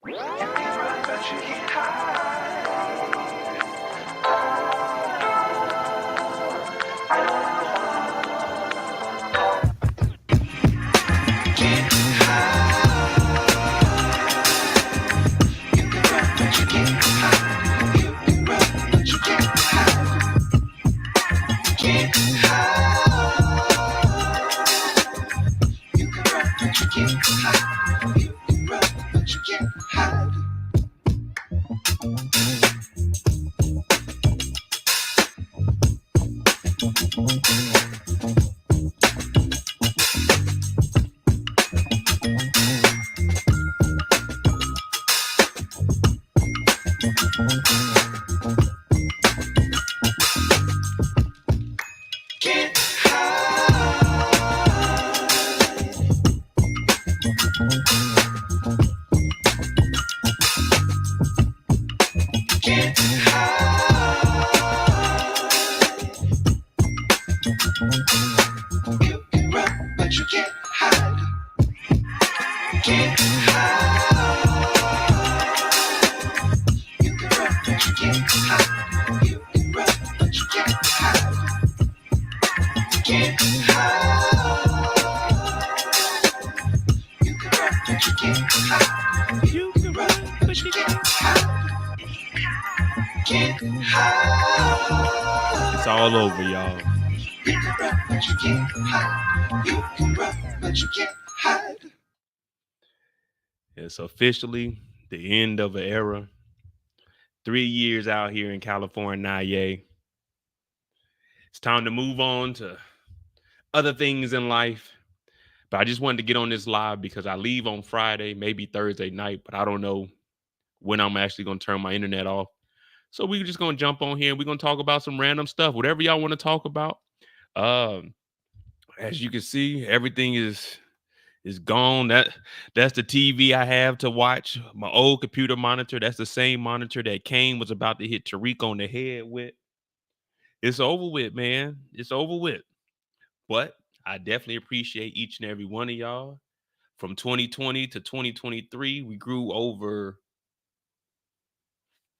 You can run, but you can't hide. Can't hide. You can run, but you can't hide. You can run, but you can't hide. Can't hide. You can run, but you can't hide. You can run, but you can't hide. Can't hide. Can't hide. You can run, but you can't hide. Can't hide. You can run, but you can't hide. You can run, but you can't hide. Can't hide. You can run, but you can't hide. You can run, but you can't hide. Can't hide. It's all over, y'all. You can run, but you can't hide. You can run, but you can't hide. It's officially the end of an era. 3 years out here in California now, yay. It's time to move on to other things in life. But I just wanted to get on this live because I leave on Friday, maybe Thursday night, but I don't know when I'm actually going to turn my internet off. So we're just going to jump on here and we're going to talk about some random stuff, whatever y'all want to talk about. Um, as you can see, everything is gone. That's the TV I have to watch. My old computer monitor. That's the same monitor that Kane was about to hit Tariq on the head with. It's over with, man. It's over with. But I definitely appreciate each and every one of y'all. From 2020 to 2023, we grew over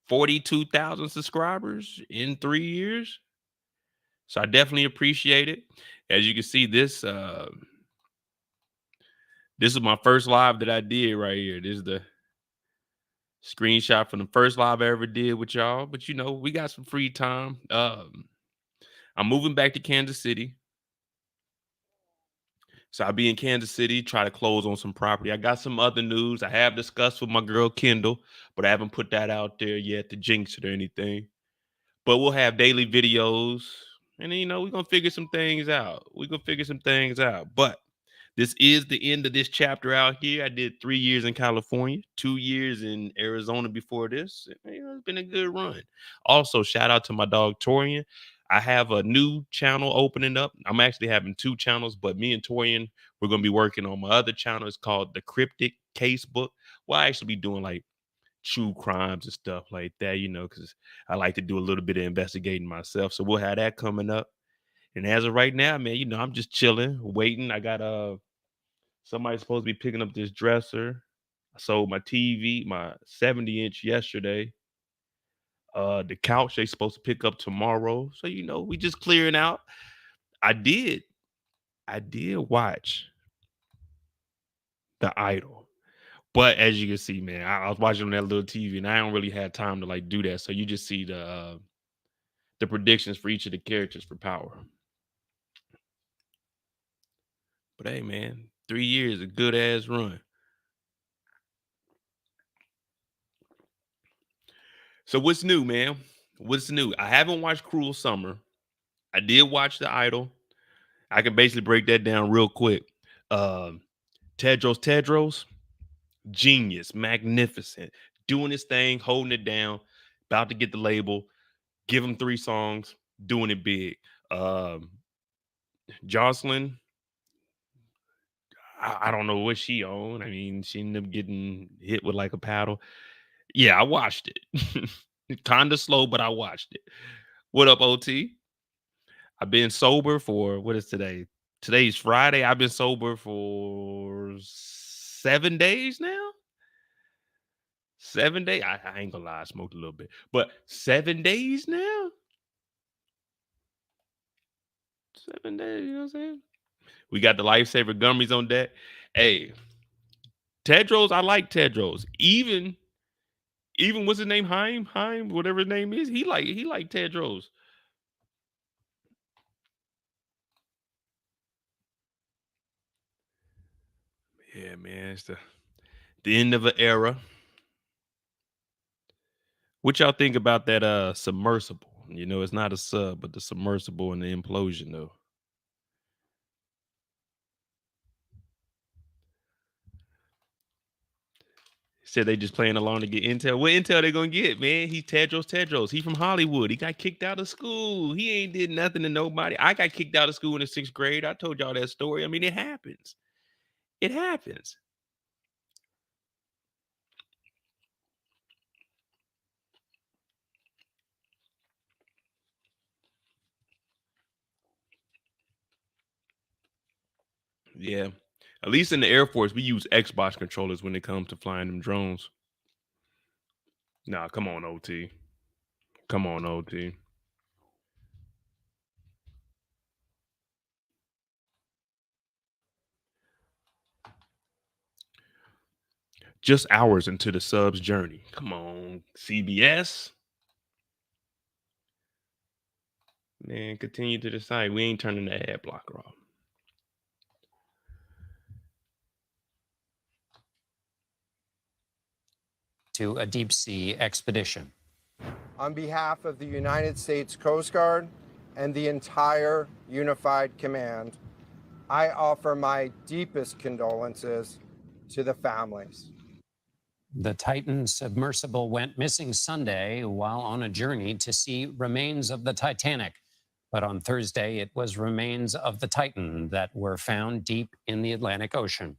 42,000 subscribers in 3 years. So I definitely appreciate it. As you can see, this is my first live that I did right here. This is the screenshot from the first live I ever did with y'all. But you know, we got some free time. I'm moving back to Kansas City. So I'll be in Kansas City, try to close on some property. I got some other news I have discussed with my girl Kendall, but I haven't put that out there yet to jinx it or anything. But we'll have daily videos. And then, you know, we're gonna figure some things out. We're gonna figure some things out. But this is the end of this chapter out here. I did 3 years in California, 2 years in Arizona before this. You know, it's been a good run. Also, shout out to my dog Torian. I have a new channel opening up. I'm actually having two channels, but me and Torian, we're gonna be working on my other channel. It's called The Cryptic Casebook. Well, I actually be doing like true crimes and stuff like that, you know, because I like to do a little bit of investigating myself. So we'll have that coming up. And as of right now, man, you know, I'm just chilling, waiting. I got somebody's supposed to be picking up this dresser. I sold my TV, my 70-inch yesterday. The couch they supposed to pick up tomorrow. So, you know, we just clearing out. I did. I did watch The Idol. But as you can see, man, I was watching on that little TV and I don't really have time to like do that. So you just see the predictions for each of the characters for Power. But hey, man, 3 years, a good ass run. So what's new, man? What's new? I haven't watched Cruel Summer. I did watch The Idol. I can basically break that down real quick. Um, Tedros, genius, magnificent, doing his thing, holding it down, about to get the label. Give him 3 songs, doing it big. Um, Jocelyn, I don't know what she owned. I mean, she ended up getting hit with like a paddle. Yeah, I watched it. Kind of slow, but I watched it. What up, OT? I've been sober for what is today? Today's Friday. I've been sober for 7 days now. 7 days. I ain't gonna lie, I smoked a little bit, but 7 days now. 7 days, you know what I'm saying? We got the lifesaver gummies on deck. Hey, Tedros, I like Tedros. Even what's his name? Heim, whatever his name is. He like Tedros. Yeah, man. It's the end of an era. What y'all think about that submersible? You know, it's not a sub, but the submersible and the implosion though. Said they just playing along to get intel. What intel they gonna get, man? He's Tedros. He from Hollywood. He got kicked out of school. He ain't did nothing to nobody. I got kicked out of school in the 6th grade. I told y'all that story. I mean, it happens. It happens. Yeah. At least in the Air Force, we use Xbox controllers when it comes to flying them drones. Nah, come on, OT. Come on, OT. Just hours into the sub's journey. Come on, CBS. Man, continue to the site. We ain't turning the ad blocker off. To a deep sea expedition. On behalf of the United States Coast Guard and the entire Unified Command, I offer my deepest condolences to the families. The Titan submersible went missing Sunday while on a journey to see remains of the Titanic. But on Thursday, it was remains of the Titan that were found deep in the Atlantic Ocean.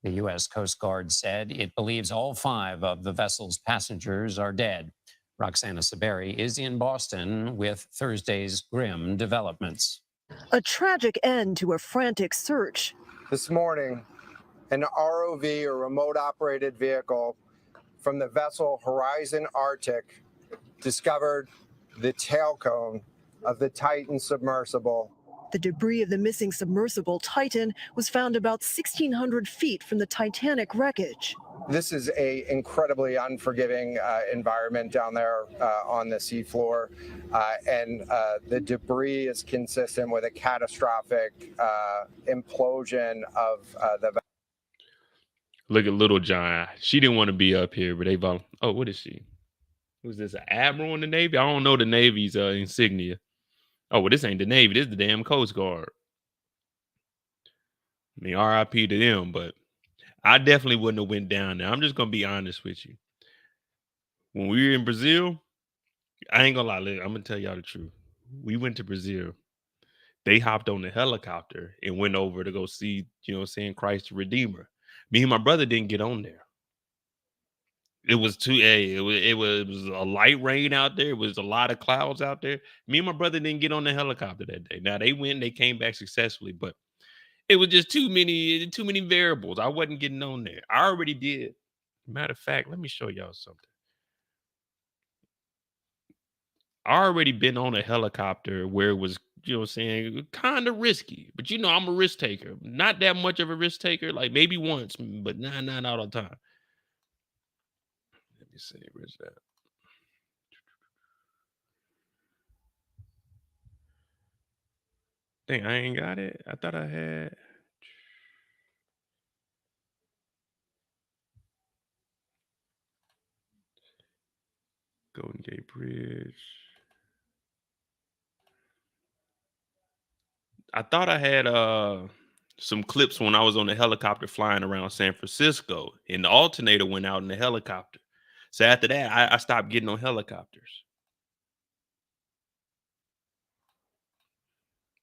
The U.S. Coast Guard said it believes all 5 of the vessel's passengers are dead. Roxana Saberi is in Boston with Thursday's grim developments. A tragic end to a frantic search. This morning, an ROV, or remote operated vehicle, from the vessel Horizon Arctic discovered the tail cone of the Titan submersible. The debris of the missing submersible Titan was found about 1,600 feet from the Titanic wreckage. This is an incredibly unforgiving environment down there on the seafloor, and the debris is consistent with a catastrophic implosion of the vessel. Look at Little John. She didn't want to be up here, but they both. Oh, what is she? Who's this? An admiral in the Navy? I don't know the Navy's insignia. Oh, well, this ain't the Navy. This is the damn Coast Guard. I mean, RIP to them, but I definitely wouldn't have went down there. I'm just gonna be honest with you. When we were in Brazil, I ain't gonna lie. Look, I'm gonna tell y'all the truth. We went to Brazil. They hopped on the helicopter and went over to go see, you know what I'm saying, Christ the Redeemer. Me and my brother didn't get on there. It was it was a light rain out there. It was a lot of clouds out there. Me and my brother didn't get on the helicopter that day. Now they went, they came back successfully, but it was just too many variables. I wasn't getting on there. I already did. Matter of fact, let me show y'all something. I already been on a helicopter where it was, you know what I'm saying, kind of risky. But you know, I'm a risk taker. Not that much of a risk taker, like maybe once, but not all the time. Let me see, where's that? Dang, I ain't got it. I thought I had. Golden Gate Bridge. I thought I had some clips when I was on the helicopter flying around San Francisco, and the alternator went out in the helicopter. So after that, I stopped getting on helicopters.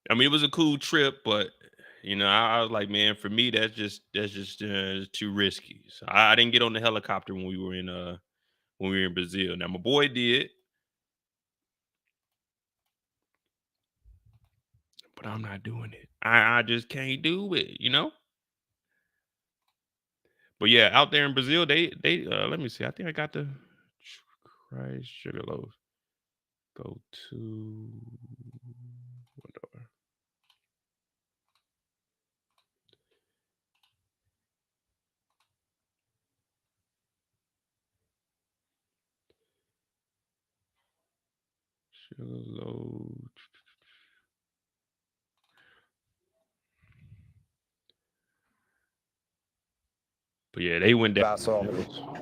I mean, it was a cool trip, but you know, I was like, man, for me, that's just too risky. So I didn't get on the helicopter when we were in Brazil. Now my boy did, but I'm not doing it. I just can't do it, you know. But yeah, out there in Brazil, they let me see. I think I got the Christ Sugarloaf. Go to whatever. Sugarloaf. But yeah, they went down. Vessel.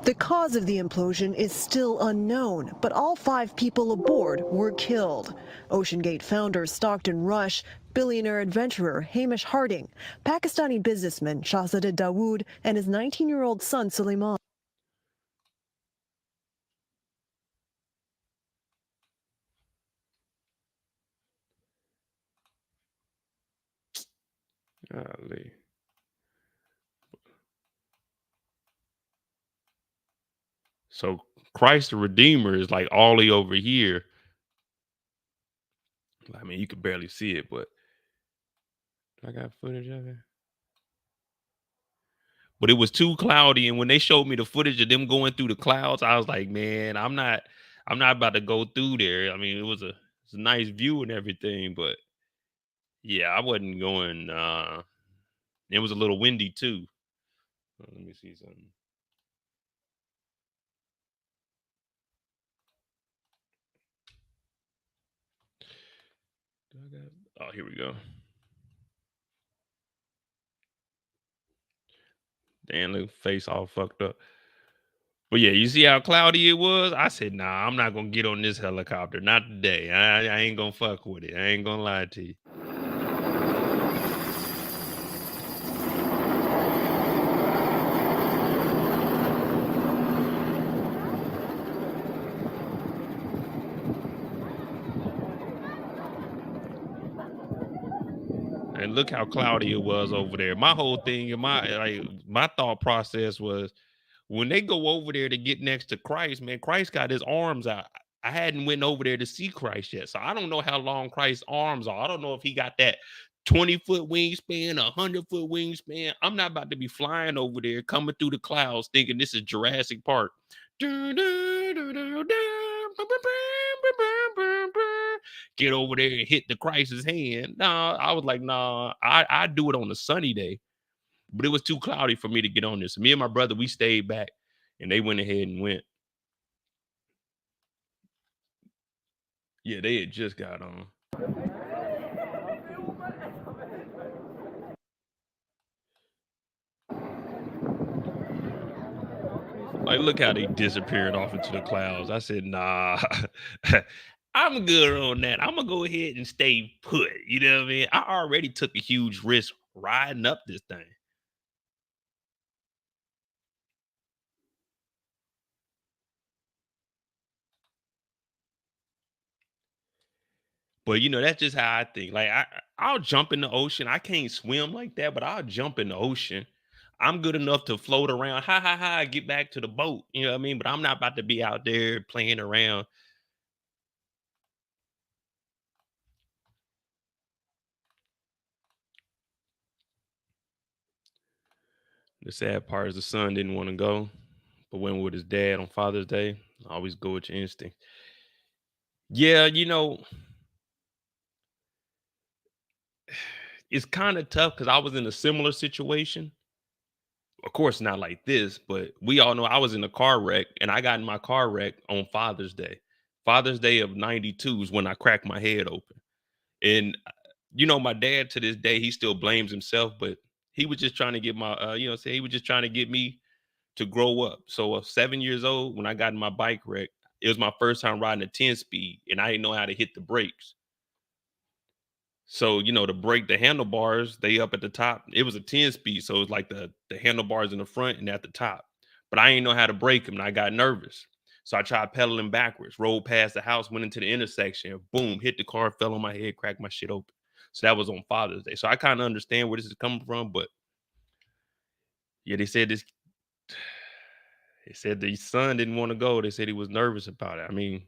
The cause of the implosion is still unknown, but all 5 people aboard were killed. OceanGate founder Stockton Rush, billionaire adventurer Hamish Harding, Pakistani businessman Shahzada Dawood, and his 19-year-old son Suleiman. Golly. So Christ the Redeemer is like all the way over here. I mean, you could barely see it, but I got footage of it. But it was too cloudy, and when they showed me the footage of them going through the clouds, I was like, man, I'm not about to go through there. I mean, it's a nice view and everything, but yeah, I wasn't going. It was a little windy too. Let me see something. Oh, here we go. Damn, the face all fucked up. But yeah, you see how cloudy it was? I said, nah, I'm not gonna get on this helicopter. Not today. I ain't gonna fuck with it. I ain't gonna lie to you. And look how cloudy it was over there. My whole thing in my thought process was when they go over there to get next to Christ, man, Christ got his arms out. I hadn't went over there to see Christ yet. So I don't know how long Christ's arms are. I don't know if he got that 20-foot wingspan, 100-foot wingspan. I'm not about to be flying over there, coming through the clouds, thinking this is Jurassic Park. Get over there and hit the Christ's hand. Nah, I was like, nah, I'd do it on a sunny day. But it was too cloudy for me to get on this. So me and my brother, we stayed back, and they went ahead and went. Yeah, they had just got on. Like, look how they disappeared off into the clouds. I said, nah, I'm good on that. I'm going to go ahead and stay put. You know what I mean? I already took a huge risk riding up this thing. But, you know, that's just how I think. Like, I'll jump in the ocean. I can't swim like that, but I'll jump in the ocean. I'm good enough to float around, get back to the boat. You know what I mean? But I'm not about to be out there playing around. The sad part is the son didn't want to go, but went with his dad on Father's Day. Always go with your instinct. Yeah, you know, it's kind of tough because I was in a similar situation. Of course, not like this, but we all know I was in a car wreck, and I got in my car wreck on Father's Day. Father's Day of '92 is when I cracked my head open. And you know, my dad to this day, he still blames himself, but he was just trying to get my, he was just trying to get me to grow up. So, 7 years old, when I got in my bike wreck, it was my first time riding a 10-speed, and I didn't know how to hit the brakes. So, you know, the handlebars, they up at the top. It was a 10-speed, so it was like the handlebars in the front and at the top. But I didn't know how to brake them, and I got nervous. So I tried pedaling backwards, rolled past the house, went into the intersection, boom, hit the car, fell on my head, cracked my shit open. So that was on Father's Day. So I kind of understand where this is coming from, but yeah, they said the son didn't want to go. They said he was nervous about it. I mean,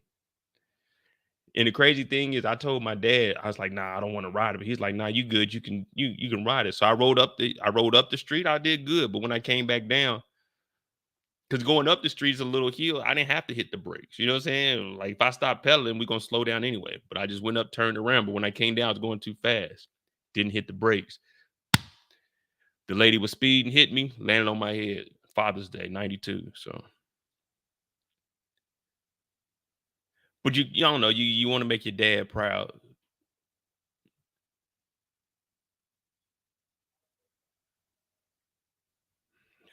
and the crazy thing is, I told my dad, I was like, nah, I don't want to ride it. But he's like, nah, you good. You can ride it. So I rode up the street. I did good. But when I came back down, Because going up the street's a little hill. I didn't have to hit the brakes. You know what I'm saying? Like if I stopped pedaling, we're gonna slow down anyway. But I just went up, turned around. But when I came down, I was going too fast. Didn't hit the brakes. The lady was speeding, hit me, landed on my head. Father's Day, 92. So, but you don't know, you want to make your dad proud.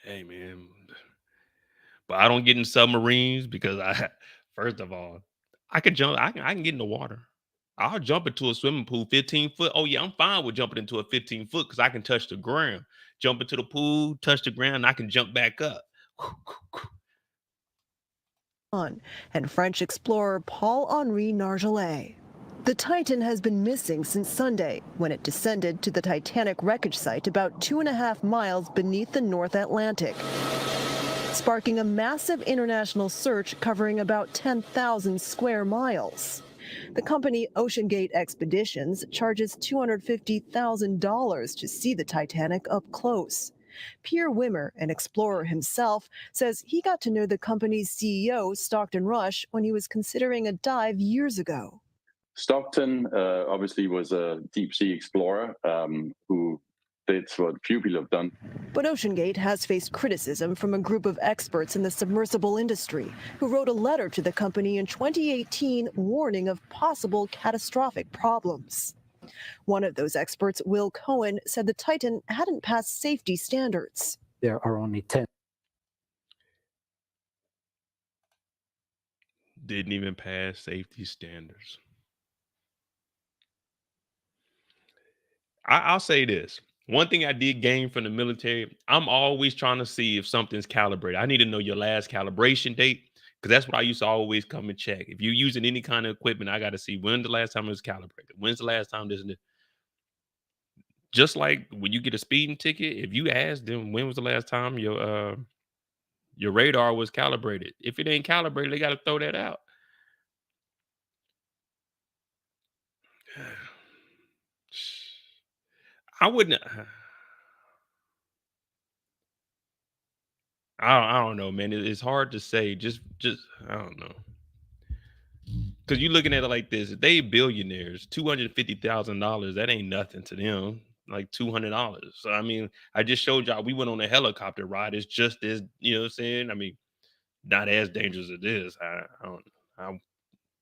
Hey man. But I don't get in submarines because first of all, I could jump, I can get in the water. I'll jump into a swimming pool 15 foot. Oh, yeah, I'm fine with jumping into a 15 foot because I can touch the ground. Jump into the pool, touch the ground, and I can jump back up. And French explorer Paul-Henri Nargeolet. The Titan has been missing since Sunday, when it descended to the Titanic wreckage site about 2.5 miles beneath the North Atlantic, sparking a massive international search covering about 10,000 square miles. The company OceanGate Expeditions charges $250,000 to see the Titanic up close. Pierre Wimmer, an explorer himself, says he got to know the company's CEO, Stockton Rush, when he was considering a dive years ago. Stockton obviously was a deep sea explorer who did what few people have done. But OceanGate has faced criticism from a group of experts in the submersible industry who wrote a letter to the company in 2018 warning of possible catastrophic problems. One of those experts, Will Cohen, said the Titan hadn't passed safety standards. There are only 10. Didn't even pass safety standards. I'll say this. One thing I did gain from the military, I'm always trying to see if something's calibrated. I need to know your last calibration date because that's what I used to always come and check. If you're using any kind of equipment, I got to see when the last time it was calibrated. When's the last time this and this? Just like when you get a speeding ticket, if you ask them when was the last time your radar was calibrated, if it ain't calibrated, they got to throw that out. I wouldn't. I don't know, man. It's hard to say. Just I don't know. Because you're looking at it like this: if they billionaires, $250,000. That ain't nothing to them. Like $200. So I mean, I just showed y'all we went on a helicopter ride. It's just as you know what I'm saying. I mean, not as dangerous as it is. I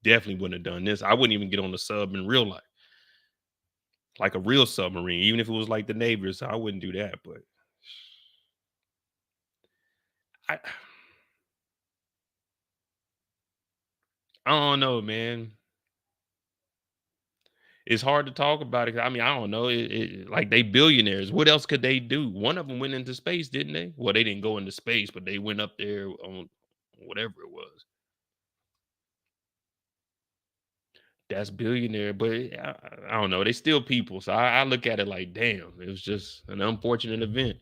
definitely wouldn't have done this. I wouldn't even get on the sub in real life, like a real submarine, even if it was like the Navy. So I wouldn't do that. But I don't know, man. It's hard to talk about it. I mean, I don't know. Like they billionaires. What else could they do? One of them went into space, didn't they? Well, they didn't go into space, but they went up there on whatever it was. That's billionaire, but I don't know. They still people. So I look at it like, damn, it was just an unfortunate event.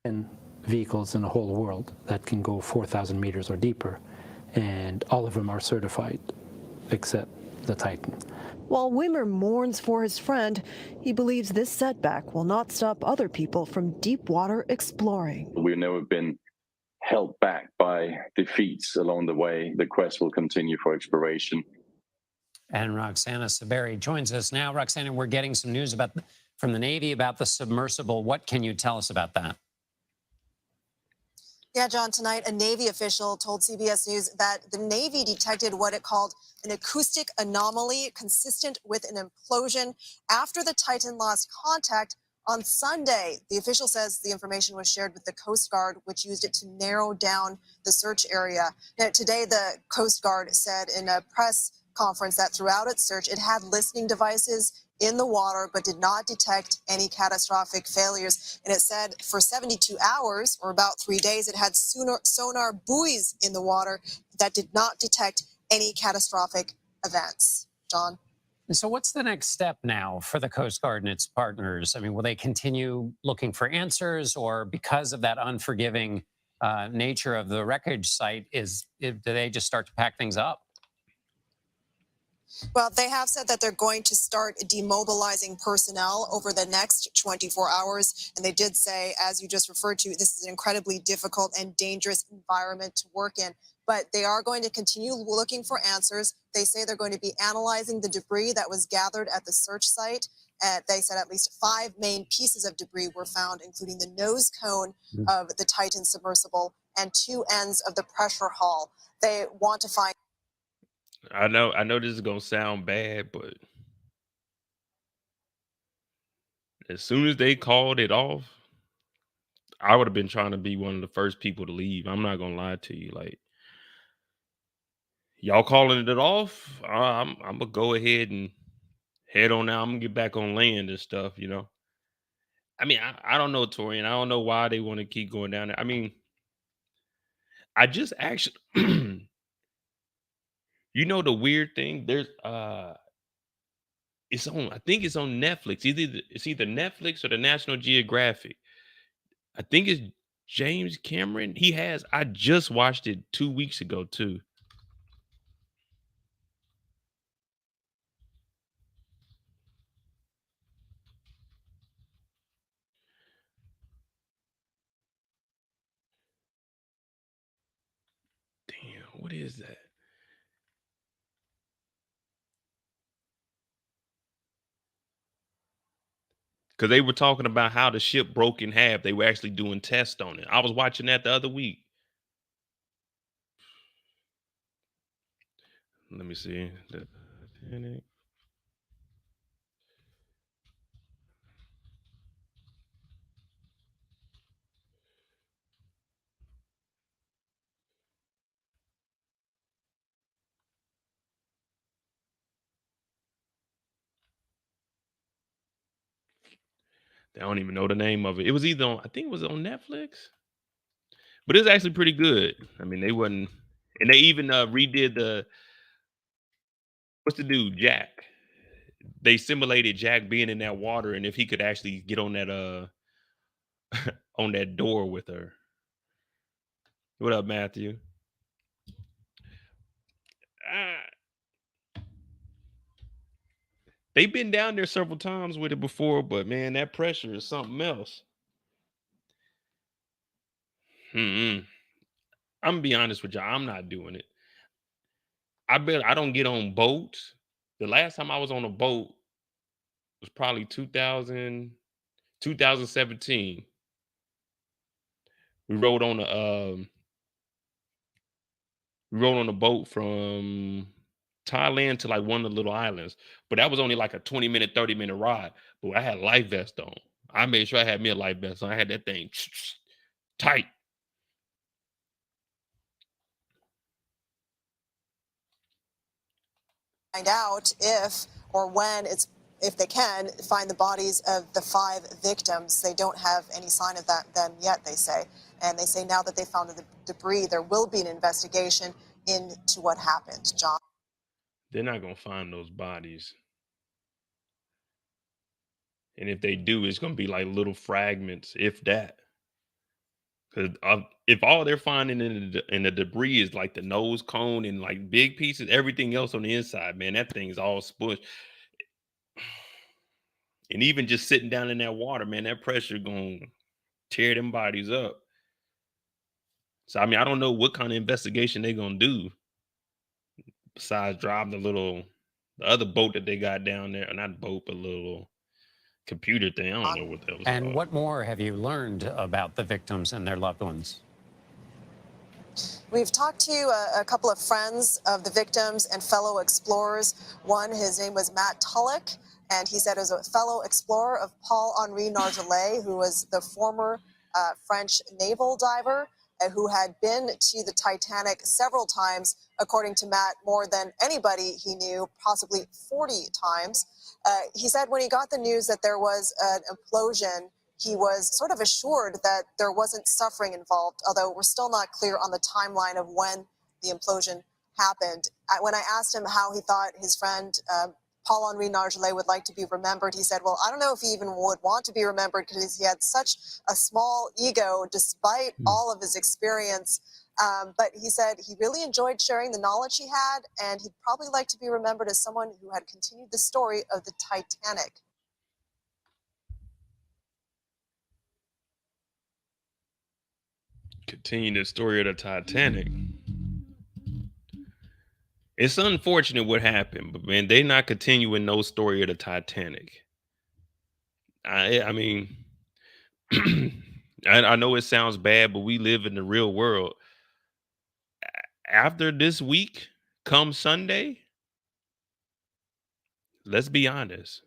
And vehicles in the whole world that can go 4,000 meters or deeper, and all of them are certified except the Titan. While Wimmer mourns for his friend, he believes this setback will not stop other people from deep water exploring. We've never been held back by defeats along the way. The quest will continue for exploration. And Roxana Saberi joins us now. Roxana, we're getting some news from the Navy about the submersible. What can you tell us about that? Yeah, John, tonight a Navy official told CBS News that the Navy detected what it called an acoustic anomaly consistent with an implosion after the Titan lost contact on Sunday. The official says the information was shared with the Coast Guard, which used it to narrow down the search area. Now, today, the Coast Guard said in a press conference that throughout its search, it had listening devices in the water, but did not detect any catastrophic failures. And it said for 72 hours, or about 3 days, it had sonar buoys in the water that did not detect any catastrophic events. John? So what's the next step now for the Coast Guard and its partners? I mean, will they continue looking for answers, or because of that unforgiving nature of the wreckage site, do they just start to pack things up? Well, they have said that they're going to start demobilizing personnel over the next 24 hours. And they did say, as you just referred to, this is an incredibly difficult and dangerous environment to work in. But they are going to continue looking for answers. They say they're going to be analyzing the debris that was gathered at the search site. They said at least 5 main pieces of debris were found, including the nose cone of the Titan submersible and 2 ends of the pressure hull. They want to find. I know this is gonna sound bad, but as soon as they called it off, I would have been trying to be one of the first people to leave. I'm not gonna lie to you. Like, y'all calling it off, I'm gonna go ahead and head on out. I'm gonna get back on land and stuff, you know. I mean, I don't know, Torian. I don't know why they want to keep going down there. I mean, I just actually you know the weird thing? There's it's on, I think it's on Netflix. It's either Netflix or the National Geographic. I think it's James Cameron. I just watched it 2 weeks ago too. Damn, what is that? Because they were talking about how the ship broke in half. They were actually doing tests on it. I was watching that the other week. Let me see. The Titanic. I don't even know the name of it. It was either on, I think it was on Netflix. But it's actually pretty good. I mean, they wasn't, and they even redid what's the dude, Jack. They simulated Jack being in that water and if he could actually get on that on that door with her. What up, Matthew? They've been down there several times with it before, but man, that pressure is something else. I'm gonna be honest with y'all. I'm not doing it. I bet I don't get on boats. The last time I was on a boat was probably 2017. We rode on a boat from Thailand to like one of the little islands, but that was only like a 20-minute, 30-minute ride. But I had a life vest on. I made sure I had me a life vest on. I had that thing tight. Find out if or when if they can find the bodies of the 5 victims. They don't have any sign of them yet, they say. And they say now that they found the debris, there will be an investigation into what happened. John? They're not going to find those bodies. And if they do, it's going to be like little fragments, if that. Because if all they're finding in the debris is like the nose cone and like big pieces, everything else on the inside, man, that thing's all smushed. And even just sitting down in that water, man, that pressure going to tear them bodies up. So, I mean, I don't know what kind of investigation they're going to do besides drive the other boat that they got down there. Not boat, but little computer thing. I don't know what that was And called. what more have you learned about the victims and their loved ones? We've talked to a couple of friends of the victims and fellow explorers. One, his name was Matt Tariq, and he said it was a fellow explorer of Paul-Henri Nargeolet, who was the former French naval diver who had been to the Titanic several times, according to Matt, more than anybody he knew, possibly 40 times. He said when he got the news that there was an implosion, he was sort of assured that there wasn't suffering involved, although we're still not clear on the timeline of when the implosion happened. When I asked him how he thought his friend Paul-Henri Nargeolet would like to be remembered, he said, well, I don't know if he even would want to be remembered because he had such a small ego despite all of his experience. But he said he really enjoyed sharing the knowledge he had, and he'd probably like to be remembered as someone who had continued the story of the Titanic. Continue the story of the Titanic. It's unfortunate what happened, but man, they not continuing no story of the Titanic. I mean, I know it sounds bad, but we live in the real world. After this week, come Sunday, let's be honest.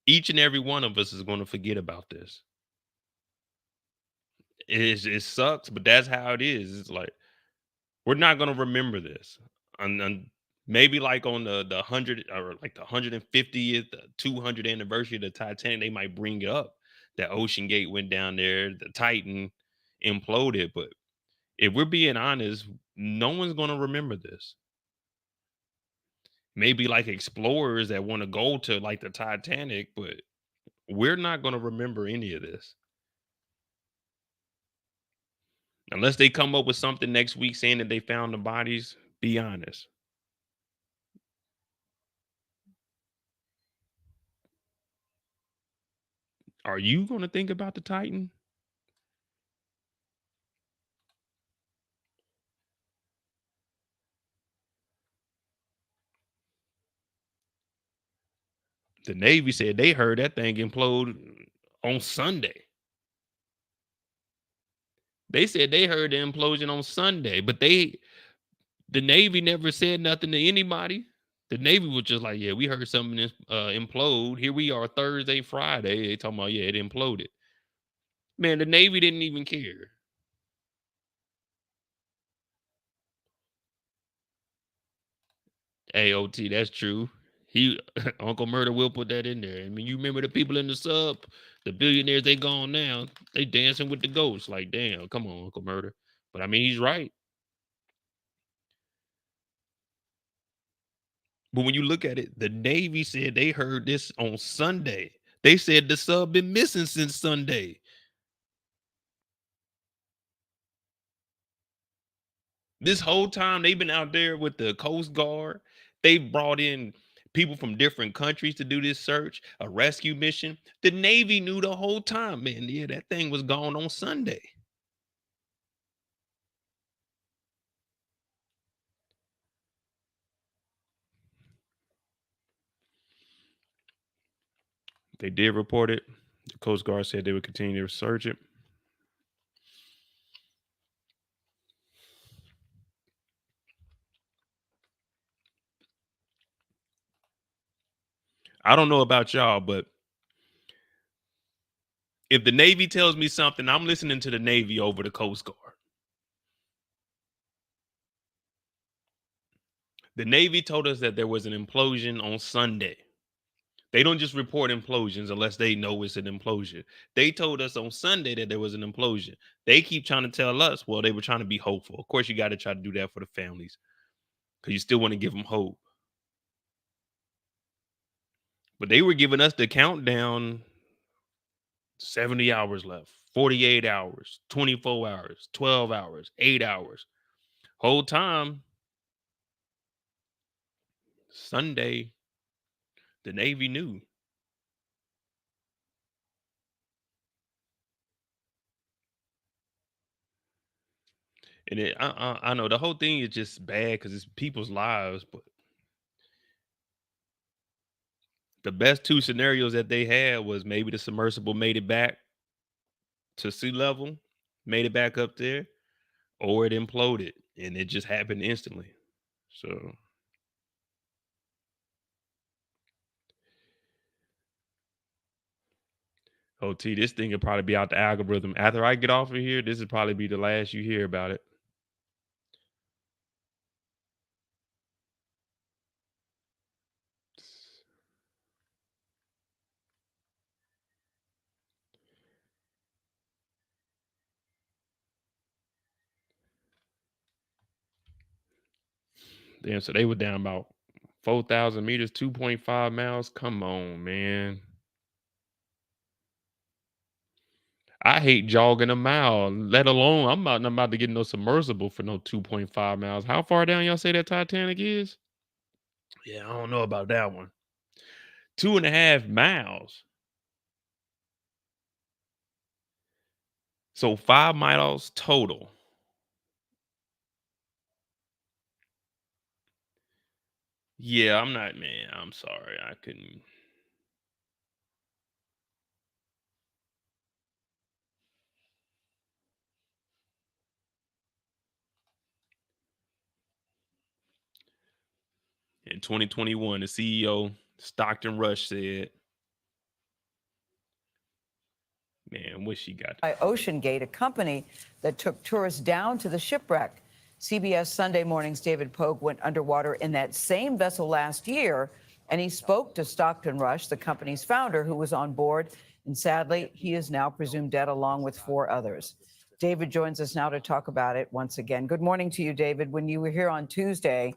Each and every one of us is going to forget about this. It sucks, but that's how it is. It's like we're not going to remember this. And maybe like on the 100 or like the 150th, 200th anniversary of the Titanic, they might bring it up that Ocean Gate went down there, the Titan imploded. But if we're being honest, no one's going to remember this. Maybe like explorers that want to go to like the Titanic, but we're not going to remember any of this. Unless they come up with something next week saying that they found the bodies, be honest. Are you going to think about the Titan? The Navy said they heard that thing implode on Sunday. They said they heard the implosion on Sunday, but the Navy never said nothing to anybody. The Navy was just like, yeah, we heard something implode. Here we are Thursday, Friday. They talking about, yeah, it imploded. Man, the Navy didn't even care. AOT, that's true. Uncle Murder will put that in there. I mean, you remember the people in the sub, the billionaires, they gone now. They dancing with the ghosts. Like, damn, come on, Uncle Murder. But I mean, he's right. But when you look at it, the Navy said they heard this on Sunday. They said the sub been missing since Sunday. This whole time they've been out there with the Coast Guard. They brought in people from different countries to do this search, a rescue mission. The Navy knew the whole time, man. Yeah, that thing was gone on Sunday. They did report it. The Coast Guard said they would continue to search it. I don't know about y'all, but if the Navy tells me something, I'm listening to the Navy over the Coast Guard. The Navy told us that there was an implosion on Sunday. They don't just report implosions unless they know it's an implosion. They told us on Sunday that there was an implosion. They keep trying to tell us, well, they were trying to be hopeful. Of course, you got to try to do that for the families because you still want to give them hope. But they were giving us the countdown 70 hours left, 48 hours, 24 hours, 12 hours, 8 hours. Whole time, Sunday, the Navy knew. And I know the whole thing is just bad because it's people's lives. But the best two scenarios that they had was maybe the submersible made it back to sea level, made it back up there, or it imploded and it just happened instantly. So OT, this thing will probably be out the algorithm. After I get off of here, this will probably be the last you hear about it. Damn, so they were down about 4,000 meters, 2.5 miles. Come on, man. I hate jogging a mile, let alone I'm about to get no submersible for no 2.5 miles. How far down y'all say that Titanic is? Yeah, I don't know about that one. 2.5 miles. So 5 miles total. Yeah, I'm not, man. I'm sorry. I couldn't. In 2021, the CEO, Stockton Rush, said, man, what she got? By OceanGate, a company that took tourists down to the shipwreck. CBS Sunday Morning's David Pogue went underwater in that same vessel last year, and he spoke to Stockton Rush, the company's founder, who was on board. And sadly, he is now presumed dead along with 4 others. David joins us now to talk about it once again. Good morning to you, David. When you were here on Tuesday,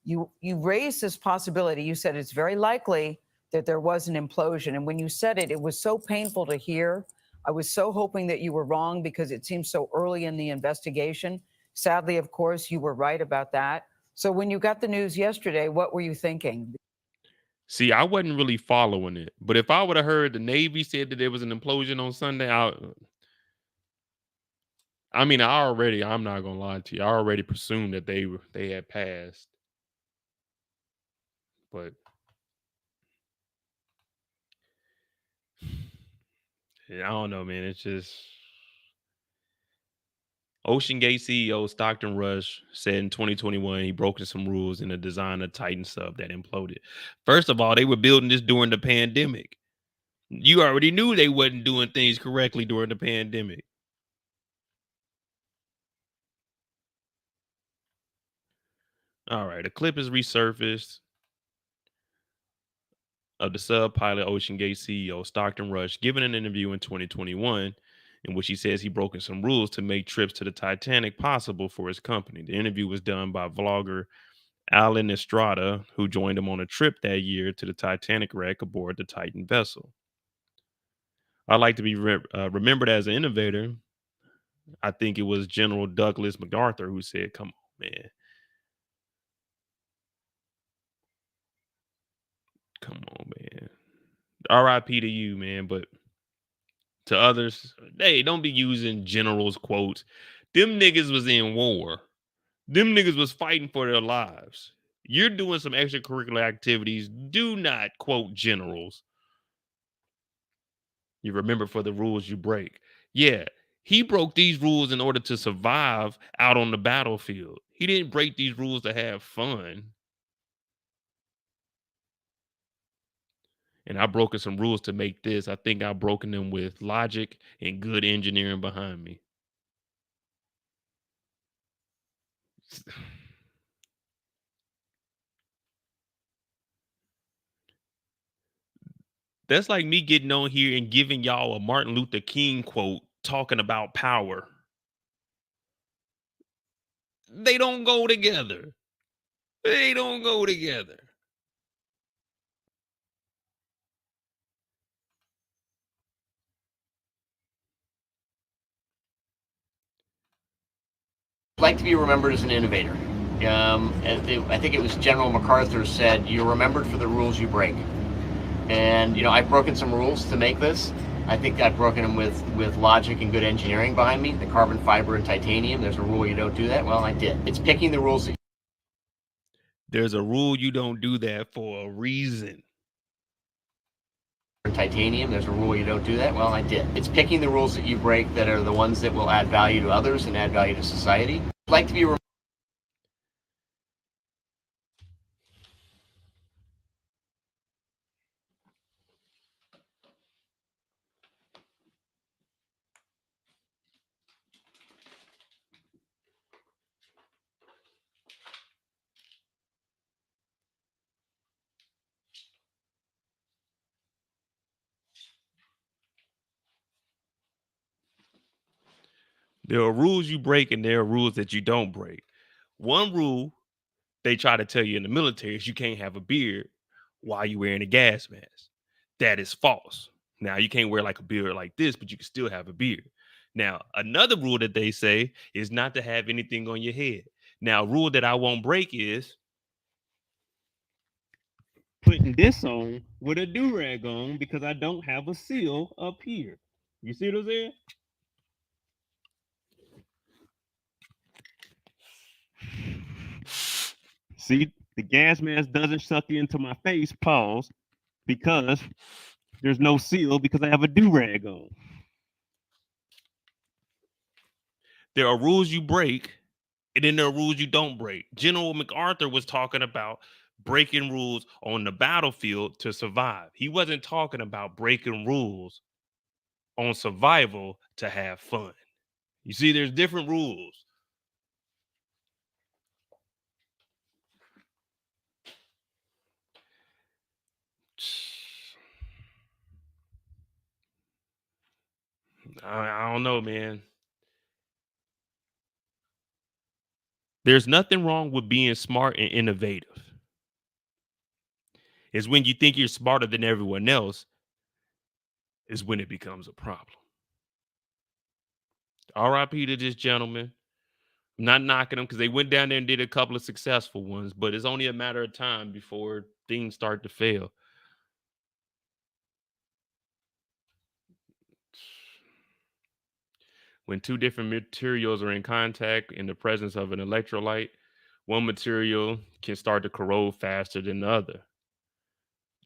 you raised this possibility. You said it's very likely that there was an implosion. And when you said it, it was so painful to hear. I was so hoping that you were wrong because it seems so early in the investigation. Sadly, of course, you were right about that. So when you got the news yesterday, what were you thinking? See, I wasn't really following it, but if I would have heard the Navy said that there was an implosion on Sunday, I'm not gonna lie to you, I already presumed that they had passed. But yeah, I don't know, man. It's just OceanGate CEO Stockton Rush said in 2021 he broken some rules in the design of Titan sub that imploded. First of all, they were building this during the pandemic. You already knew they wasn't doing things correctly during the pandemic. All right, a clip is resurfaced of the sub pilot OceanGate CEO Stockton Rush giving an interview in 2021 in which he says he broken some rules to make trips to the Titanic possible for his company. The interview was done by vlogger Alan Estrada, who joined him on a trip that year to the Titanic wreck aboard the Titan vessel. I like to be remembered as an innovator. I think it was General Douglas MacArthur who said, come on, man. Come on, man. RIP to you, man. But to others, hey, don't be using generals' quotes. Them niggas was in war. Them niggas was fighting for their lives. You're doing some extracurricular activities. Do not quote generals. You remember for the rules you break. Yeah, he broke these rules in order to survive out on the battlefield. He didn't break these rules to have fun. And I've broken some rules to make this. I think I've broken them with logic and good engineering behind me. That's like me getting on here and giving y'all a Martin Luther King quote talking about power. They don't go together. They don't go together. Like to be remembered as an innovator. I think it was General MacArthur said, you're remembered for the rules you break. And, I've broken some rules to make this. I think I've broken them with logic and good engineering behind me. The carbon fiber and titanium, there's a rule you don't do that. Well, I did. It's picking the rules. There's a rule you don't do that for a reason. Titanium, there's a rule you don't do that. Well, I did. It's picking the rules that you break that are the ones that will add value to others and add value to society. I'd like to be There are rules you break and there are rules that you don't break. One rule they try to tell you in the military is you can't have a beard while you're wearing a gas mask. That is false. Now, you can't wear like a beard like this, but you can still have a beard. Now, another rule that they say is not to have anything on your head. Now, a rule that I won't break is putting this on with a do-rag on because I don't have a seal up here. You see what I'm saying? See, the gas mask doesn't suck into my face, pause, because there's no seal because I have a do-rag on. There are rules you break, and then there are rules you don't break. General MacArthur was talking about breaking rules on the battlefield to survive. He wasn't talking about breaking rules on survival to have fun. You see, there's different rules. I don't know, man. There's nothing wrong with being smart and innovative. It's when you think you're smarter than everyone else is when it becomes a problem. RIP to this gentleman. I'm not knocking them because they went down there and did a couple of successful ones, but it's only a matter of time before things start to fail. When two different materials are in contact in the presence of an electrolyte, one material can start to corrode faster than the other.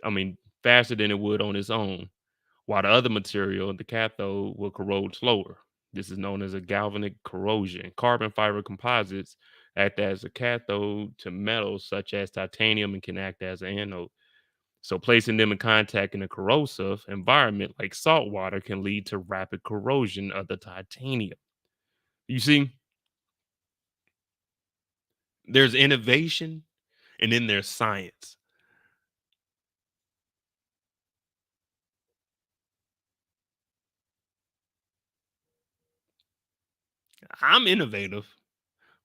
I mean, faster than it would on its own, while the other material, the cathode, will corrode slower. This is known as a galvanic corrosion. Carbon fiber composites act as a cathode to metals such as titanium and can act as an anode. So placing them in contact in a corrosive environment like salt water can lead to rapid corrosion of the titanium. You see, there's innovation and then there's science. I'm innovative,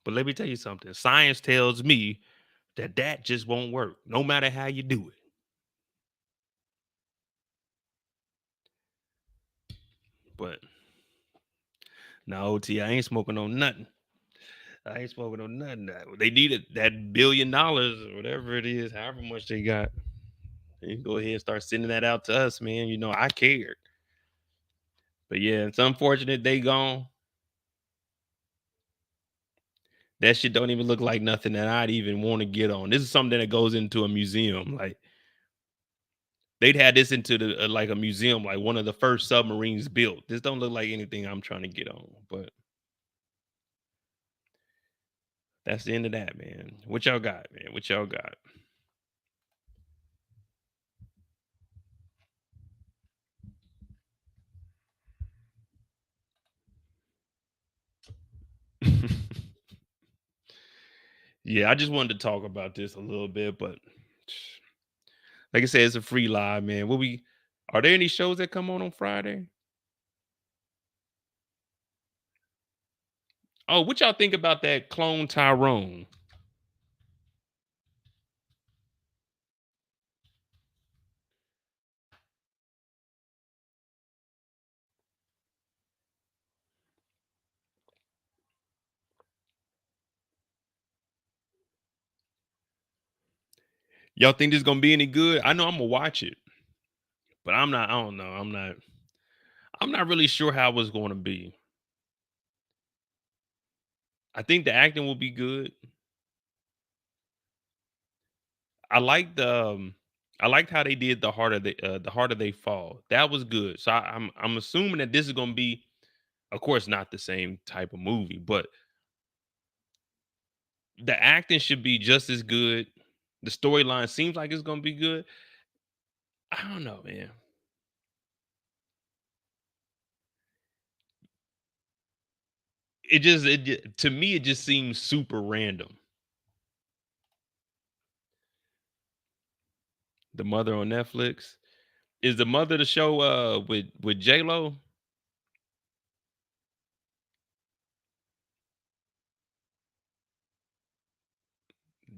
but let me tell you something. Science tells me that just won't work, no matter how you do it. But no, OT, I ain't smoking on nothing. I ain't smoking on nothing. They needed that $1 billion or whatever it is, however much they got. They can go ahead and start sending that out to us, man. You know, I cared. But yeah, it's unfortunate they gone. That shit don't even look like nothing that I'd even want to get on. This is something that goes into a museum. Like they'd had this into the like a museum, like one of the first submarines built. This don't look like anything I'm trying to get on. But that's the end of that, man. What y'all got, man? What y'all got? Yeah, I just wanted to talk about this a little bit, but like I said, it's a free live, man. Are there any shows that come on Friday? Oh, what y'all think about that clone Tyrone? Y'all think this is gonna be any good? I know I'm gonna watch it, but I don't know. I'm not really sure how it's gonna be. I think the acting will be good. I liked I liked how they did the harder they fall. That was good. So I'm assuming that this is gonna be, of course, not the same type of movie, but the acting should be just as good. The storyline seems like it's gonna be good. I don't know, man. To me, it just seems super random. The Mother on Netflix. Is The Mother the show with J-Lo?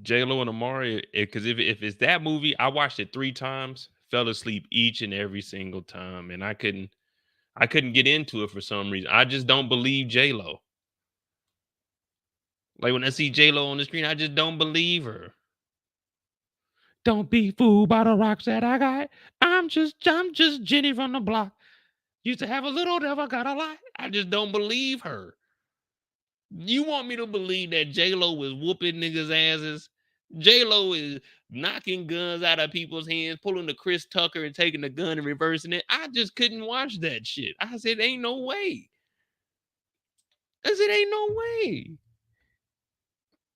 J-Lo and Amari, because if it's that movie, I watched it 3 times. Fell asleep each and every single time, and I couldn't get into it for some reason. I just don't believe J-Lo. Like when I see J-Lo on the screen, I just don't believe her. Don't be fooled by the rocks that I got. I'm just Jenny from the block. Used to have a little, never got a lot. I just don't believe her. You want me to believe that J-Lo was whooping niggas' asses? J-Lo is knocking guns out of people's hands, pulling the Chris Tucker and taking the gun and reversing it. I just couldn't watch that shit. I said, ain't no way. I said, ain't no way.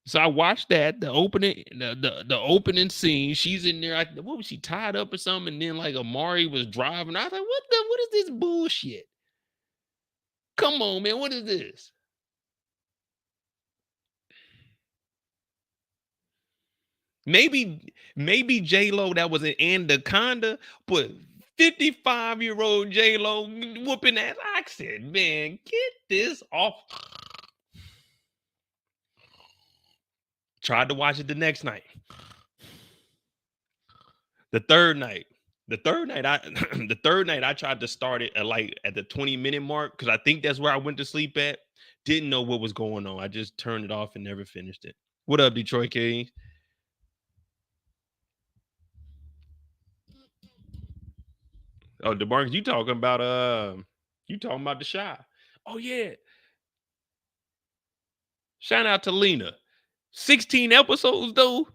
So I watched that, the opening, the opening scene. She's in there. What was she, tied up or something? And then like Amari was driving. I was like, what is this bullshit? Come on, man. What is this? Maybe J-Lo that was an Anaconda, but 55-year-old J-Lo whooping ass. I said, man, get this off. Tried to watch it the next night. The third night I tried to start it at the 20-minute mark because I think that's where I went to sleep at. Didn't know what was going on. I just turned it off and never finished it. What up, Detroit Kings? Oh, DeMarcus, you talking about the Shy. Oh yeah. Shout out to Lena. 16 episodes though.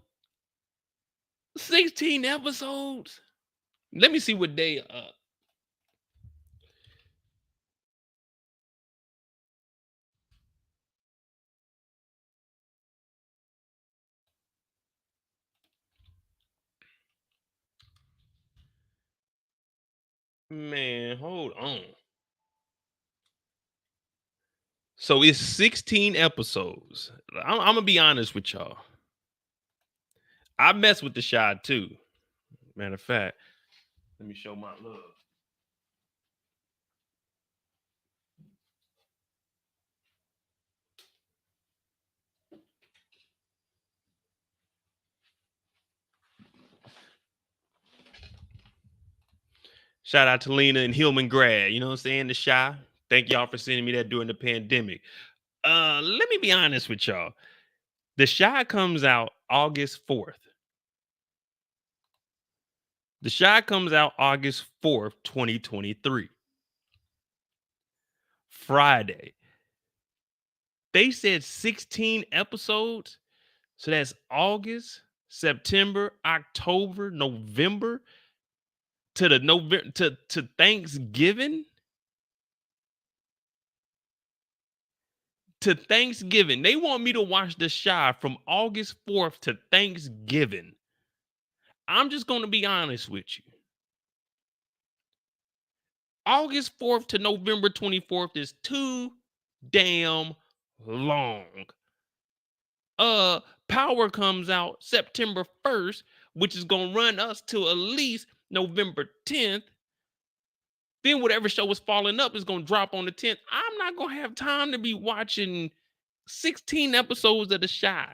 16 episodes. Let me see what day man, hold on. So it's 16 episodes. I'm gonna be honest with y'all. I mess with the Shy too. Matter of fact, let me show my love. Shout out to Lena and Hillman Grad. You know what I'm saying? The Shy. Thank y'all for sending me that during the pandemic. Let me be honest with y'all. The Shy comes out August 4th. The Shy comes out August 4th, 2023. Friday. They said 16 episodes. So that's August, September, October, November to Thanksgiving. To Thanksgiving. They want me to watch The Shy from August 4th to Thanksgiving. I'm just going to be honest with you. August 4th to November 24th is too damn long. Power comes out September 1st, which is going to run us to at least November 10th. Then whatever show is falling up is going to drop on the 10th. I'm not going to have time to be watching 16 episodes of The Shy.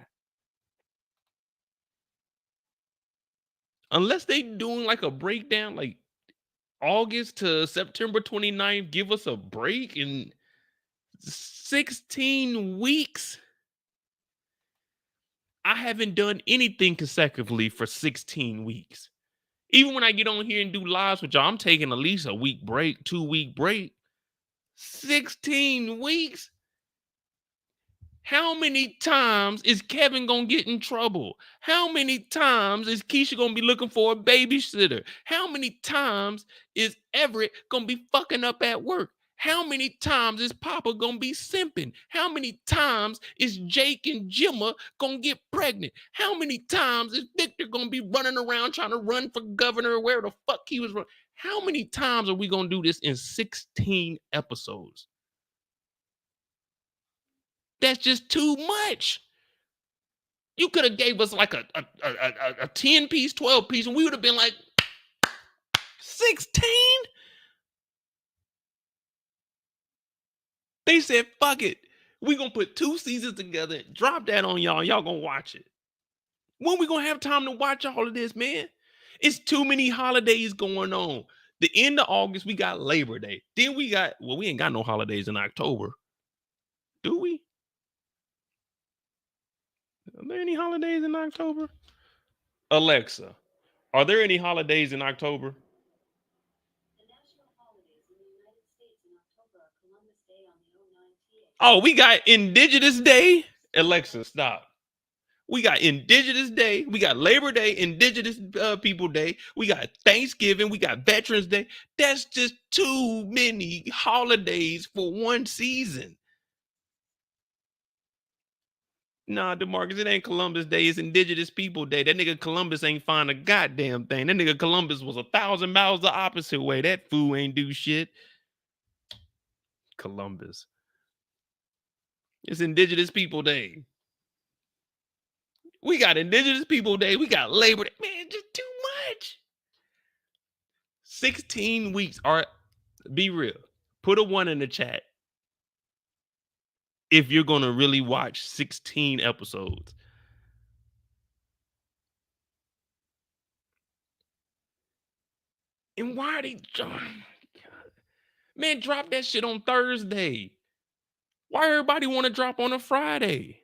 Unless they doing like a breakdown, like August to September 29th, give us a break in 16 weeks. I haven't done anything consecutively for 16 weeks. Even when I get on here and do lives with y'all, I'm taking at least a week break, 2-week break. 16 weeks? How many times is Kevin gonna get in trouble? How many times is Keisha gonna be looking for a babysitter? How many times is Everett gonna be fucking up at work? How many times is Papa gonna be simping? How many times is Jake and Gemma gonna get pregnant? How many times is Victor gonna be running around trying to run for governor or where the fuck he was running? How many times are we gonna do this in 16 episodes? That's just too much. You could have gave us like a 10-piece, 12-piece, and we would have been like 16. They said, fuck it. We're going to put 2 seasons together, drop that on y'all. Y'all going to watch it. When we going to have time to watch all of this, man? It's too many holidays going on. The end of August, we got Labor Day. Then we ain't got no holidays in October. Do we? Are there any holidays in October? Alexa, are there any holidays in October? Oh, we got Indigenous Day. Alexa, stop. We got Indigenous Day. We got Labor Day, Indigenous People Day. We got Thanksgiving. We got Veterans Day. That's just too many holidays for one season. Nah, DeMarcus, it ain't Columbus Day. It's Indigenous People Day. That nigga Columbus ain't find a goddamn thing. That nigga Columbus was 1,000 miles the opposite way. That fool ain't do shit. Columbus. It's Indigenous People Day. We got Indigenous People Day. We got Labor Day. Man, just too much. 16 weeks. All right, be real. Put a 1 in the chat if you're going to really watch 16 episodes. And why are they... Man, drop that shit on Thursday. Why everybody want to drop on a Friday?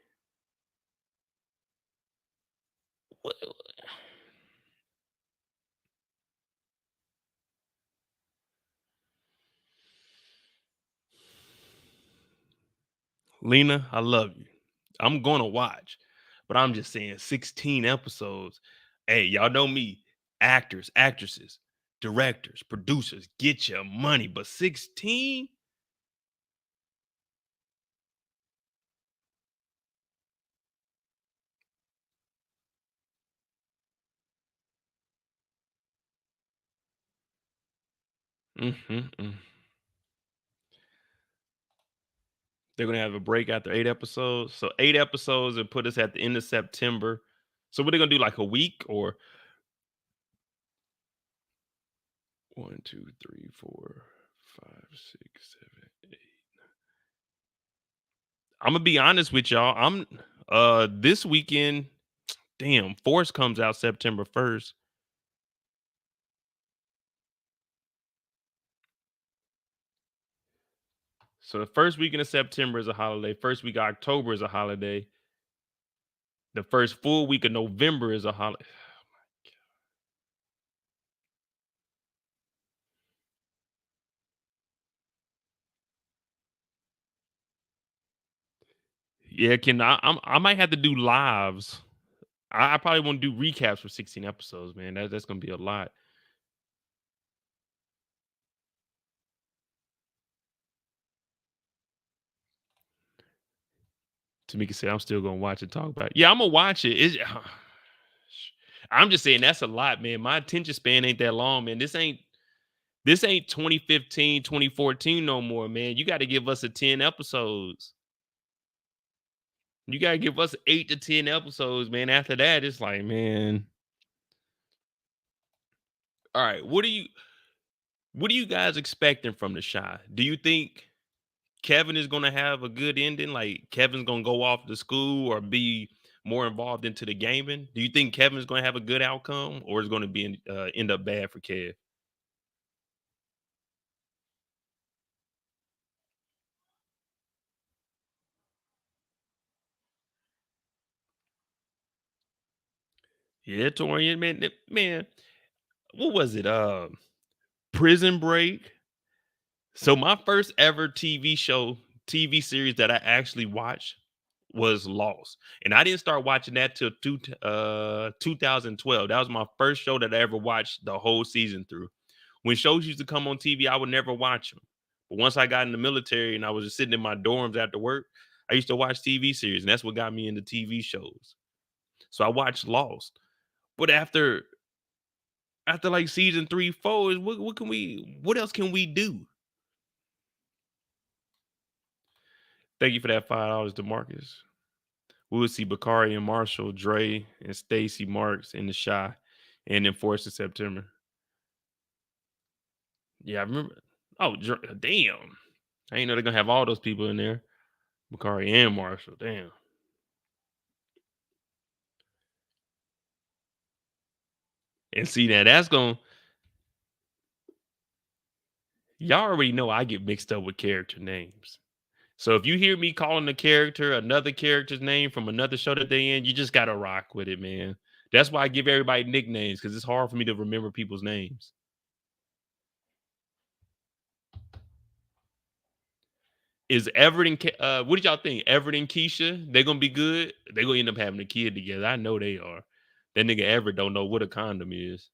What? Lena, I love you. I'm going to watch. But I'm just saying 16 episodes. Hey, y'all know me. Actors, actresses, directors, producers, get your money. But 16? They're going to have a break after 8 episodes. So 8 episodes and put us at the end of September. So what are they going to do, like a week or 1, 2, 3, 4, 5, 6, 7, 8. I'm going to be honest with y'all. I'm this weekend, damn, Force comes out September 1st. So the first weekend of September is a holiday. First week of October is a holiday. The first full week of November is a holiday. Yeah, I might have to do lives. I probably won't do recaps for 16 episodes, man. That's gonna be a lot. Tamika said, I'm still gonna watch and talk about it. Yeah, I'm gonna watch it. I'm just saying that's a lot, man. My attention span ain't that long, man. This ain't 2015, 2014 no more, man. You got to give us 10 episodes. You got to give us 8 to 10 episodes, man. After that, it's like, man. All right, what are you guys expecting from the Shy? Do you think Kevin is going to have a good ending? Like Kevin's going to go off to school or be more involved into the gaming? Do you think Kevin's going to have a good outcome or is going to be end up bad for Kev? Yeah, Torian, man. What was it? Prison Break. So my first ever TV series that I actually watched was Lost. And I didn't start watching that till 2012. That was my first show that I ever watched the whole season through. When shows used to come on TV, I would never watch them. But once I got in the military and I was just sitting in my dorms after work, I used to watch TV series, and that's what got me into TV shows. So I watched Lost. But after like season 3, 4, what else can we do? Thank you for that $5, DeMarcus. We will see Bakari and Marshall, Dre and Stacy Marks in the Shy and then Force in September. Yeah, I remember. Oh, damn. I ain't know they're going to have all those people in there. Bakari and Marshall. Damn. And see, now that's going, y'all already know I get mixed up with character names. So if you hear me calling a character another character's name from another show that they in, you just got to rock with it, man. That's why I give everybody nicknames, because it's hard for me to remember people's names. Is Everett and what did y'all think? Everett and Keisha, they're gonna be good. They're gonna end up having a kid together. I know they are. That nigga Everett don't know what a condom is.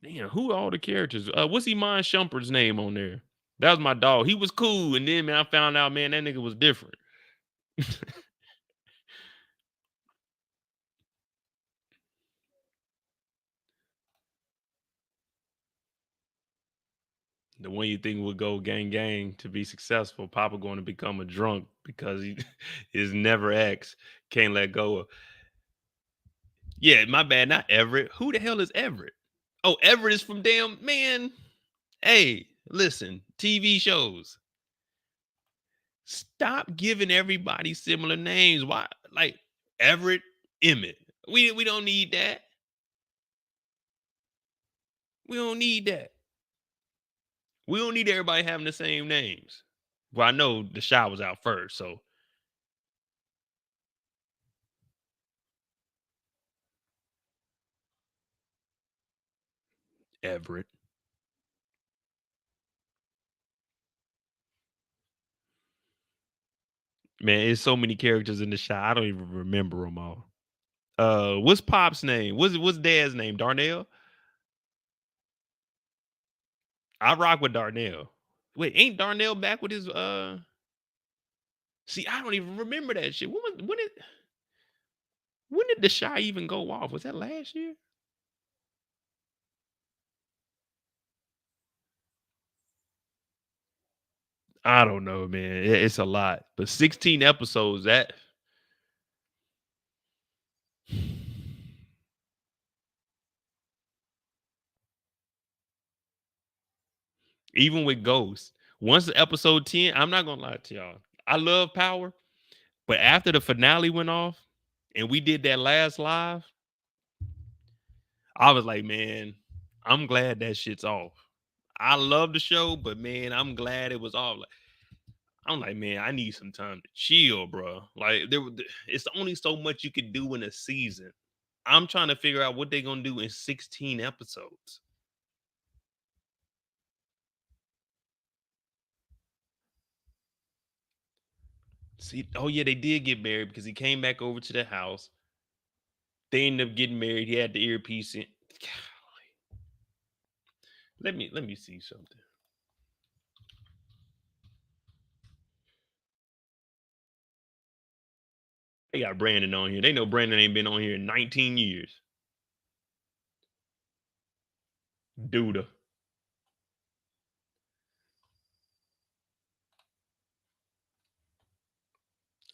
Damn, who are all the characters? What's Iman Shumpert's name on there? That was my dog. He was cool, and then man, I found out, man, that nigga was different. The one you think would go gang gang to be successful, Papa going to become a drunk because he is never ex, can't let go of. Yeah, my bad, not Everett. Who the hell is Everett? Oh, Everett is from damn man. Hey, listen, TV shows. Stop giving everybody similar names. Why? Like Everett, Emmett. We don't need that. We don't need that. We don't need everybody having the same names. Well, I know the Shy was out first, so Everett. Man, it's so many characters in the Shy. I don't even remember them all. What's Pop's name? What's Dad's name? Darnell? I rock with Darnell. Wait, ain't Darnell back with his See, I don't even remember that shit. When did the Shy even go off? Was that last year? I don't know, man. It's a lot. But 16 episodes, that even with Ghost, once episode 10, I'm not gonna lie to y'all. I love Power, but after the finale went off and we did that last live, I was like, man, I'm glad that shit's off. I love the show, but man, I'm glad it was off. Like, I'm like, man, I need some time to chill, bro. Like, it's only so much you could do in a season. I'm trying to figure out what they're gonna do in 16 episodes. See, oh yeah, they did get married because he came back over to the house. They ended up getting married. He had the earpiece in. Let me see something. They got Brandon on here. They know Brandon ain't been on here in 19 years. Duda.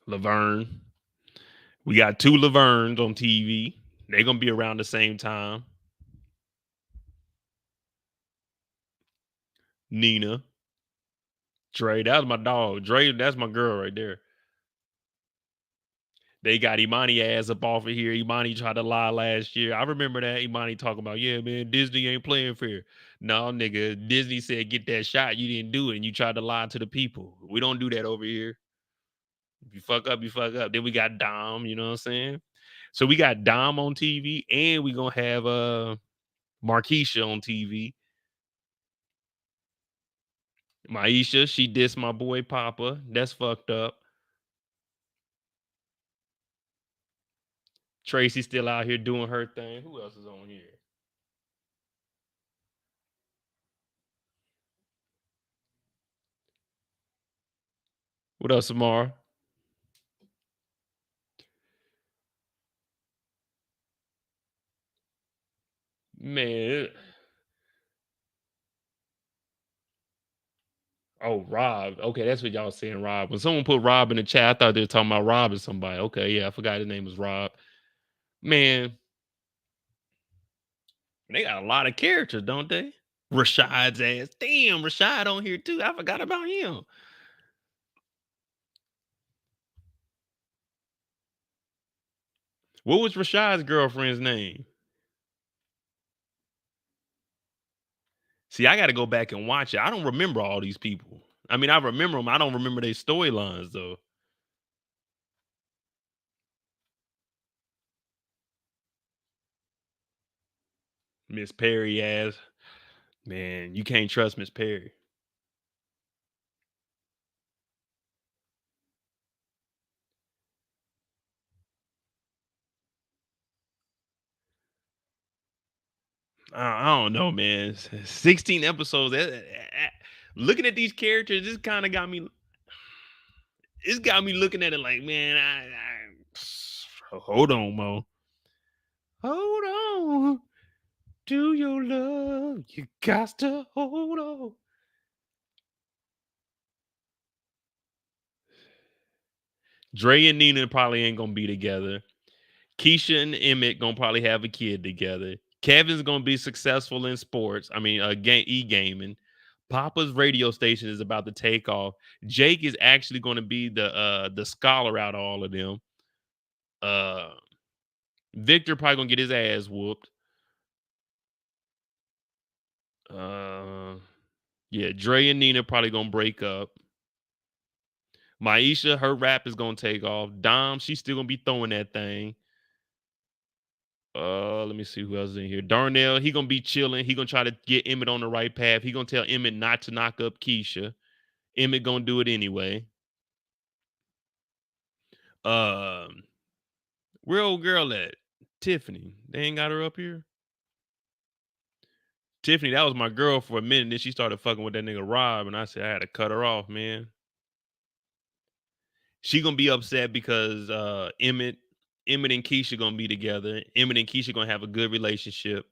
Laverne. We got 2 Lavernes on TV. They're gonna be around the same time. Nina. Dre, that was my dog. Dre, that's my girl right there. They got Imani ass up off of here. Imani tried to lie last year. I remember that. Imani talking about, yeah, man, Disney ain't playing fair. No, nigga, Disney said get that shot. You didn't do it, and you tried to lie to the people. We don't do that over here. If you fuck up, you fuck up. Then we got Dom, you know what I'm saying? So we got Dom on TV, and we gonna have Markeisha on TV. Maisha, she dissed my boy Papa. That's fucked up. Tracy still out here doing her thing. Who else is on here? What else, Samara? Man. Oh, Rob. Okay, that's what y'all saying, Rob. When someone put Rob in the chat, I thought they were talking about robbing somebody. Okay, yeah, I forgot his name was Rob. Man, they got a lot of characters, don't they? Rashad's ass. Damn, Rashad on here too. I forgot about him. What was Rashad's girlfriend's name? See, I got to go back and watch it. I don't remember all these people. I mean, I remember them. I don't remember their storylines, though. Miss Perry ass. Man, you can't trust Miss Perry. I don't know, man. 16 episodes. Looking at these characters, this kind of got me. It's got me looking at it like, man, hold on, Mo. Hold on. Do your love. You got to hold on. Dre and Nina probably ain't gonna be together. Keisha and Emmett gonna probably have a kid together. Kevin's gonna be successful in sports. I mean, e-gaming. Papa's radio station is about to take off. Jake is actually going to be the scholar out of all of them. Victor probably gonna get his ass whooped. Yeah, Dre and Nina probably gonna break up. Maisha, her rap is gonna take off. Dom, she's still gonna be throwing that thing. Let me see who else is in here. Darnell, he gonna be chilling. He gonna try to get Emmett on the right path. He gonna tell Emmett not to knock up Keisha. Emmett gonna do it anyway. Where old girl at? Tiffany. They ain't got her up here. Tiffany, that was my girl for a minute. Then she started fucking with that nigga Rob, and I said I had to cut her off, man. She gonna be upset because Emmett and Keisha gonna be together. Emmett and Keisha gonna have a good relationship.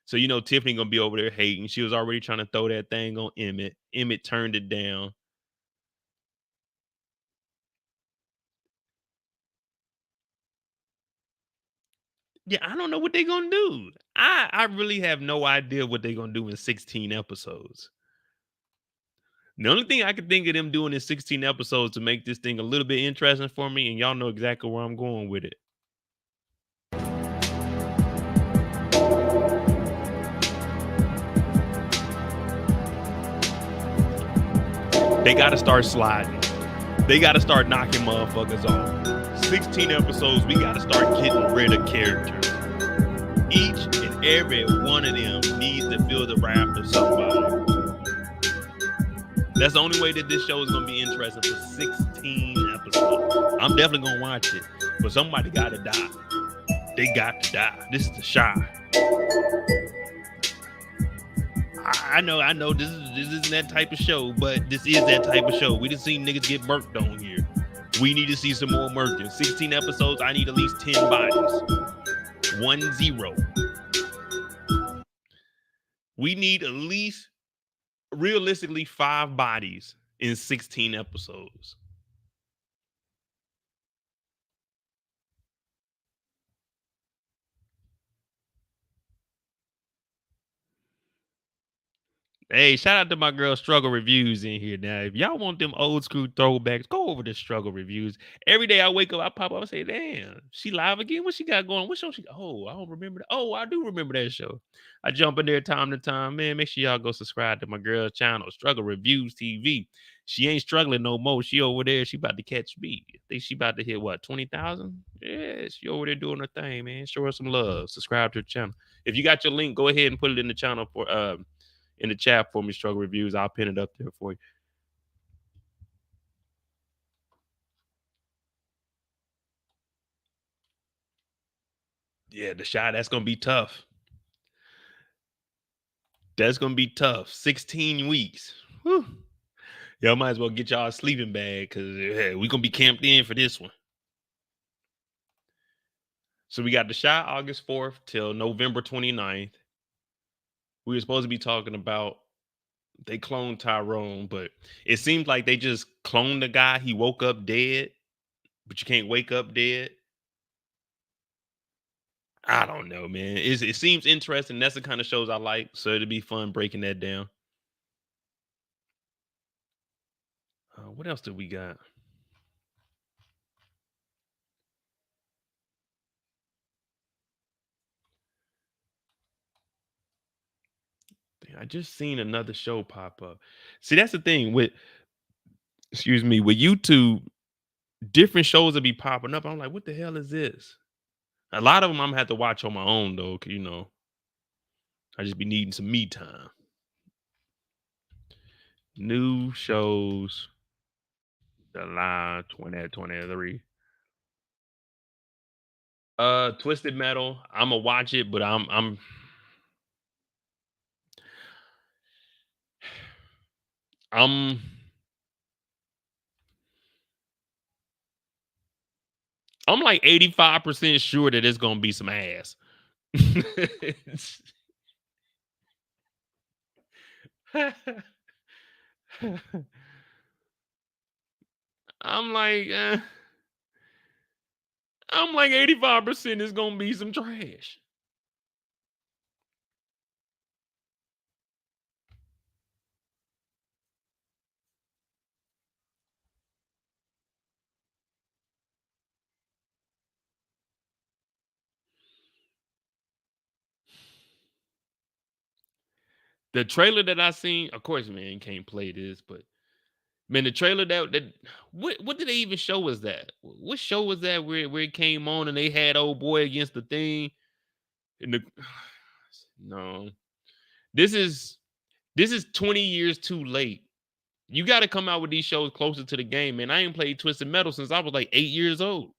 So Tiffany gonna be over there hating. She was already trying to throw that thing on Emmett. Emmett turned it down. Yeah, I don't know what they're gonna do. I really have no idea what they're gonna do in 16 episodes. The only thing I can think of them doing in 16 episodes to make this thing a little bit interesting for me, and y'all know exactly where I'm going with it. They gotta start sliding. They gotta start knocking motherfuckers off. 16 episodes, we gotta start getting rid of characters. Each and every one of them needs to feel the wrath of somebody. That's the only way that this show is gonna be interesting for 16 episodes. I'm definitely gonna watch it, but somebody gotta die. They got to die. This is the Shy. I know this isn't that type of show, but this is that type of show. We just seen niggas get murked on here. We need to see some more murking. 16 episodes, I need at least 10 bodies. 10. We need at least, realistically, 5 bodies in 16 episodes. Hey, shout out to my girl Struggle Reviews in here. Now, if y'all want them old school throwbacks, go over to Struggle Reviews. Every day I wake up, I pop up and say, damn, she live again? What she got going? What show she got? Oh, I don't remember that. Oh, I do remember that show. I jump in there time to time. Man, make sure y'all go subscribe to my girl's channel, Struggle Reviews TV. She ain't struggling no more. She over there. She about to catch me. I think she about to hit, what, 20,000? Yeah, she over there doing her thing, man. Show her some love. Subscribe to her channel. If you got your link, go ahead and put it in the channel for in the chat for me, Struggle Reviews. I'll pin it up there for you. Yeah, the shot, that's going to be tough. That's going to be tough. 16 weeks. Whew. Y'all might as well get y'all a sleeping bag because we're going to be camped in for this one. So we got the shot August 4th till November 29th. We were supposed to be talking about they cloned Tyrone, but it seems like they just cloned the guy. He woke up dead, but you can't wake up dead. I don't know, man. It seems interesting. That's the kind of shows I like, so it'd be fun breaking that down. What else did we got? I just seen another show pop up. See, that's the thing with, excuse me, with YouTube, different shows will be popping up. I'm like, what the hell is this? A lot of them I'm gonna have to watch on my own though, 'cause, you know, I just be needing some me time. New shows, July 2023. Twisted Metal. I'ma watch it, but I'm like 85% sure that it's gonna be some ass. I'm like, I'm like 85% is gonna be some trash. The trailer that I seen, of course, man, can't play this, but man, the trailer that what did they even show us that? What show was that where it came on and they had old boy against the thing? And the no, this is 20 years too late. You got to come out with these shows closer to the game, man. I ain't played Twisted Metal since I was like 8 years old.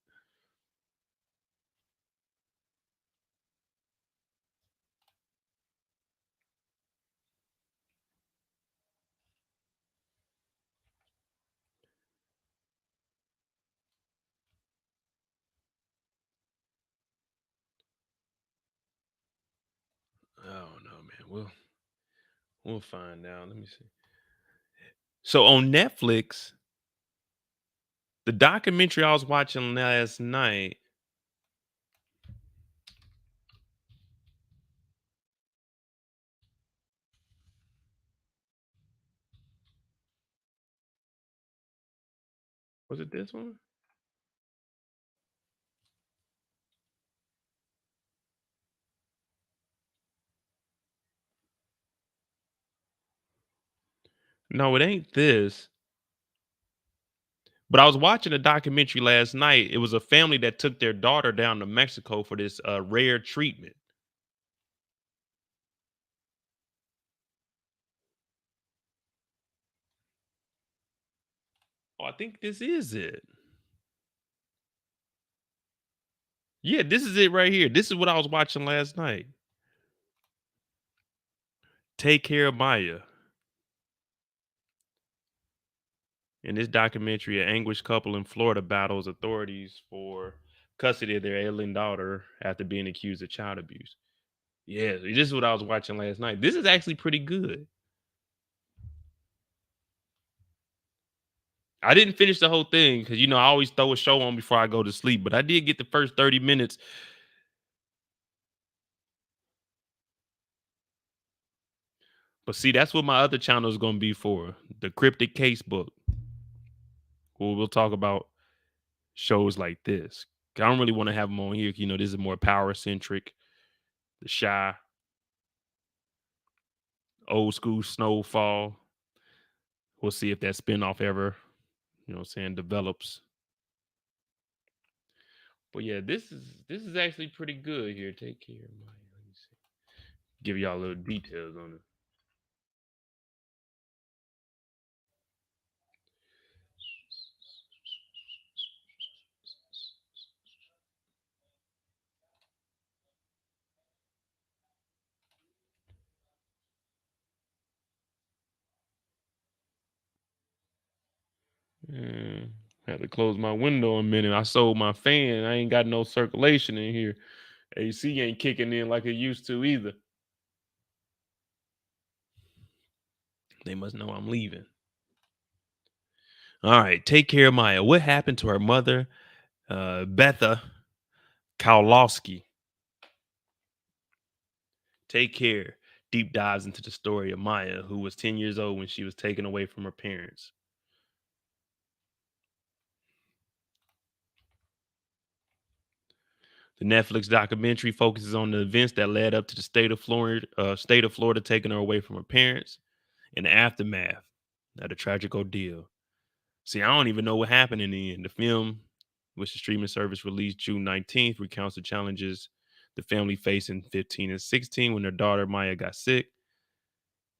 Oh no, man. We'll find out. Let me see. So on Netflix, the documentary I was watching last night. Was it this one? No, it ain't this. But I was watching a documentary last night. It was a family that took their daughter down to Mexico for this rare treatment. Oh, I think this is it. Yeah, this is it right here. This is what I was watching last night. Take Care of Maya. In this documentary, an anguished couple in Florida battles authorities for custody of their ailing daughter after being accused of child abuse. Yeah, this is what I was watching last night. This is actually pretty good. I didn't finish the whole thing because, you know, I always throw a show on before I go to sleep, but I did get the first 30 minutes. But see, that's what my other channel is going to be for, the Cryptic Casebook, where we'll talk about shows like this. I don't really want to have them on here. You know, this is more power centric. The Shy, Old School Snowfall. We'll see if that spinoff ever, you know what I'm saying, develops. But yeah, this is actually pretty good here. Take care, Maya. Let me see. Give y'all a little details on it. I had to close my window a minute. I sold my fan. I ain't got no circulation in here. AC ain't kicking in like it used to either. They must know I'm leaving. All right, Take Care of Maya. What happened to her mother, Betha Kowalski? Take Care deep dives into the story of Maya, who was 10 years old when she was taken away from her parents. The Netflix documentary focuses on the events that led up to the state of Florida taking her away from her parents and the aftermath of the tragic ordeal. See, I don't even know what happened in the end. The film, which the streaming service released June 19th, recounts the challenges the family faced in 15 and 16 when their daughter Maya got sick.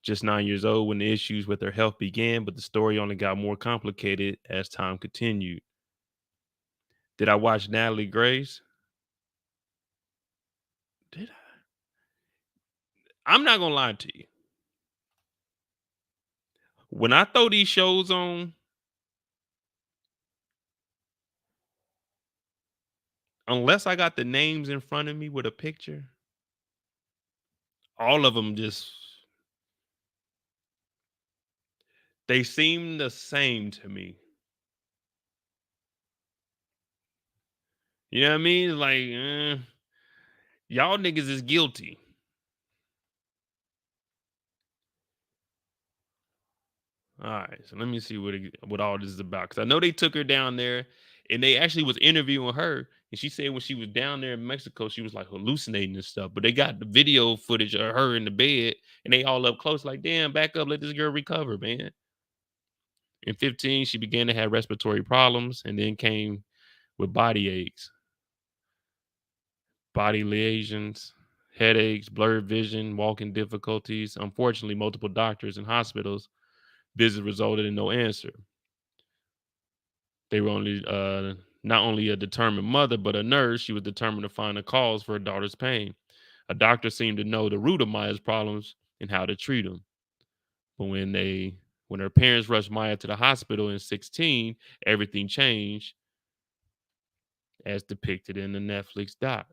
Just 9 years old when the issues with her health began, but the story only got more complicated as time continued. Did I watch Natalie Grace? Did I? I'm not gonna lie to you. When I throw these shows on, unless I got the names in front of me with a picture, all of them they seem the same to me. You know what I mean? Like, y'all niggas is guilty. All right, so let me see what all this is about. Because I know they took her down there, and they actually was interviewing her, and she said when she was down there in Mexico, she was like hallucinating and stuff. But they got the video footage of her in the bed, and they all up close, like, damn, back up, let this girl recover, man. In 15, she began to have respiratory problems, and then came with body aches, body lesions, headaches, blurred vision, walking difficulties. Unfortunately, multiple doctors and hospitals visits resulted in no answer. They were only not only a determined mother, but a nurse. She was determined to find a cause for her daughter's pain. A doctor seemed to know the root of Maya's problems and how to treat them. But when her parents rushed Maya to the hospital in 16, everything changed, as depicted in the Netflix doc.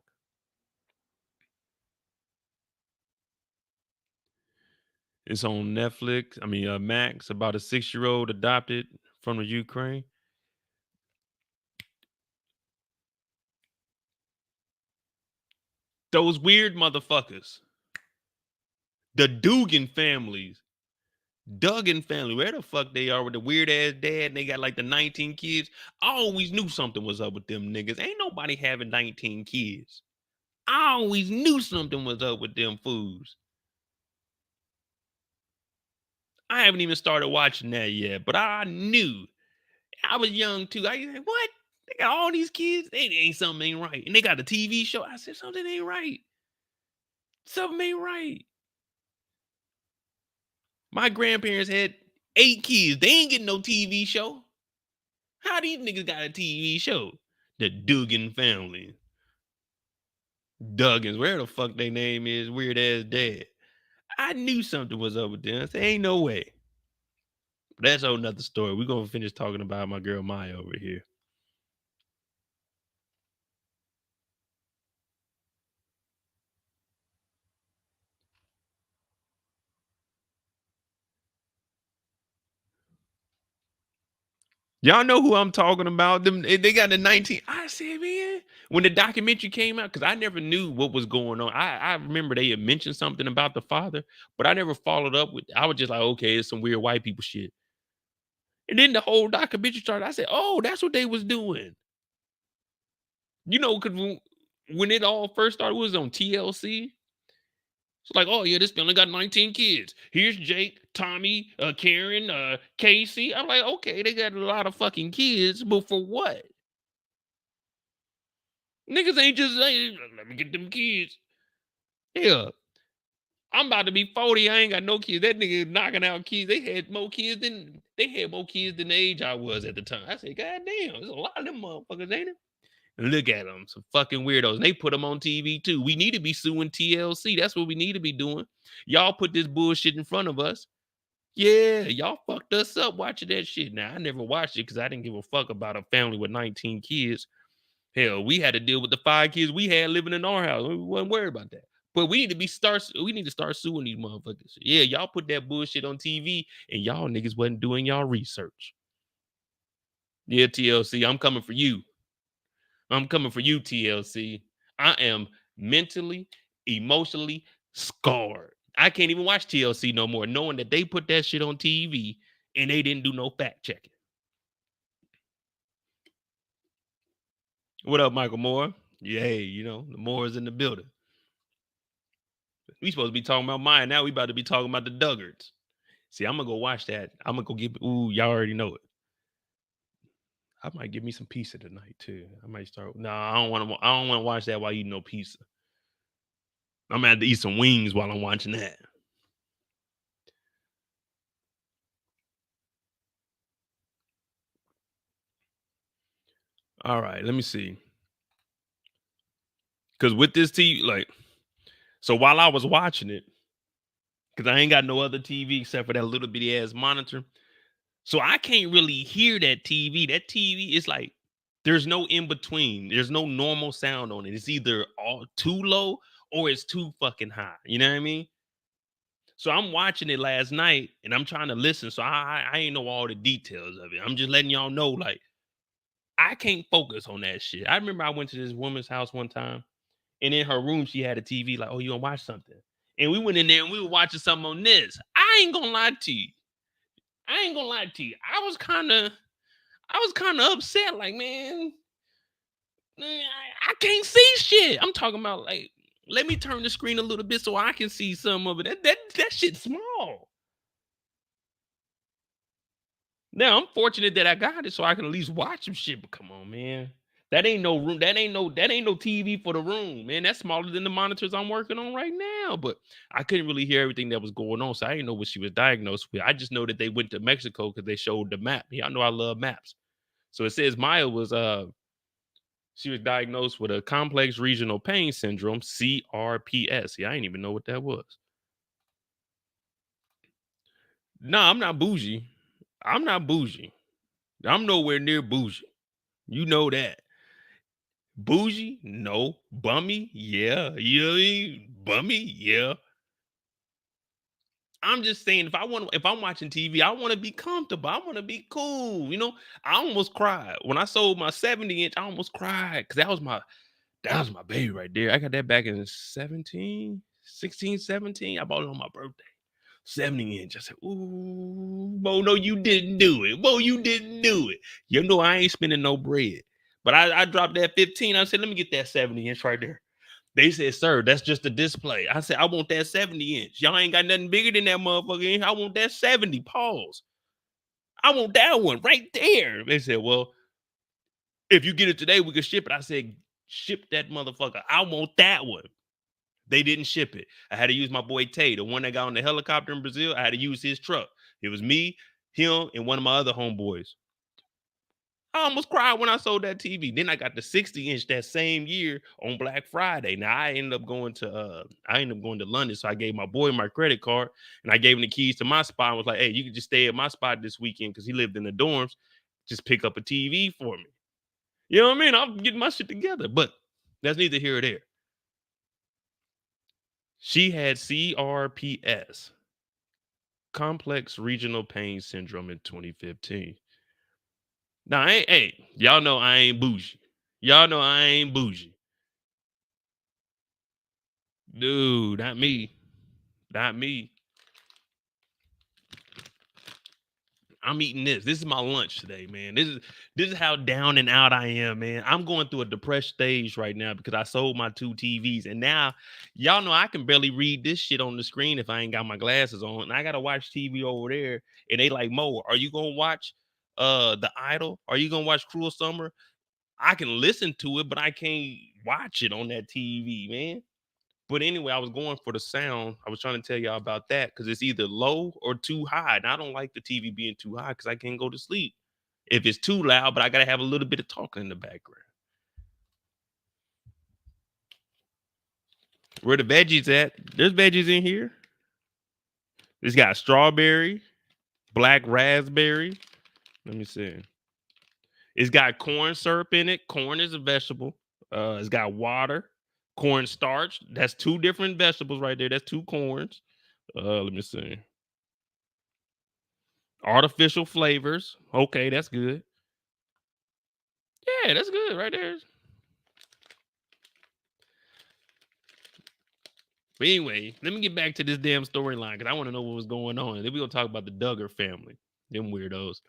It's on Netflix. Max, about a 6-year-old adopted from the Ukraine. Those weird motherfuckers. The Dugan families. Duggan family, where the fuck they are with the weird ass dad and they got like the 19 kids. I always knew something was up with them niggas. Ain't nobody having 19 kids. I always knew something was up with them fools. I haven't even started watching that yet, but I knew. I was young too. I was like, what? They got all these kids? Something ain't right. And they got a TV show. I said, something ain't right. Something ain't right. My grandparents had 8 kids. They ain't getting no TV show. How these niggas got a TV show? The Dugan family. Duggins, where the fuck their name is, weird ass dad. I knew something was up with them. I said, ain't no way. But that's a whole nother story. We're going to finish talking about my girl Maya over here. Y'all know who I'm talking about. Them, they got the 19. I said, man, when the documentary came out, because I never knew what was going on. I remember they had mentioned something about the father, but I never followed up with. I was just like, okay, it's some weird white people shit. And then the whole documentary started. I said, oh, that's what they was doing. You know, because when it all first started, it was on TLC. It's like, oh, yeah, this family got 19 kids. Here's Jake, Tommy, Karen, Casey. I'm like, okay, they got a lot of fucking kids, but for what? Niggas ain't just saying, let me get them kids. Yeah. I'm about to be 40. I ain't got no kids. That nigga knocking out kids. They had more kids than the age I was at the time. I said, God damn, there's a lot of them motherfuckers, ain't it? Look at them, some fucking weirdos. And they put them on TV too. We need to be suing TLC. That's what we need to be doing. Y'all put this bullshit in front of us. Yeah, y'all fucked us up watching that shit. Now, I never watched it because I didn't give a fuck about a family with 19 kids. Hell, we had to deal with the 5 kids we had living in our house. We wasn't worried about that. But we need to start suing these motherfuckers. Yeah, y'all put that bullshit on TV and y'all niggas wasn't doing y'all research. Yeah, TLC, I'm coming for you. I'm coming for you, TLC. I am mentally, emotionally scarred. I can't even watch TLC no more, knowing that they put that shit on TV and they didn't do no fact checking. What up, Michael Moore? Yeah, you know, the more is in the building. We supposed to be talking about mine. Now we about to be talking about the Duggards. See, I'm gonna go watch that. I'm gonna go get. Ooh, y'all already know it. I might get me some pizza tonight too. I might start. No, I don't want to. I don't want to watch that while eating no pizza. I'm gonna have to eat some wings while I'm watching that. All right, let me see. Because with this TV, like, so while I was watching it, because I ain't got no other TV except for that little bitty ass monitor, so I can't really hear that TV. That TV is like, there's no in between. There's no normal sound on it. It's either all too low or it's too fucking high. You know what I mean? So I'm watching it last night and I'm trying to listen. So I ain't know all the details of it. I'm just letting y'all know, like, I can't focus on that shit. I remember I went to this woman's house one time, and in her room she had a TV. Like, oh, you gonna watch something? And we went in there and we were watching something on this. I ain't gonna lie to you. I was kind of upset. Like, man, I can't see shit. I'm talking about, like, let me turn the screen a little bit so I can see some of it. That shit's small. Now I'm fortunate that I got it so I can at least watch some shit. But come on, man. That ain't no room. That ain't no TV for the room, man. That's smaller than the monitors I'm working on right now. But I couldn't really hear everything that was going on. So I didn't know what she was diagnosed with. I just know that they went to Mexico because they showed the map. Y'all know I love maps. So it says Maya was she was diagnosed with a complex regional pain syndrome, CRPS. Yeah, I didn't even know what that was. Nah, I'm not bougie. I'm nowhere near bougie. You know that. Bougie? No. Bummy? Yeah. You know what I mean? Bummy? Yeah. I'm just saying, if I'm watching TV, I want to be comfortable. I want to be cool. You know, I almost cried. When I sold my 70-inch, I almost cried because that was my baby right there. I got that back in 16, 17. I bought it on my birthday. 70-inch. I said, ooh, Bo, no, you didn't do it. Bo, you didn't do it. You know, I ain't spending no bread. But I dropped that 15. I said, let me get that 70-inch right there. They said, sir, that's just a display. I said, I want that 70-inch. Y'all ain't got nothing bigger than that motherfucker. I want that 70. Pause. I want that one right there. They said, well, if you get it today, we can ship it. I said, ship that motherfucker. I want that one. They didn't ship it. I had to use my boy Tate, the one that got on the helicopter in Brazil. I had to use his truck. It was me, him, and one of my other homeboys. I almost cried when I sold that TV. Then I got the 60-inch that same year on Black Friday. Now I ended up going to London, so I gave my boy my credit card and I gave him the keys to my spot and was like, hey, you can just stay at my spot this weekend because he lived in the dorms. Just pick up a TV for me. You know what I mean? I'm getting my shit together, but that's neither here or there. She had CRPS, complex regional pain syndrome, in 2015. Now, y'all know I ain't bougie. Dude, not me. I'm eating this. This is my lunch today, man. This is how down and out I am, man. I'm going through a depressed stage right now because I sold my 2 TVs. And now, y'all know I can barely read this shit on the screen if I ain't got my glasses on. And I got to watch TV over there. And they like, Mo, are you going to watch The Idol? Are you going to watch Cruel Summer? I can listen to it, but I can't watch it on that TV, man. But anyway, I was going for the sound. I was trying to tell y'all about that because it's either low or too high. And I don't like the TV being too high because I can't go to sleep if it's too loud, but I got to have a little bit of talking in the background. Where the veggies at? There's veggies in here. It's got strawberry, black raspberry. Let me see. It's got corn syrup in it. Corn is a vegetable. It's got water. Corn starch. That's 2 different vegetables right there. That's 2 corns. Let me see. Artificial flavors. Okay, that's good. Yeah, that's good right there. But anyway, let me get back to this damn storyline because I want to know what was going on. And then we're going to talk about the Duggar family. Them weirdos.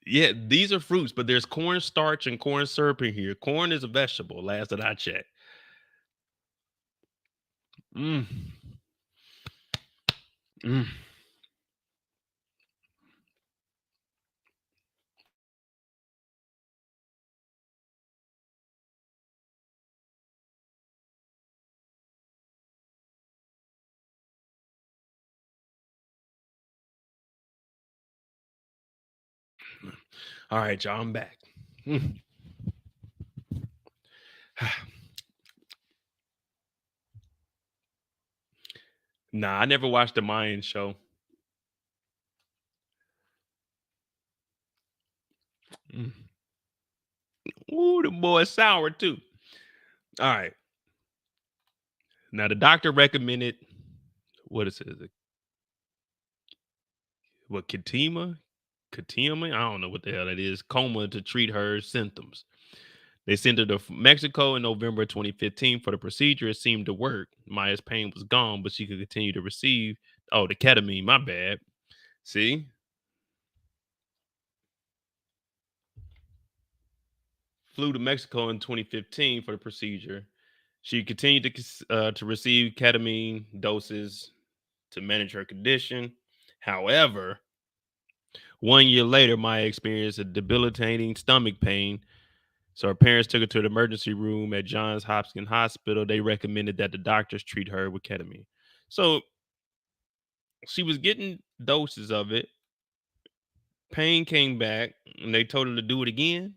Yeah, these are fruits, but there's cornstarch and corn syrup in here. Corn is a vegetable, last that I checked. Mm. Mm. All right, y'all, I'm back. Mm. Nah, I never watched the Mayan show. Mm. Ooh, the boy sour too. All right. Now the doctor recommended what is it? What Katima? Katima? I don't know what the hell that is. Coma to treat her symptoms. They sent her to Mexico in November 2015 for the procedure. It seemed to work. Maya's pain was gone, but she could continue to receive the ketamine. My bad. See? Flew to Mexico in 2015 for the procedure. She continued to receive ketamine doses to manage her condition. However, 1 year later, Maya experienced a debilitating stomach pain. So her parents took her to the emergency room at Johns Hopkins Hospital. They recommended that the doctors treat her with ketamine. So she was getting doses of it. Pain came back, and they told her to do it again.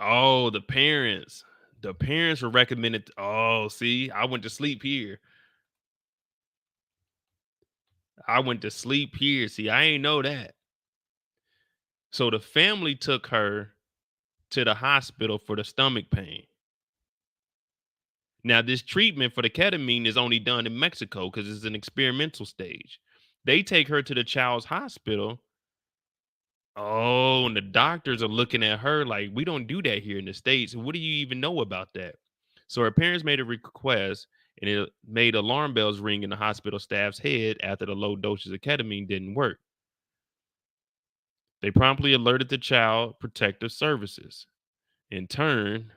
Oh, the parents. The parents were recommended. Oh, see, I went to sleep here. See, I ain't know that. So the family took her to the hospital for the stomach pain. Now, this treatment for the ketamine is only done in Mexico because it's an experimental stage. They take her to the child's hospital. Oh, and the doctors are looking at her like, we don't do that here in the States. What do you even know about that? So her parents made a request, and it made alarm bells ring in the hospital staff's head after the low doses of ketamine didn't work. They promptly alerted the Child Protective Services. In turn,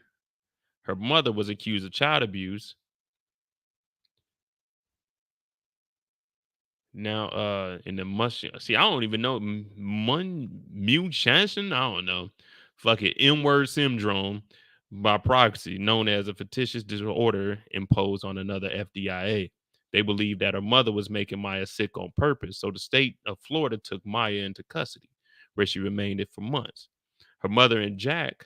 her mother was accused of child abuse. Now, in the see, I don't even know Mun Shanson. I don't know. Fucking M-word syndrome by proxy, known as a fictitious disorder imposed on another FDIA. They believed that her mother was making Maya sick on purpose, so the state of Florida took Maya into custody, where she remained it for months. Her mother and Jack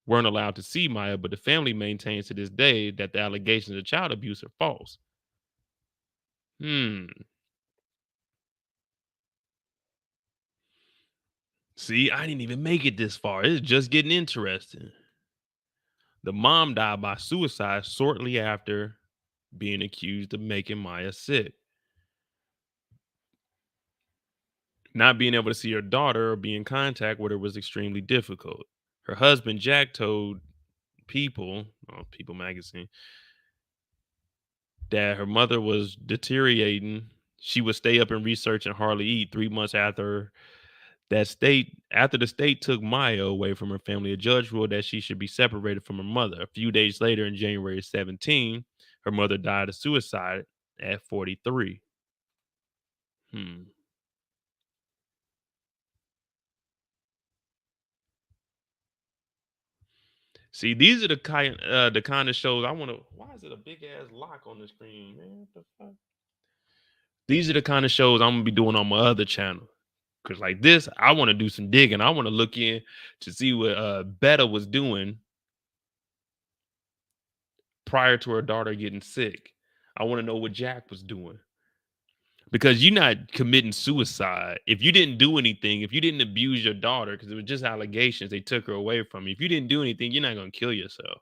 weren't allowed to see Maya, but the family maintains to this day that the allegations of child abuse are false. See, I didn't even make it this far. It's just getting interesting. The mom died by suicide shortly after being accused of making Maya sick. Not being able to see her daughter or be in contact with her was extremely difficult. Her husband, Jack, told People magazine, that her mother was deteriorating. She would stay up and research and hardly eat. 3 months after the state took Maya away from her family, a judge ruled that she should be separated from her mother. A few days later, in January 17, her mother died of suicide at 43. See, these are the kind of shows I want to. Why is it a big ass lock on the screen, man? What the fuck? These are the kind of shows I'm gonna be doing on my other channel. Cause like this, I want to do some digging. I want to look in to see what Betta was doing prior to her daughter getting sick. I want to know what Jack was doing. Because you're not committing suicide. If you didn't do anything, if you didn't abuse your daughter, because it was just allegations, they took her away from you. If you didn't do anything, you're not going to kill yourself.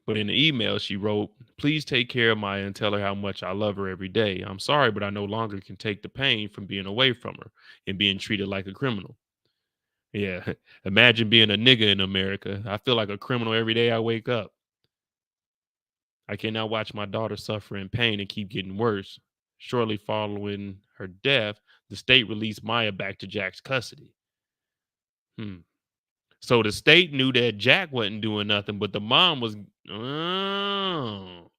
But in the email, she wrote, "Please take care of Maya and tell her how much I love her every day. I'm sorry, but I no longer can take the pain from being away from her and being treated like a criminal." Yeah, imagine being a nigga in America. I feel like a criminal every day I wake up. I cannot watch my daughter suffer in pain and keep getting worse. Shortly following her death, the state released Maya back to Jack's custody. So the state knew that Jack wasn't doing nothing, but the mom was. Oh.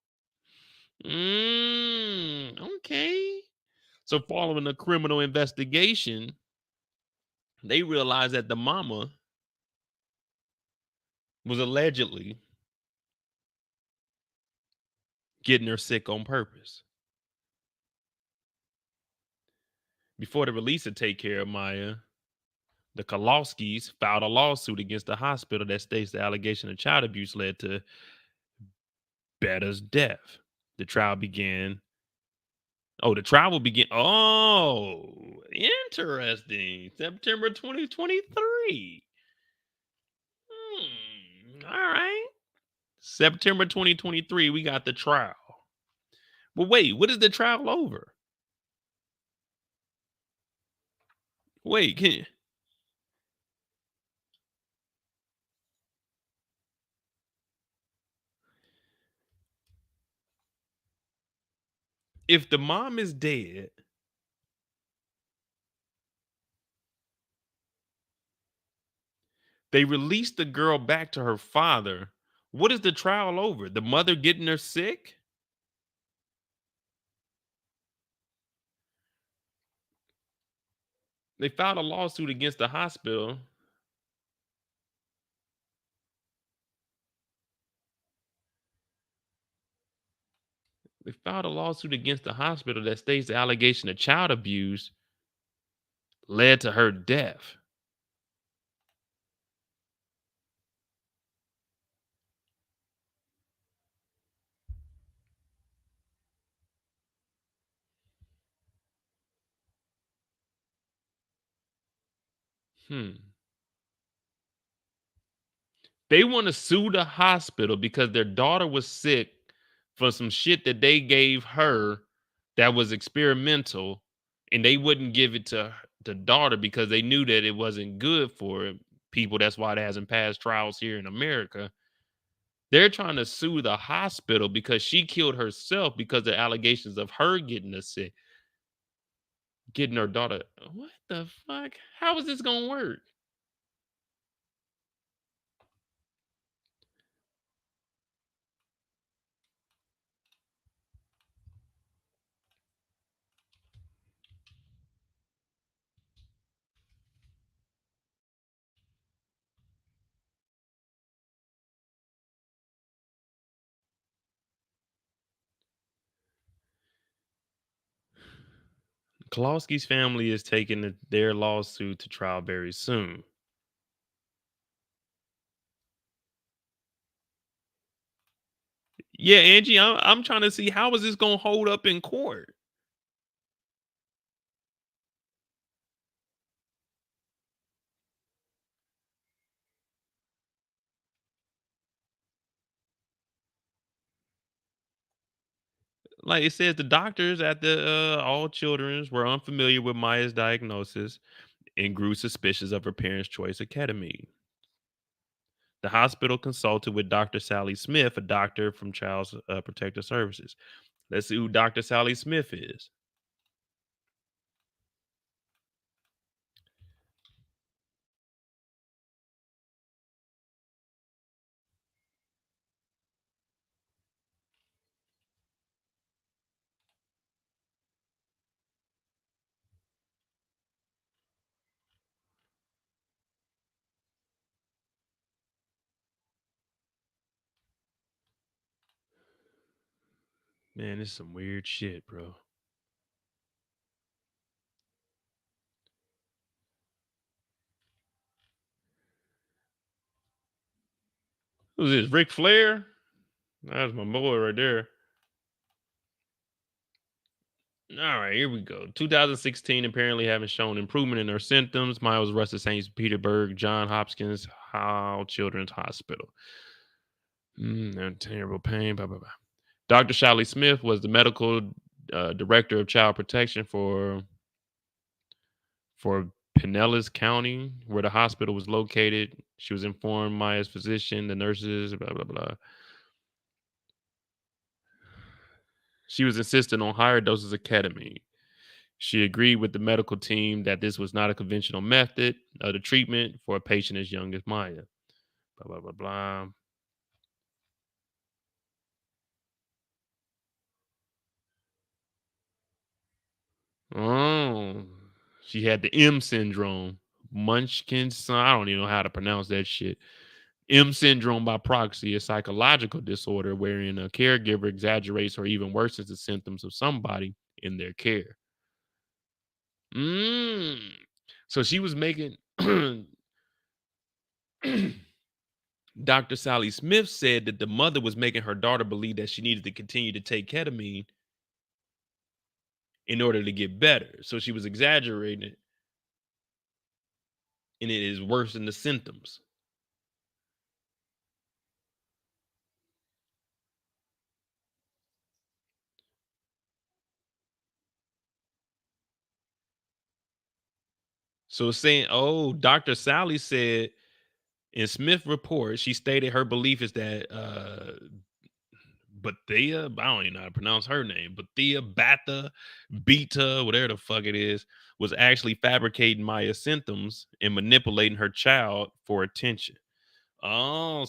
Okay. So following a criminal investigation, they realized that the mama was allegedly getting her sick on purpose. Before the release to take care of Maya, the Kolowskis filed a lawsuit against the hospital that states the allegation of child abuse led to Betta's death. The trial began. Oh, the trial will begin. Oh, interesting. September 2023. All right. September 2023, we got the trial. But wait, what is the trial over? Wait, if the mom is dead, they released the girl back to her father. What is the trial over? The mother getting her sick? They filed a lawsuit against the hospital. They filed a lawsuit against the hospital that states the allegation of child abuse led to her death. They want to sue the hospital because their daughter was sick for some shit that they gave her that was experimental, and they wouldn't give it to the daughter because they knew that it wasn't good for people. That's why it hasn't passed trials here in America. They're trying to sue the hospital because she killed herself because of allegations of her getting sick, getting her daughter. What the fuck? How is this gonna work? Kolowski's family is taking their lawsuit to trial very soon. Yeah, Angie, I'm trying to see how is this gonna hold up in court. Like it says, the doctors at the All Children's were unfamiliar with Maya's diagnosis and grew suspicious of her parents' choice of ketamine. The hospital consulted with Dr. Sally Smith, a doctor from Child Protective Services. Let's see who Dr. Sally Smith is. Man, this is some weird shit, bro. Who's this? Ric Flair? That's my boy right there. All right, here we go. 2016, apparently having shown improvement in her symptoms. Maya was arrested at St. Petersburg, John Hopkins Children's Hospital. Terrible pain. Blah, blah, blah. Dr. Sally Smith was the medical director of child protection for Pinellas County, where the hospital was located. She was informed Maya's physician, the nurses, blah, blah, blah. She was insisting on higher doses of ketamine. She agreed with the medical team that this was not a conventional method of the treatment for a patient as young as Maya. Blah, blah, blah, blah. Oh, she had the M syndrome. Munchkin's, I don't even know how to pronounce that shit. M syndrome by proxy, a psychological disorder wherein a caregiver exaggerates or even worsens the symptoms of somebody in their care. So she was making Dr. Sally Smith said that the mother was making her daughter believe that she needed to continue to take ketamine in order to get better. So she was exaggerating it, and it is worse than the symptoms. So saying, oh, Dr. Sally said in Smith report, she stated her belief is that Bethea, I don't even know how to pronounce her name, Bethea, Beta, whatever the fuck it is, was actually fabricating Maya's symptoms and manipulating her child for attention. Oh,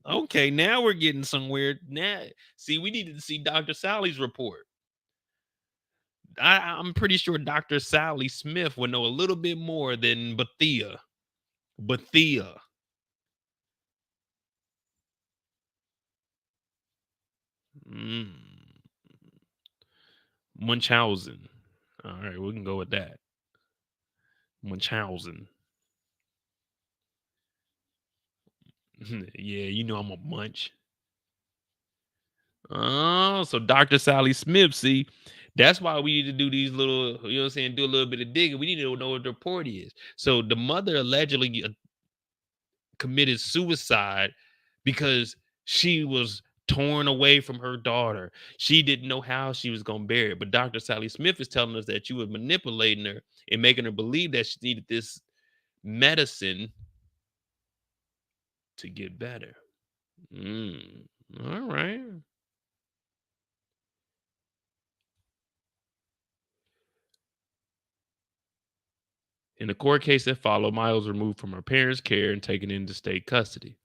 okay, now we're getting somewhere. Now, see, we needed to see Dr. Sally's report. I'm pretty sure Dr. Sally Smith would know a little bit more than Bethea. Munchausen. All right, we can go with that. Munchausen. Yeah, you know I'm a munch. Oh, so Dr. Sally Smith, see, that's why we need to do these little, you know what I'm saying, do a little bit of digging. We need to know what the report is. So the mother allegedly committed suicide because she was torn away from her daughter. She didn't know how she was going to bear it. But Dr. Sally Smith is telling us that you were manipulating her and making her believe that she needed this medicine to get better. All right. In the court case that followed, Maya was removed from her parents' care and taken into state custody.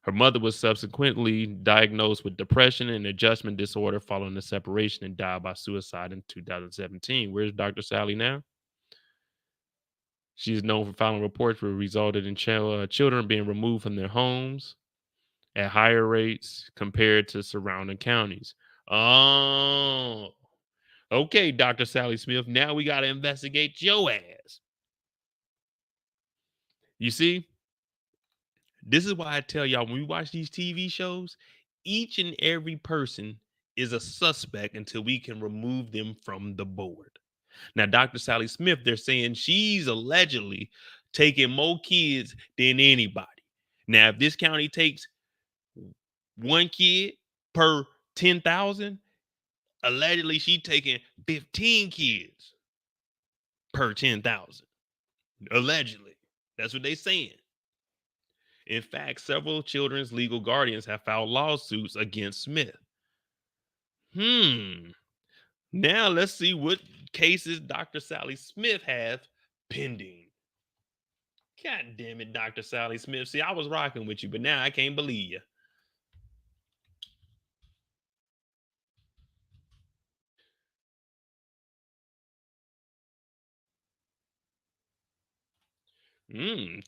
Her mother was subsequently diagnosed with depression and adjustment disorder following the separation and died by suicide in 2017. Where's Dr. Sally now? She is known for filing reports that resulted in children being removed from their homes at higher rates compared to surrounding counties. Oh, okay, Dr. Sally Smith. Now we got to investigate your ass. You see, this is why I tell y'all when we watch these TV shows, each and every person is a suspect until we can remove them from the board. Now, Dr. Sally Smith, they're saying she's allegedly taking more kids than anybody. Now, if this county takes one kid per 10,000, allegedly she's taking 15 kids per 10,000. Allegedly. That's what they're saying. In fact, several children's legal guardians have filed lawsuits against Smith. Now let's see what cases Dr. Sally Smith has pending. God damn it, Dr. Sally Smith. See, I was rocking with you, but now I can't believe you.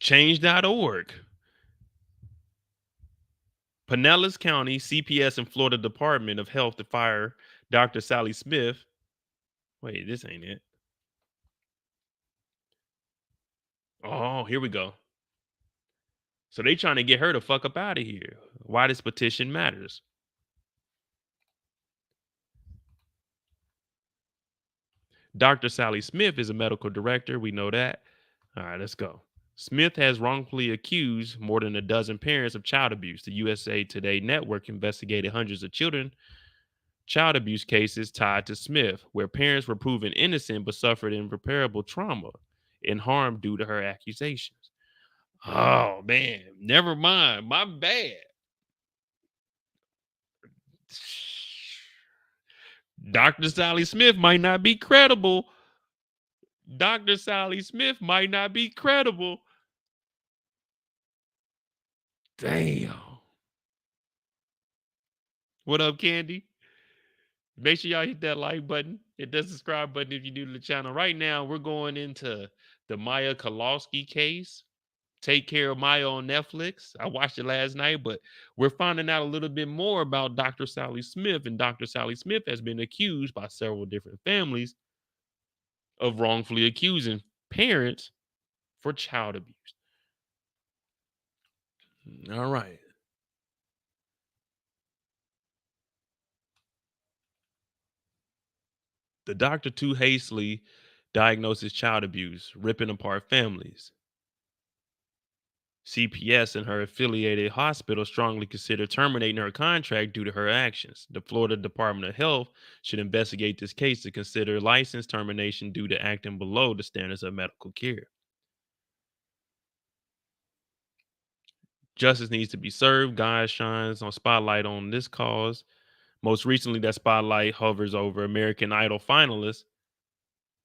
Change.org. Pinellas County, CPS, and Florida Department of Health to fire Dr. Sally Smith. Wait, this ain't it. Oh, here we go. So they trying to get her to fuck up out of here. Why this petition matters. Dr. Sally Smith is a medical director. We know that. All right, let's go. Smith has wrongfully accused more than a dozen parents of child abuse. The USA Today network investigated hundreds of child abuse cases tied to Smith, where parents were proven innocent but suffered irreparable trauma and harm due to her accusations. Oh, man. Never mind. My bad. Dr. Sally Smith might not be credible. Dr. Sally Smith might not be credible. Damn. What up, Candy? Make sure y'all hit that like button, hit that subscribe button if you're new to the channel. Right now, we're going into the Maya Kowalski case. Take Care of Maya on Netflix. I watched it last night, but we're finding out a little bit more about Dr. Sally Smith. And Dr. Sally Smith has been accused by several different families of wrongfully accusing parents for child abuse. All right. The doctor too hastily diagnoses child abuse, ripping apart families. CPS and her affiliated hospital strongly consider terminating her contract due to her actions. The Florida Department of Health should investigate this case to consider license termination due to acting below the standards of medical care. Justice needs to be served. God shines on spotlight on this cause. Most recently, that spotlight hovers over American Idol finalists.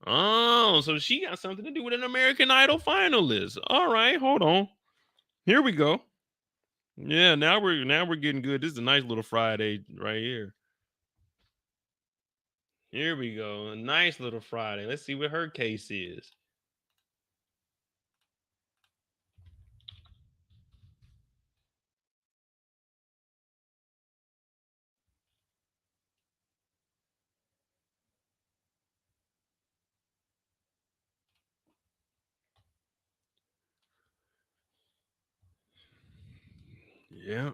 Oh, so she got something to do with an American Idol finalist. All right, hold on. Here we go. Yeah, now we're getting good. This is a nice little Friday right here. Here we go. A nice little Friday. Let's see what her case is. Yeah.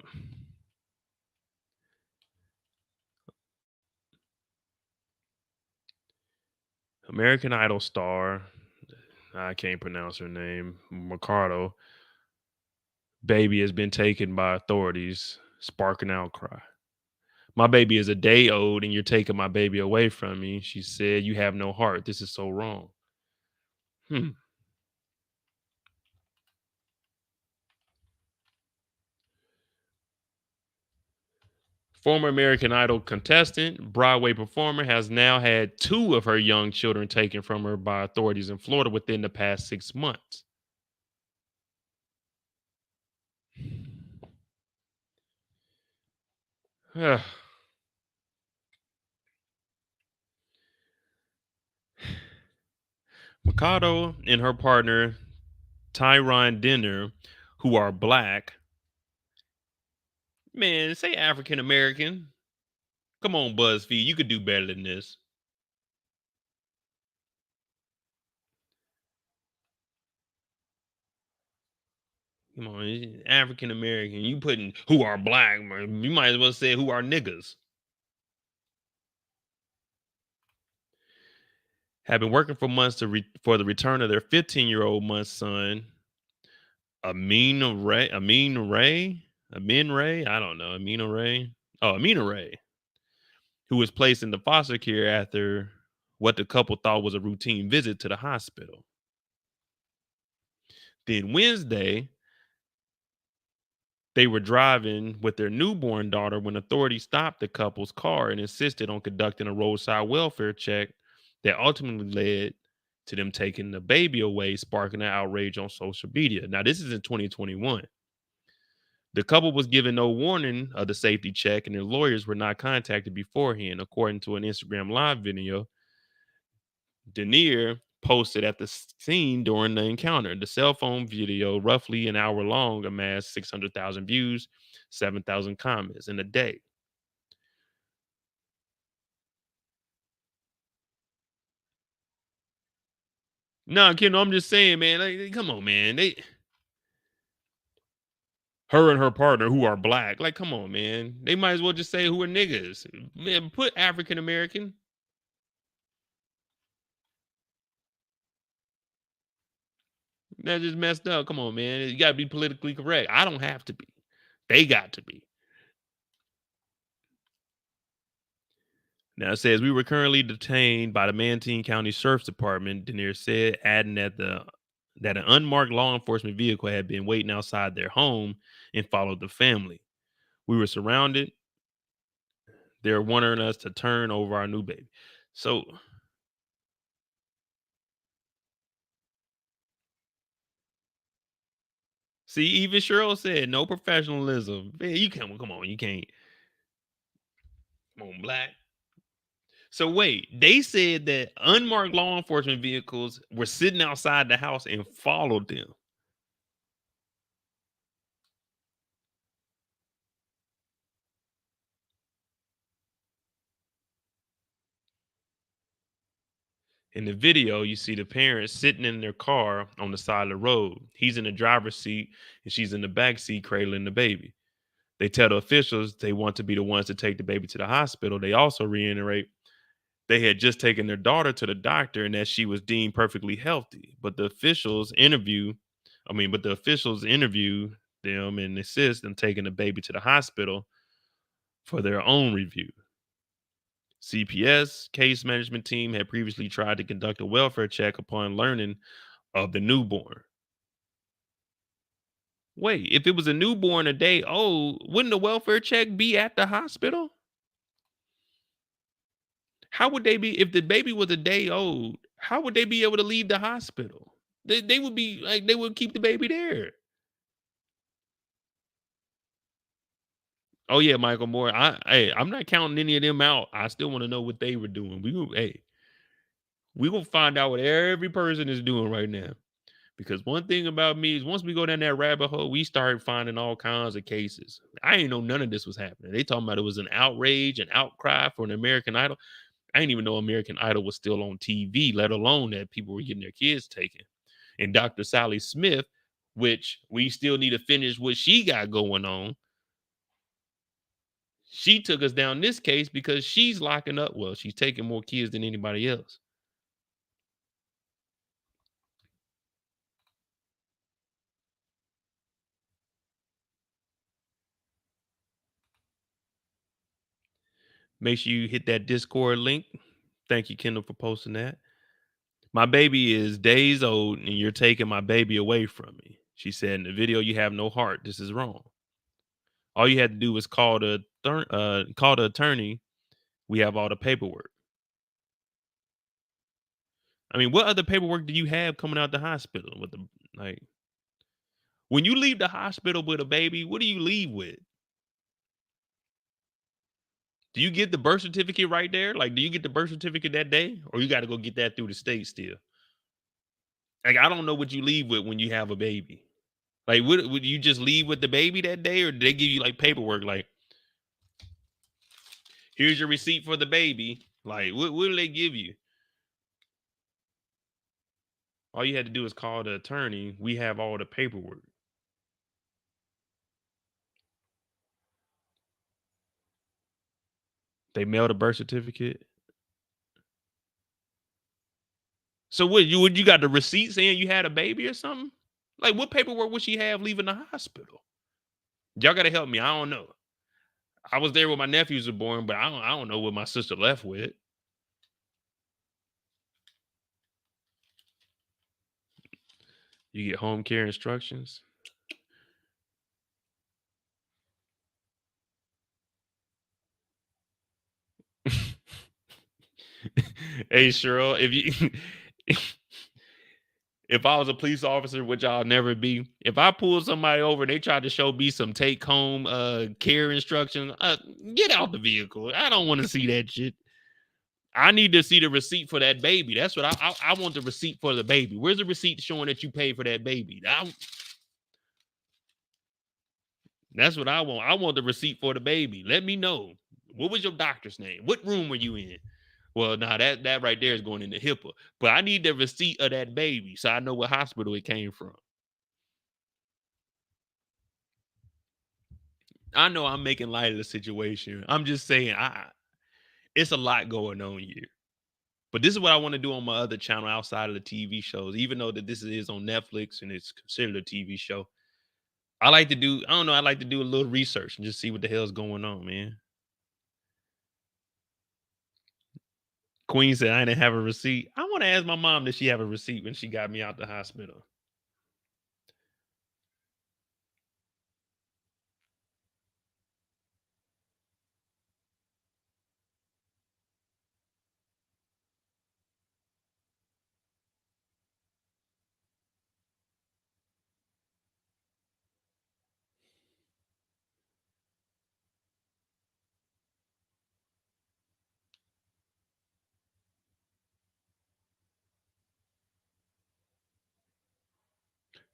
American Idol star. I can't pronounce her name. Mercado. Baby has been taken by authorities, sparking outcry. My baby is a day old and you're taking my baby away from me. She said, you have no heart. This is so wrong. Former American Idol contestant, Broadway performer, has now had 2 of her young children taken from her by authorities in Florida within the past 6 months. Mikado and her partner, Tyron Denner, who are black. Man, say African American. Come on, BuzzFeed. You could do better than this. Come on, African American. You putting who are black, man. You might as well say who are niggas. Have been working for months for the return of their 15-year-old month son, Amina Ray, who was placed into foster care after what the couple thought was a routine visit to the hospital. Then Wednesday, they were driving with their newborn daughter when authorities stopped the couple's car and insisted on conducting a roadside welfare check that ultimately led to them taking the baby away, sparking an outrage on social media. Now, this is in 2021. The couple was given no warning of the safety check, and their lawyers were not contacted beforehand, according to an Instagram live video Denier posted at the scene during the encounter. The cell phone video, roughly an hour long, amassed 600,000 views, 7,000 comments in a day. No, Kendall, I'm just saying, man. Like, come on, man. Her and her partner, who are black, like, come on, man. They might as well just say who are niggas. Man, put African American. That's just messed up. Come on, man. You got to be politically correct. I don't have to be. They got to be. Now it says we were currently detained by the Mantine County Sheriff's Department, Denier said, adding that an unmarked law enforcement vehicle had been waiting outside their home and followed the family. We were surrounded. They're wanting us to turn over our new baby. So see, even Cheryl said no professionalism. Man, you can't come on, you can't. Come on, Black. So wait, they said that unmarked law enforcement vehicles were sitting outside the house and followed them. In the video, you see the parents sitting in their car on the side of the road. He's in the driver's seat and she's in the back seat cradling the baby. They tell the officials they want to be the ones to take the baby to the hospital. They also reiterate they had just taken their daughter to the doctor and that she was deemed perfectly healthy. But the officials interview them and insist on taking the baby to the hospital for their own review. CPS case management team had previously tried to conduct a welfare check upon learning of the newborn. Wait, if it was a newborn a day old, wouldn't the welfare check be at the hospital? How would they be if the baby was a day old? How would they be able to leave the hospital? They would be like they would keep the baby there. Oh yeah, Michael Moore. I'm not counting any of them out. I still want to know what they were doing. We will find out what every person is doing right now. Because one thing about me is once we go down that rabbit hole, we start finding all kinds of cases. I didn't know none of this was happening. They talking about it was an outrage, an outcry for an American Idol. I didn't even know American Idol was still on TV, let alone that people were getting their kids taken. And Dr. Sally Smith, which we still need to finish what she got going on. She took us down this case because she's locking up. Well, she's taking more kids than anybody else. Make sure you hit that Discord link. Thank you, Kendall, for posting that. My baby is days old and you're taking my baby away from me. She said in the video, you have no heart. This is wrong. All you had to do was call the attorney. We have all the paperwork. I mean, what other paperwork do you have coming out the hospital with the like? When you leave the hospital with a baby, what do you leave with? Do you get the birth certificate right there? Like, do you get the birth certificate that day, or you got to go get that through the state still? Like, I don't know what you leave with when you have a baby. Like, would you just leave with the baby that day, or do they give you like paperwork? Like, here's your receipt for the baby. Like, what do they give you? All you had to do is call the attorney. We have all the paperwork. They mailed a birth certificate. So what you got the receipt saying you had a baby or something? Like, what paperwork would she have leaving the hospital? Y'all gotta help me. I don't know. I was there when my nephews were born, but I don't know what my sister left with. You get home care instructions. Hey Cheryl, if I was a police officer, which I'll never be, if I pull somebody over and they tried to show me some take home care instructions, get out the vehicle. I don't want to see that shit. I need to see the receipt for that baby. That's what I want, the receipt for the baby. Where's the receipt showing that you paid for that baby? That's what I want. I want the receipt for the baby. Let me know. What was your doctor's name? What room were you in? Well, nah, that right there is going in the HIPAA. But I need the receipt of that baby so I know what hospital it came from. I know I'm making light of the situation. I'm just saying, it's a lot going on here. But this is what I want to do on my other channel outside of the TV shows, even though that this is on Netflix and it's considered a TV show. I like to do a little research and just see what the hell's going on, man. Queen said, I didn't have a receipt. I want to ask my mom, did she have a receipt when she got me out the hospital?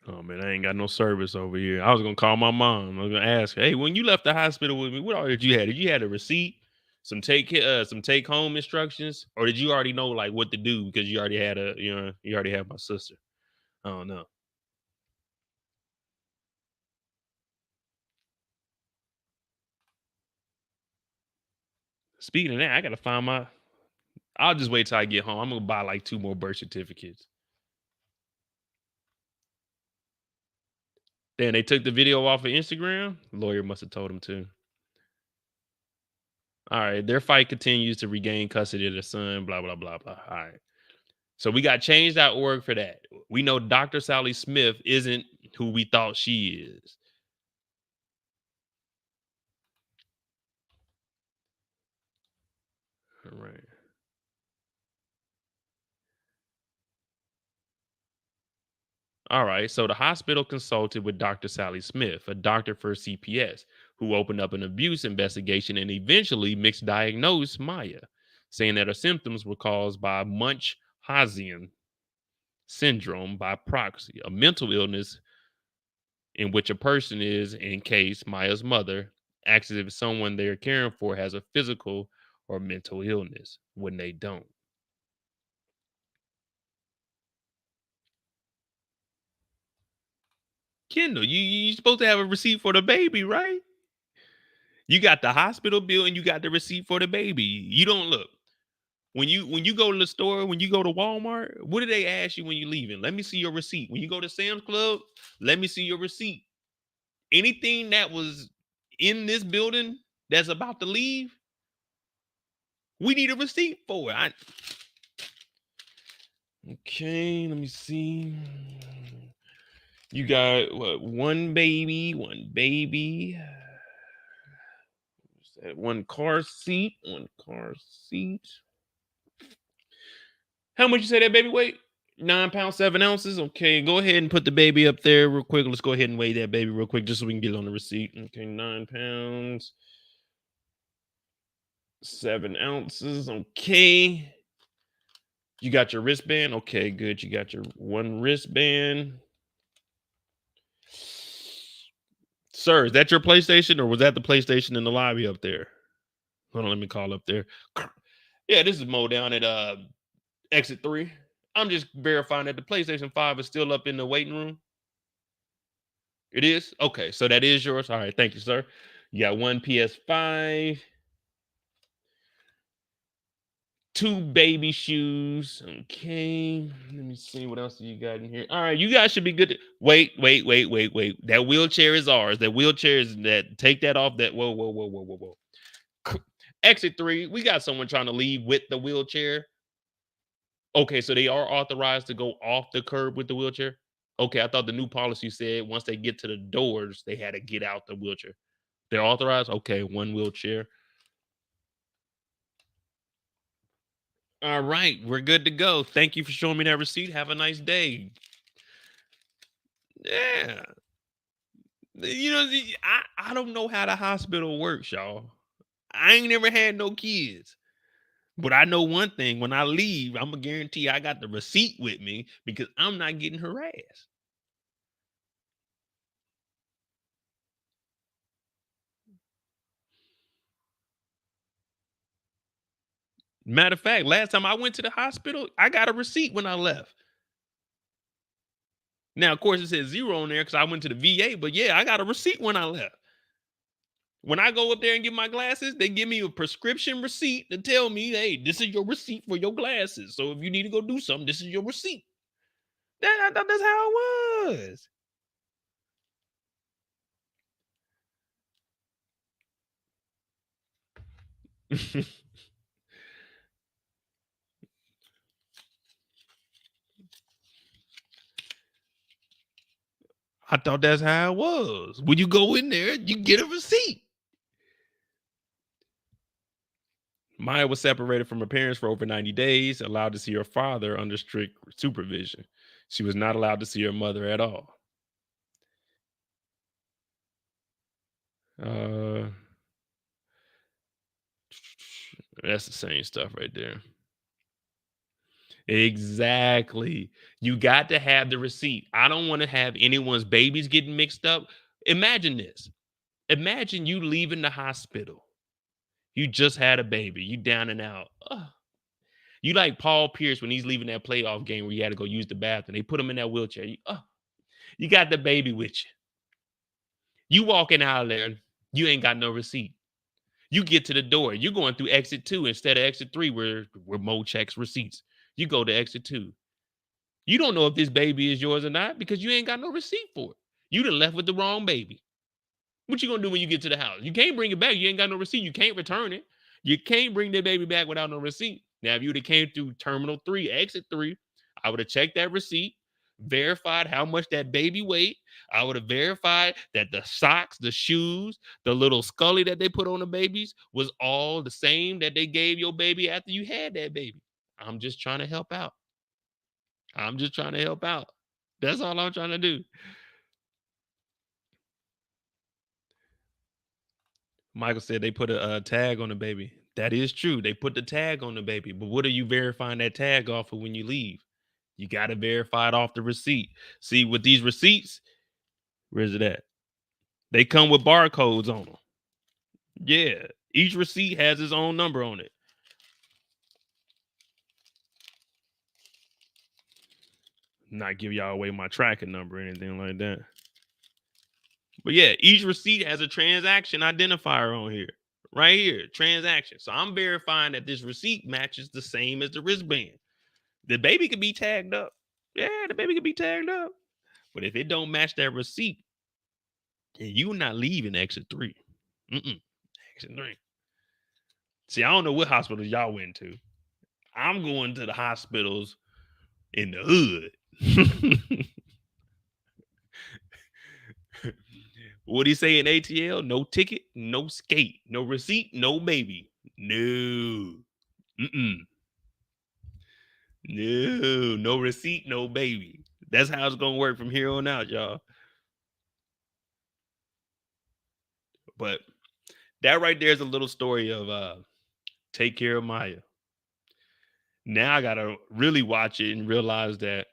Oh man, I ain't got no service over here. I was gonna call my mom. I was gonna ask her, hey, when you left the hospital with me, what all did you had? Did you had a receipt, some take home instructions, or did you already know like what to do because you already had you already had my sister? I don't know. Speaking of that, I gotta find my. I'll just wait till I get home. I'm gonna buy like 2 more birth certificates. Then they took the video off of Instagram. Lawyer must have told him to. All right, their fight continues to regain custody of their son. Blah blah blah blah. All right. So we got change.org for that. We know Dr. Sally Smith isn't who we thought she is. All right. All right. So the hospital consulted with Dr. Sally Smith, a doctor for CPS, who opened up an abuse investigation and eventually misdiagnosed Maya, saying that her symptoms were caused by Munchausen syndrome by proxy, a mental illness in which a person is, in case Maya's mother, acts as if someone they're caring for has a physical or mental illness when they don't. Kendall, you supposed to have a receipt for the baby, right? You got the hospital bill and you got the receipt for the baby. You don't look. When you go to the store, when you go to Walmart, what do they ask you when you're leaving? Let me see your receipt. When you go to Sam's Club, let me see your receipt. Anything that was in this building that's about to leave, we need a receipt for it. Okay, let me see. You got what? One baby, one car seat. How much you say that baby weight? 9 pounds, 7 ounces. Okay, go ahead and put the baby up there real quick. Let's go ahead and weigh that baby real quick just so we can get it on the receipt. Okay, 9 pounds, 7 ounces. Okay. You got your wristband? Okay, good. You got your one wristband. Sir, is that your PlayStation or was that the PlayStation in the lobby up there? Hold on, let me call up there. Yeah, this is Mo down at exit 3. I'm just verifying that the PlayStation 5 is still up in the waiting room. It is? Okay, so that is yours. All right, thank you, sir. You got one PS5. 2 baby shoes. Okay. Let me see what else you got in here. All right, you guys should be good. Wait. That wheelchair is ours. That wheelchair is that. Take that off. That whoa. Exit 3. We got someone trying to leave with the wheelchair. Okay, so they are authorized to go off the curb with the wheelchair. Okay, I thought the new policy said once they get to the doors, they had to get out the wheelchair. They're authorized. Okay, one wheelchair. All right, we're good to go. Thank you for showing me that receipt. Have a nice day. Yeah. You know, I don't know how the hospital works, y'all. I ain't never had no kids. But I know one thing. When I leave, I'm going to guarantee I got the receipt with me because I'm not getting harassed. Matter of fact, last time I went to the hospital, I got a receipt when I left. Now, of course, it says 0 on there because I went to the VA, but yeah, I got a receipt when I left. When I go up there and get my glasses, they give me a prescription receipt to tell me, hey, this is your receipt for your glasses. So if you need to go do something, this is your receipt. I thought that's how it was. I thought that's how it was. When you go in there, you get a receipt. Maya was separated from her parents for over 90 days, allowed to see her father under strict supervision. She was not allowed to see her mother at all. That's the same stuff right there. Exactly. You got to have the receipt. I don't want to have anyone's babies getting mixed up. Imagine this. Imagine you leaving the hospital. You just had a baby. You down and out. Ugh. You like Paul Pierce when he's leaving that playoff game where he had to go use the bathroom. They put him in that wheelchair. You got the baby with you. You walking out of there, you ain't got no receipt. You get to the door. You're going through exit 2 instead of exit 3 where Mo checks receipts. You go to exit 2. You don't know if this baby is yours or not because you ain't got no receipt for it. You done left with the wrong baby. What you gonna do when you get to the house? You can't bring it back. You ain't got no receipt. You can't return it. You can't bring the baby back without no receipt. Now, if you would have came through terminal 3, exit 3, I would have checked that receipt, verified how much that baby weighed. I would have verified that the socks, the shoes, the little scully that they put on the babies was all the same that they gave your baby after you had that baby. I'm just trying to help out. I'm just trying to help out. That's all I'm trying to do. Michael said they put a tag on the baby. That is true. They put the tag on the baby. But what are you verifying that tag off of when you leave? You got to verify it off the receipt. See, with these receipts, where's it at? They come with barcodes on them. Yeah. Each receipt has its own number on it. Not give y'all away my tracking number or anything like that. But yeah, each receipt has a transaction identifier on here. Right here, transaction. So I'm verifying that this receipt matches the same as the wristband. The baby could be tagged up. Yeah, the baby could be tagged up. But if it don't match that receipt, then you're not leaving exit 3. Exit 3. See, I don't know what hospitals y'all went to. I'm going to the hospitals in the hood. What he say in ATL? No ticket, no skate, no receipt, no baby. No. No receipt, no baby. That's how it's gonna work from here on out, y'all. But that right there is a little story of Take Care of Maya. Now I gotta really watch it and realize that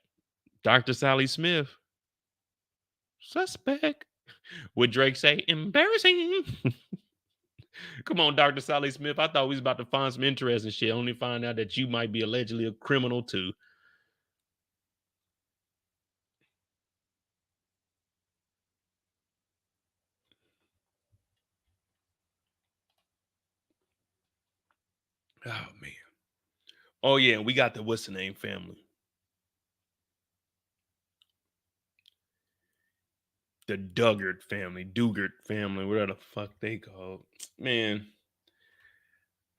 Dr. Sally Smith, suspect. Would Drake say embarrassing? Come on, Dr. Sally Smith. I thought we was about to find some interesting shit. Only find out that you might be allegedly a criminal too. Oh man. Oh yeah, we got the what's the name family. The Dugard family, whatever the fuck they call. Man,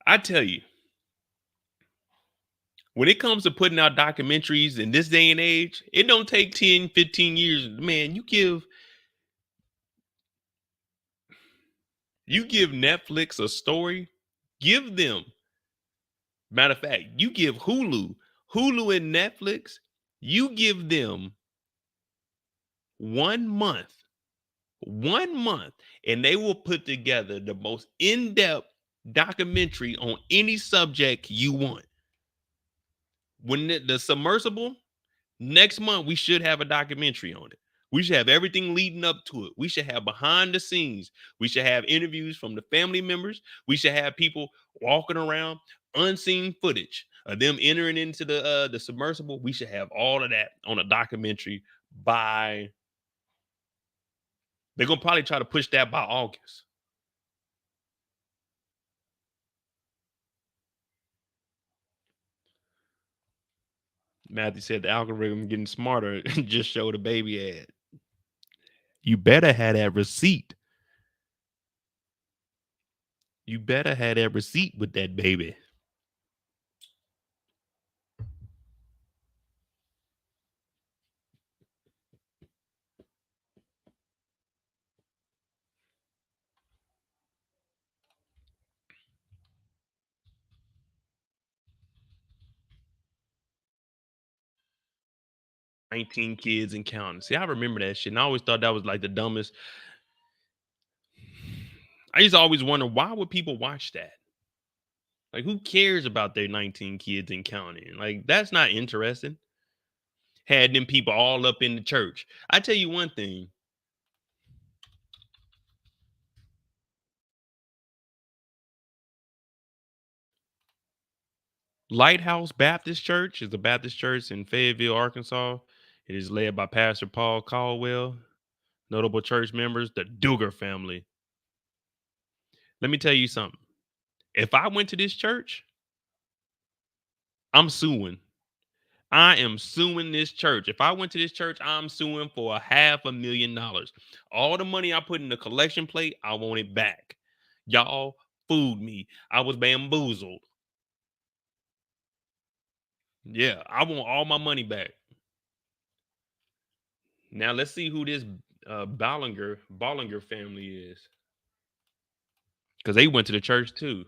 I tell you, when it comes to putting out documentaries in this day and age, it don't take 10, 15 years. Man, you give Netflix a story, give them. Matter of fact, you give Hulu and Netflix, you give them 1 month, and they will put together the most in-depth documentary on any subject you want. When the submersible, next month, we should have a documentary on it. We should have everything leading up to it. We should have behind the scenes. We should have interviews from the family members. We should have people walking around, unseen footage of them entering into the submersible. We should have all of that on a documentary by... They're going to probably try to push that by August. Matthew said the algorithm getting smarter. Just show the baby ad. You better have that receipt. You better have that receipt with that baby. "19 kids and counting." See, I remember that shit, and I always thought that was like the dumbest. I used to always wonder, why would people watch that? Like, who cares about their 19 kids and counting? Like, that's not interesting. Had them people all up in the church. I tell you one thing. Lighthouse Baptist Church is a Baptist church in Fayetteville, Arkansas. It is led by Pastor Paul Caldwell. Notable church members, the Duggar family. Let me tell you something. If I went to this church, I'm suing. I am suing this church. If I went to this church, I'm suing for $500,000. All the money I put in the collection plate, I want it back. Y'all fooled me. I was bamboozled. Yeah, I want all my money back. Now let's see who this Bollinger family is. Because they went to the church too.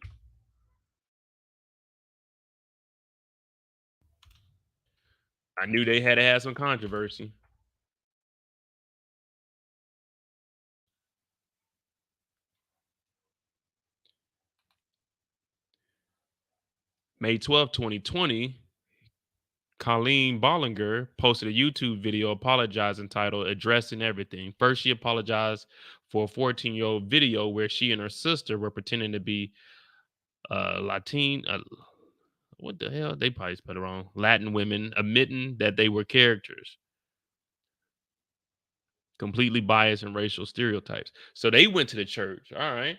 I knew they had to have some controversy. May 12, 2020, Colleen Bollinger posted a YouTube video apologizing titled Addressing Everything. First, she apologized for a 14-year-old video where she and her sister were pretending to be Latin. What the hell? They probably spelled it wrong. Latin women, admitting that they were characters. Completely biased and racial stereotypes. So they went to the church. All right.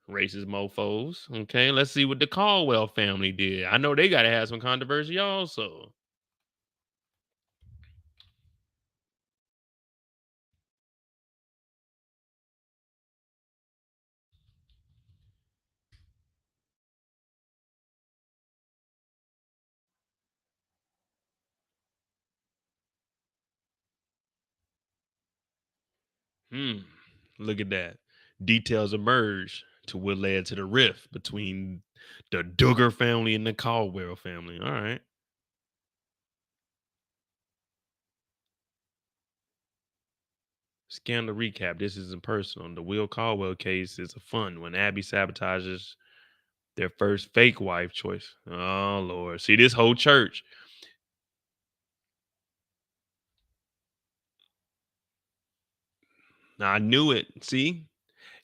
Racist mofos. Okay, let's see what the Caldwell family did. I know they got to have some controversy also. Look at that. Details emerged to what led to the rift between the Duggar family and the Caldwell family. All right. Scandal recap. This isn't personal. The Will Caldwell case is a fun when Abby sabotages their first fake wife choice. Oh, Lord. See, this whole church. I knew it. See,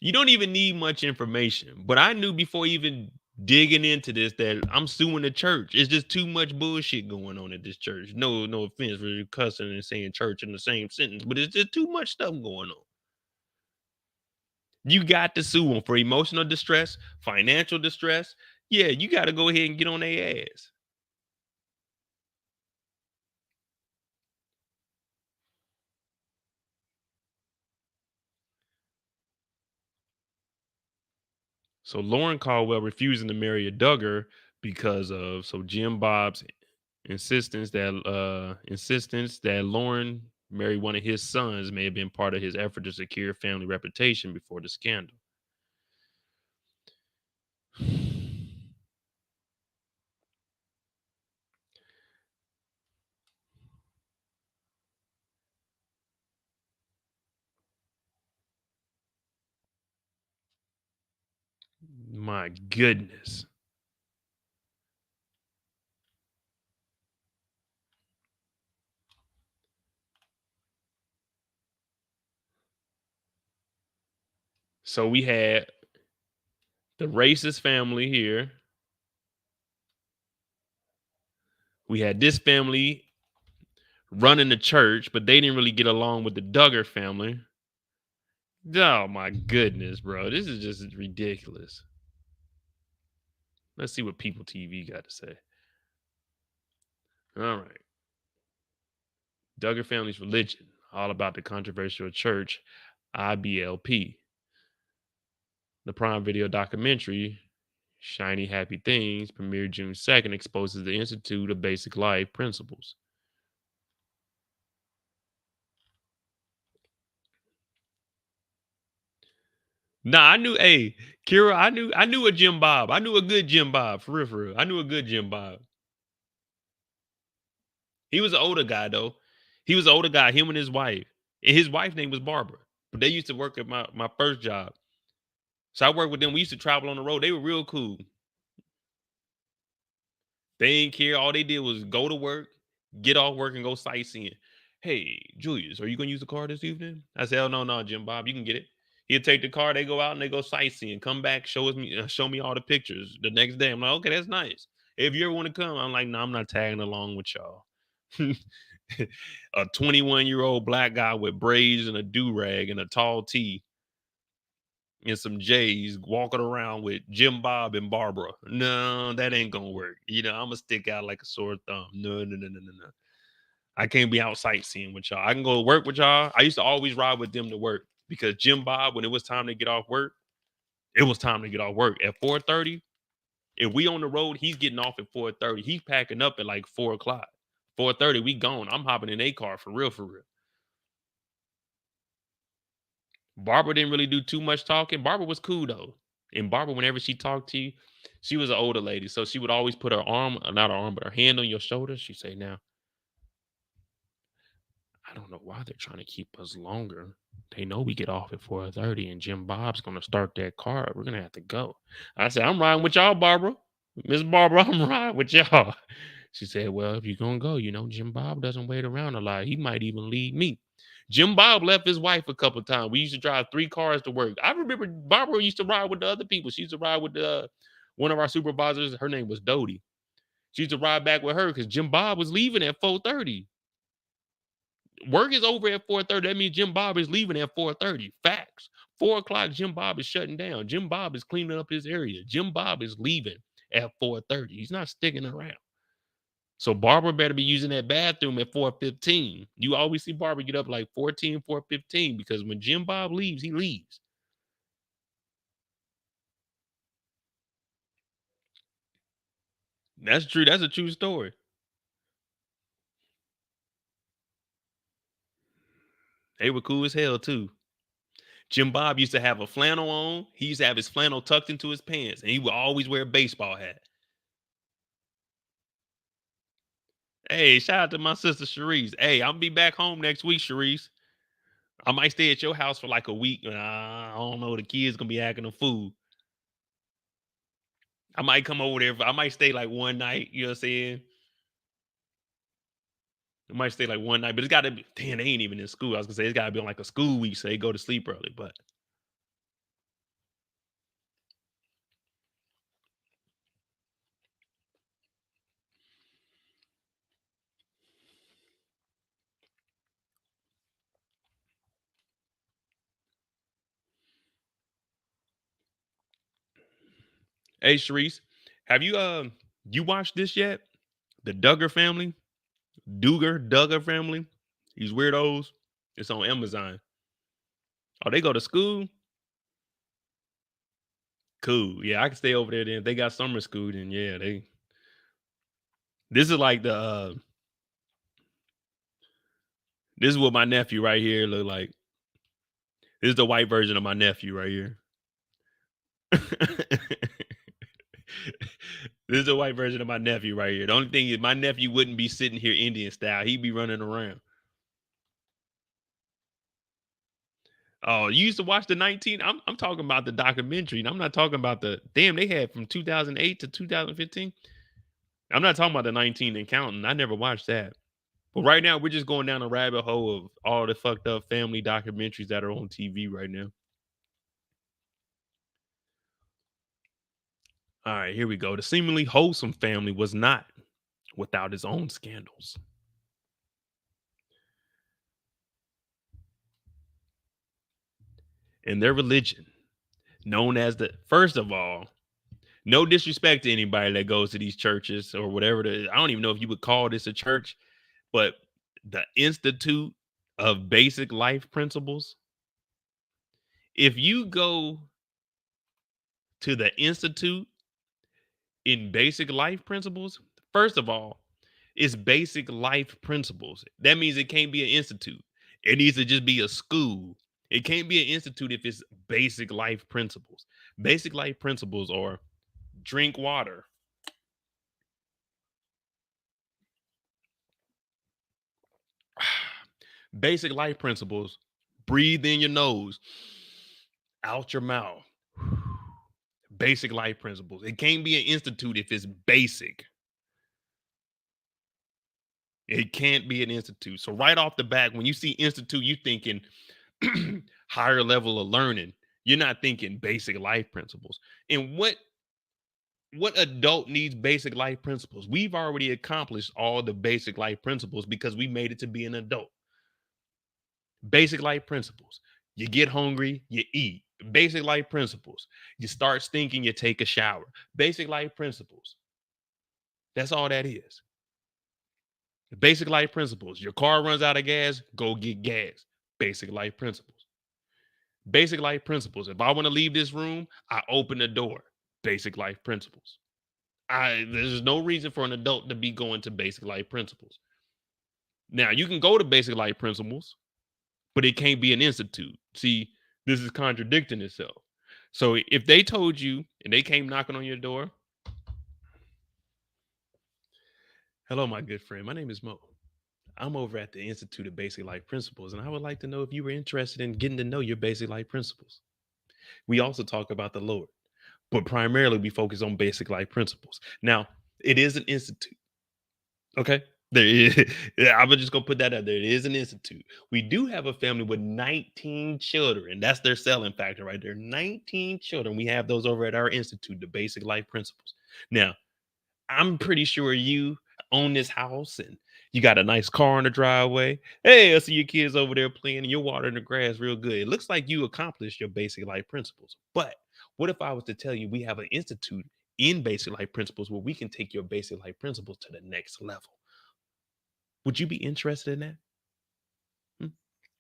you don't even need much information, but I knew before even digging into this that I'm suing the church. It's just too much bullshit going on at this church. No offense for cussing and saying church in the same sentence, but it's just too much stuff going on. You got to sue them for emotional distress, financial distress. Yeah, you got to go ahead and get on their ass. So Lauren Caldwell refusing to marry a Duggar because of Jim Bob's insistence that Lauren marry one of his sons may have been part of his effort to secure family reputation before the scandal. My goodness. So we had the racist family here. We had this family running the church, but they didn't really get along with the Duggar family. Oh my goodness, bro. This is just ridiculous. Let's see what People TV got to say. All right. Duggar family's religion, all about the controversial church, IBLP. The Prime Video documentary, Shiny Happy Things, premiered June 2nd, exposes the Institute of Basic Life Principles. Nah, I knew, hey, Kira, I knew a Jim Bob. I knew a good Jim Bob, for real. I knew a good Jim Bob. He was an older guy, though. He was an older guy, him and his wife. And his wife's name was Barbara. But they used to work at my first job. So I worked with them. We used to travel on the road. They were real cool. They ain't care. All they did was go to work, get off work, and go sightseeing. Hey, Julius, are you gonna use the car this evening? I said, "Oh no, Jim Bob, you can get it." He'll take the car. They go out and they go sightseeing. Come back, show me all the pictures the next day. I'm like, okay, that's nice. If you ever want to come, I'm like, no, I'm not tagging along with y'all. A 21-year-old black guy with braids and a do-rag and a tall tee and some J's walking around with Jim Bob and Barbara. No, that ain't gonna work. I'm gonna stick out like a sore thumb. No. I can't be out sightseeing with y'all. I can go to work with y'all. I used to always ride with them to work because Jim Bob, when it was time to get off work, it was time to get off work at 4:30. If we on the road, he's getting off at 4:30. He's packing up at like 4 o'clock. 4:30, we gone. I'm hopping in a car for real, for real. Barbara didn't really do too much talking. Barbara was cool though. And Barbara, whenever she talked to you, she was an older lady. So she would always put her not her arm, but her hand on your shoulder. She'd say, now, I don't know why they're trying to keep us longer. They know we get off at 4:30 and Jim Bob's going to start that car. We're going to have to go. I said, I'm riding with y'all, Barbara. Miss Barbara, I'm riding with y'all. She said, well, if you're going to go, Jim Bob doesn't wait around a lot. He might even lead me. Jim Bob left his wife a couple of times. We used to drive 3 cars to work. I remember Barbara used to ride with the other people. She used to ride with one of our supervisors. Her name was Dodie. She used to ride back with her because Jim Bob was leaving at 4:30. Work is over at 4:30. That means Jim Bob is leaving at 4:30. Facts. 4 o'clock, Jim Bob is shutting down. Jim Bob is cleaning up his area. Jim Bob is leaving at 4:30. He's not sticking around. So Barbara better be using that bathroom at 4:15. You always see Barbara get up like 4:15 because when Jim Bob leaves, he leaves. That's true. That's a true story. They were cool as hell too. Jim Bob used to have a flannel on. He used to have his flannel tucked into his pants, and he would always wear a baseball hat. Hey, shout out to my sister Sharice. Hey, I'll be back home next week, Sharice. I might stay at your house for like a week. I don't know. The kids gonna be acting a fool. I might come over there. I might stay like one night. You know what I'm saying? I might stay like one night, but it's got to be. Damn, they ain't even in school. I was gonna say it's got to be on like a school week, so they go to sleep early. But hey, Sharice, have you watched this yet? The Duggar family, Duggar family. These weirdos. It's on Amazon. Oh, they go to school. Cool. Yeah, I can stay over there then. If they got summer school, then yeah, they. This is like the. This is what my nephew right here look like. This is the white version of my nephew right here. This is the white version of my nephew right here. The only thing is my nephew wouldn't be sitting here Indian style. He'd be running around. Oh, you used to watch the 19? I'm talking about the documentary. And I'm not talking about the damn they had from 2008 to 2015. I'm not talking about the 19 and counting. I never watched that. But right now we're just going down a rabbit hole of all the fucked up family documentaries that are on TV right now. All right, here we go. The seemingly wholesome family was not without its own scandals. In their religion, known as first of all, no disrespect to anybody that goes to these churches or whatever. I don't even know if you would call this a church, but the Institute of Basic Life Principles. If you go to the Institute in Basic Life Principles, first of all, it's basic life principles. That means it can't be an institute. It needs to just be a school. It can't be an institute if it's basic life principles. Basic life principles are drink water. Basic life principles, breathe in your nose, out your mouth. Basic life principles. It can't be an institute if it's basic. It can't be an institute. So right off the bat, when you see institute, you thinking higher level of learning. You're not thinking basic life principles. And what adult needs basic life principles? We've already accomplished all the basic life principles because we made it to be an adult. Basic life principles. You get hungry, you eat. Basic life principles. You start stinking, you take a shower. Basic life principles. That's all that is. Basic life principles. Your car runs out of gas, go get gas. Basic life principles. Basic life principles. If I want to leave this room, I open the door. Basic life principles. There's no reason for an adult to be going to basic life principles. Now, you can go to basic life principles, but it can't be an institute. See, this is contradicting itself. So if they told you and they came knocking on your door, hello, my good friend. My name is Mo. I'm over at the Institute of Basic Life Principles, and I would like to know if you were interested in getting to know your basic life principles. We also talk about the Lord, but primarily we focus on basic life principles. Now, it is an institute. Okay? There is, I'm just going to put that out there. It is an institute. We do have a family with 19 children. That's their selling factor right there. 19 children. We have those over at our institute, the basic life principles. Now, I'm pretty sure you own this house and you got a nice car in the driveway. Hey, I see your kids over there playing and you're watering the grass real good. It looks like you accomplished your basic life principles. But what if I was to tell you we have an institute in basic life principles where we can take your basic life principles to the next level? Would you be interested in that?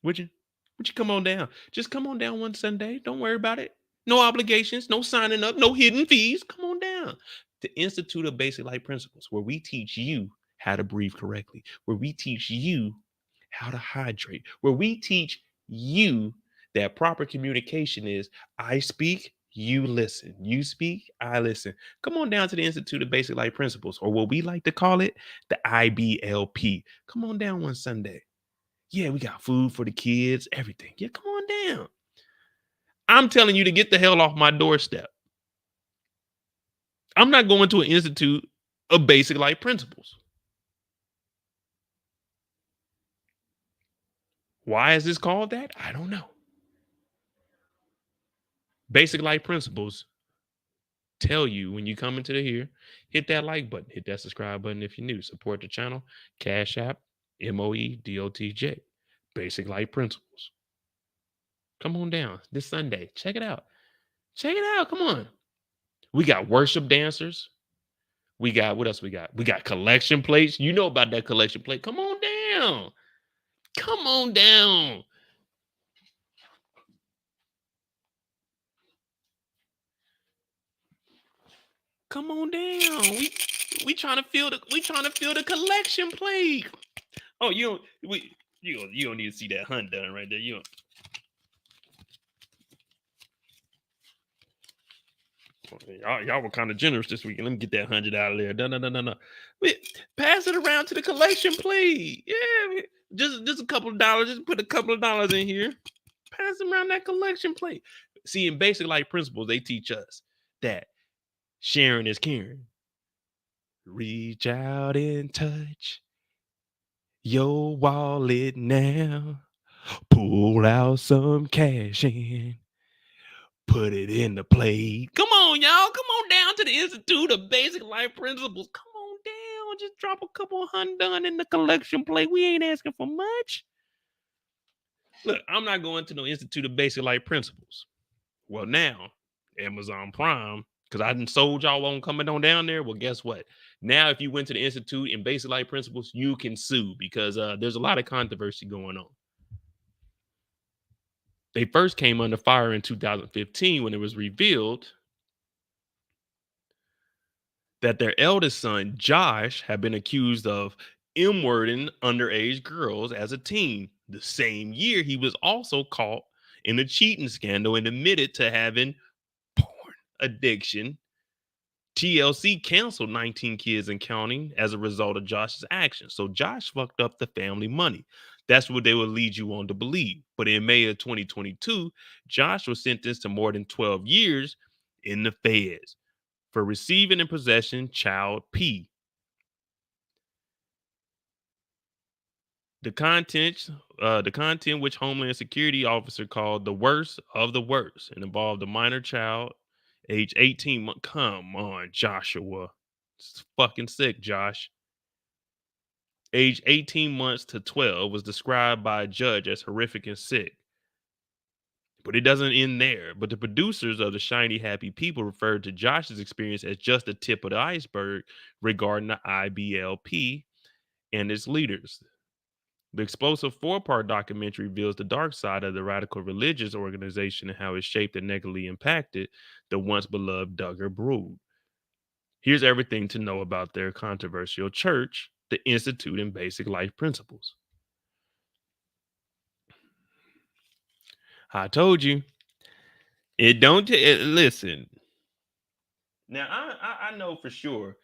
Would you? Would you come on down? Just come on down one Sunday. Don't worry about it. No obligations, no signing up, no hidden fees. Come on down. The Institute of Basic Life Principles, where we teach you how to breathe correctly, where we teach you how to hydrate, where we teach you that proper communication is I speak, you listen. You speak, I listen. Come on down to the Institute of Basic Life Principles, or what we like to call it, the IBLP. Come on down one Sunday. Yeah, we got food for the kids, everything. Yeah, come on down. I'm telling you to get the hell off my doorstep. I'm not going to an institute of basic life principles. Why is this called that? I don't know. Basic life principles tell you when you come into the here, hit that like button, hit that subscribe button if you're new. Support the channel. Cash App, MOEDOTJ. Basic life principles. Come on down this Sunday. Check it out. Check it out. Come on. We got worship dancers. We got, what else we got? We got collection plates. You know about that collection plate. Come on down. Come on down. Come on down. We trying to fill the collection plate. Oh, you don't need to see that hunt done right there. You don't. Y'all were kind of generous this weekend. Let me get that 100 out of there. No. Pass it around to the collection plate. Yeah, just a couple of dollars. Just put a couple of dollars in here. Pass around that collection plate. See, in basic life principles, they teach us that sharing is caring. Reach out and touch your wallet now. Pull out some cash and put it in the plate. Come on, y'all. Come on down to the Institute of Basic Life Principles. Come on down. Just drop a couple of $100 in the collection plate. We ain't asking for much. Look, I'm not going to no Institute of Basic Life Principles. Well, now, Amazon Prime, because I done sold y'all on coming on down there. Well, guess what? Now, if you went to the Institute in Basic Life Principles, you can sue because there's a lot of controversy going on. They first came under fire in 2015 when it was revealed that their eldest son, Josh, had been accused of M-wording underage girls as a teen. The same year, he was also caught in a cheating scandal and admitted to having porn addiction. TLC canceled 19 kids and counting as a result of Josh's actions. So Josh fucked up the family money. That's what they would lead you on to believe. But in May of 2022, Josh was sentenced to more than 12 years in the feds for receiving and possessing child P. The content which Homeland Security officer called the worst of the worst and involved a minor child, age 18 months. Come on, Joshua. It's fucking sick, Josh. Age 18 months to 12 was described by a judge as horrific and sick. But it doesn't end there. But the producers of the Shiny Happy People referred to Josh's experience as just the tip of the iceberg regarding the IBLP and its leaders. The explosive four-part documentary reveals the dark side of the radical religious organization and how it shaped and negatively impacted the once beloved Duggar brood. Here's everything to know about their controversial church, the Institute in Basic Life Principles. I told you. It don't listen. Now I know for sure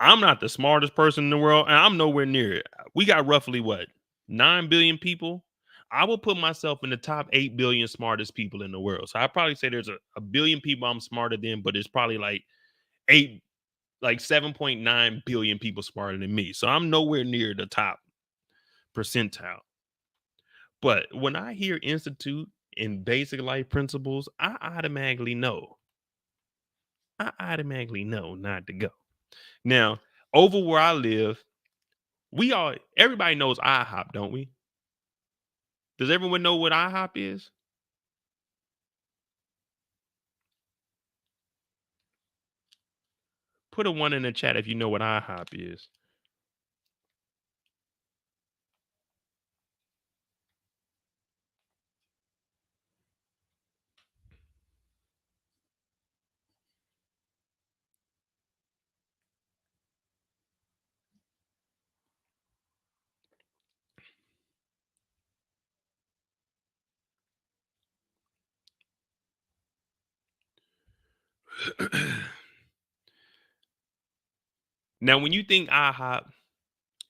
I'm not the smartest person in the world, and I'm nowhere near it. We got roughly what 9 billion people. I will put myself in the top 8 billion smartest people in the world. So I probably say there's a billion people I'm smarter than, but it's probably like 7.9 billion people smarter than me. So I'm nowhere near the top percentile. But when I hear Institute in Basic Life Principles, I automatically know not to go. Now, over where I live, everybody knows IHOP, don't we? Does everyone know what IHOP is? Put a 1 in the chat if you know what IHOP is. Now, when you think IHOP,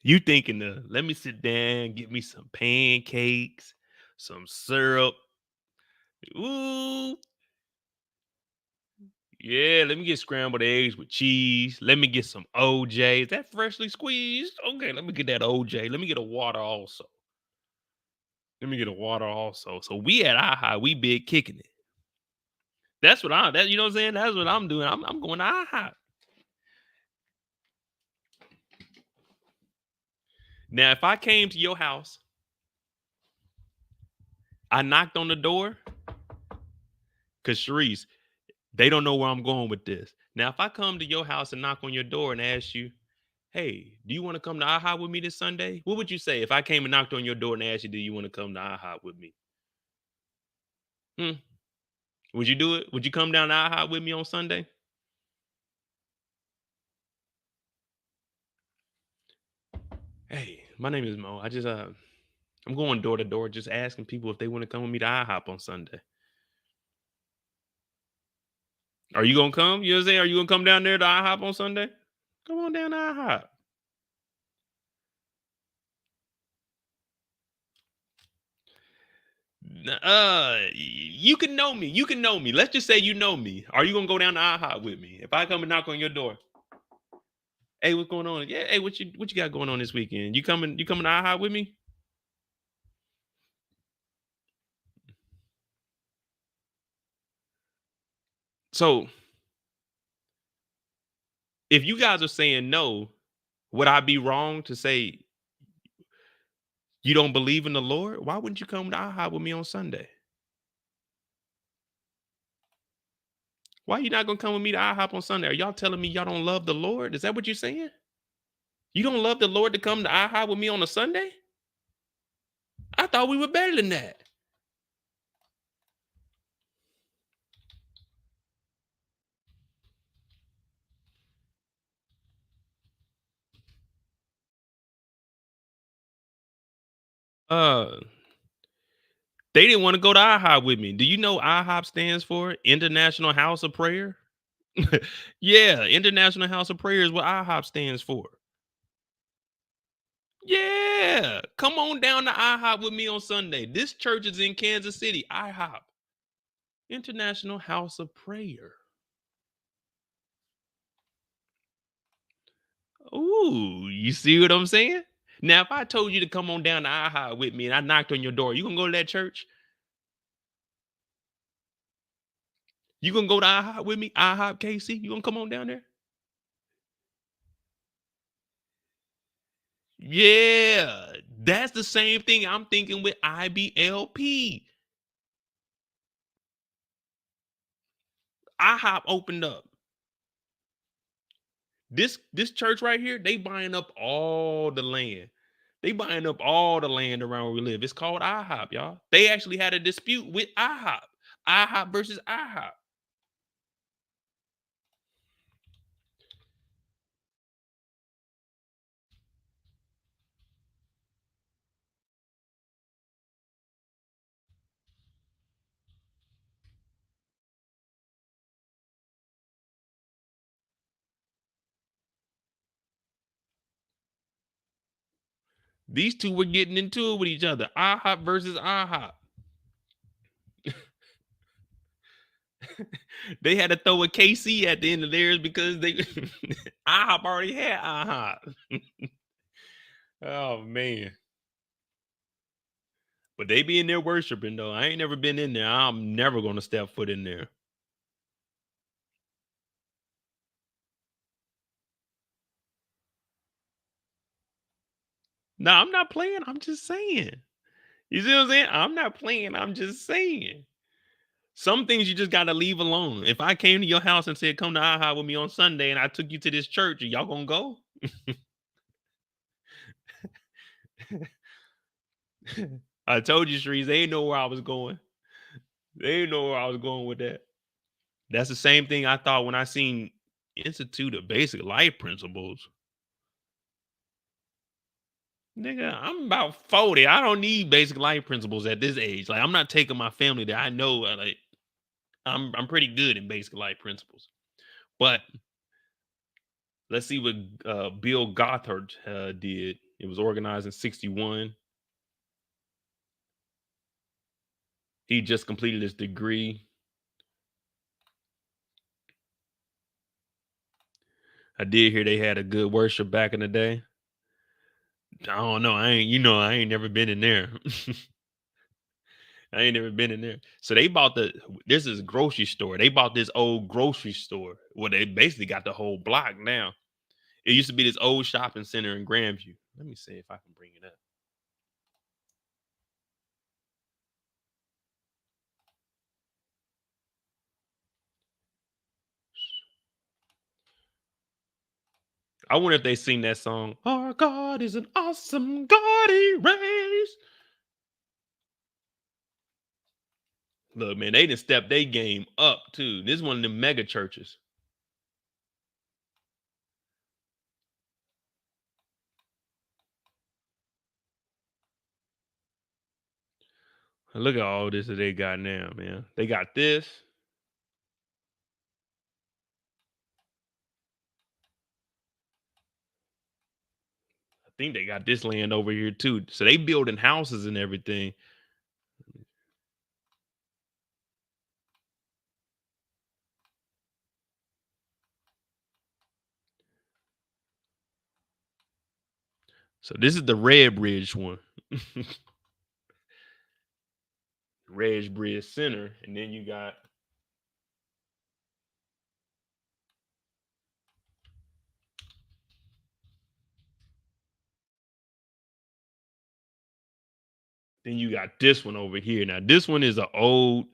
you thinking let me sit down, get me some pancakes, some syrup. Ooh. Yeah, let me get scrambled eggs with cheese. Let me get some OJ. Is that freshly squeezed? Okay, let me get that OJ. Let me get a water also. So we at IHOP, we big kicking it. That's what you know what I'm saying? That's what I'm doing. I'm going to IHOP. Now, if I came to your house, I knocked on the door, because Sharice, they don't know where I'm going with this. Now, if I come to your house and knock on your door and ask you, hey, do you want to come to IHOP with me this Sunday? What would you say if I came and knocked on your door and asked you, do you want to come to IHOP with me? Would you do it? Would you come down to IHOP with me on Sunday? Hey, my name is Mo. I'm going door to door just asking people if they want to come with me to IHOP on Sunday. Are you going to come? You know what I'm saying? Are you going to come down there to IHOP on Sunday? Come on down to IHOP. You can know me. Let's just say you know me. Are you going to go down to IHOP with me? If I come and knock on your door. Hey, what's going on? Yeah, hey, what you got going on this weekend? You coming to IHOP with me? So, if you guys are saying no, would I be wrong to say you don't believe in the Lord? Why wouldn't you come to IHOP with me on Sunday? Why you not going to come with me to IHOP on Sunday? Are y'all telling me y'all don't love the Lord? Is that what you're saying? You don't love the Lord to come to IHOP with me on a Sunday? I thought we were better than that. They didn't want to go to IHOP with me. Do you know IHOP stands for International House of Prayer? Yeah, International House of Prayer is what IHOP stands for. Yeah, come on down to IHOP with me on Sunday. This church is in Kansas City. IHOP, International House of Prayer. Ooh, you see what I'm saying? Now, if I told you to come on down to IHOP with me and I knocked on your door, you gonna go to that church? You gonna go to IHOP with me? IHOP KC? You gonna come on down there? Yeah, that's the same thing I'm thinking with IBLP. IHOP opened up. This church right here, they buying up all the land. They buying up all the land around where we live. It's called IHOP, y'all. They actually had a dispute with IHOP. IHOP versus IHOP. These two were getting into it with each other. IHOP versus IHOP. They had to throw a KC at the end of theirs because they IHOP already had IHOP. Oh man. But they be in there worshiping though. I ain't never been in there. I'm never gonna step foot in there. No, I'm not playing. I'm just saying. You see what I'm saying? I'm not playing. I'm just saying. Some things you just gotta leave alone. If I came to your house and said, "Come to IHOP with me on Sunday," and I took you to this church, are y'all gonna go? I told you, Shrees, they ain't know where I was going. They ain't know where I was going with that. That's the same thing I thought when I seen Institute of Basic Life Principles. Nigga, I'm about 40. I don't need basic life principles at this age. Like, I'm not taking my family there. I know, like, I'm pretty good in basic life principles. But let's see what Bill Gothard did. It was organized in 1961. He just completed his degree. I did hear they had a good worship back in the day. I don't know. I ain't never been in there. I ain't never been in there. So they bought this is a grocery store. They bought this old grocery store. Well, they basically got the whole block now. It used to be this old shopping center in Grandview. Let me see if I can bring it up. I wonder if they sing that song. Our God is an awesome God he raised. Look, man, they done stepped their game up too. This is one of them mega churches. Look at all this that they got now, man. They got this. I think they got this land over here too. So they building houses and everything. So this is the Red Bridge one. Red Bridge Center. And then you got this one over here. Now this one is an old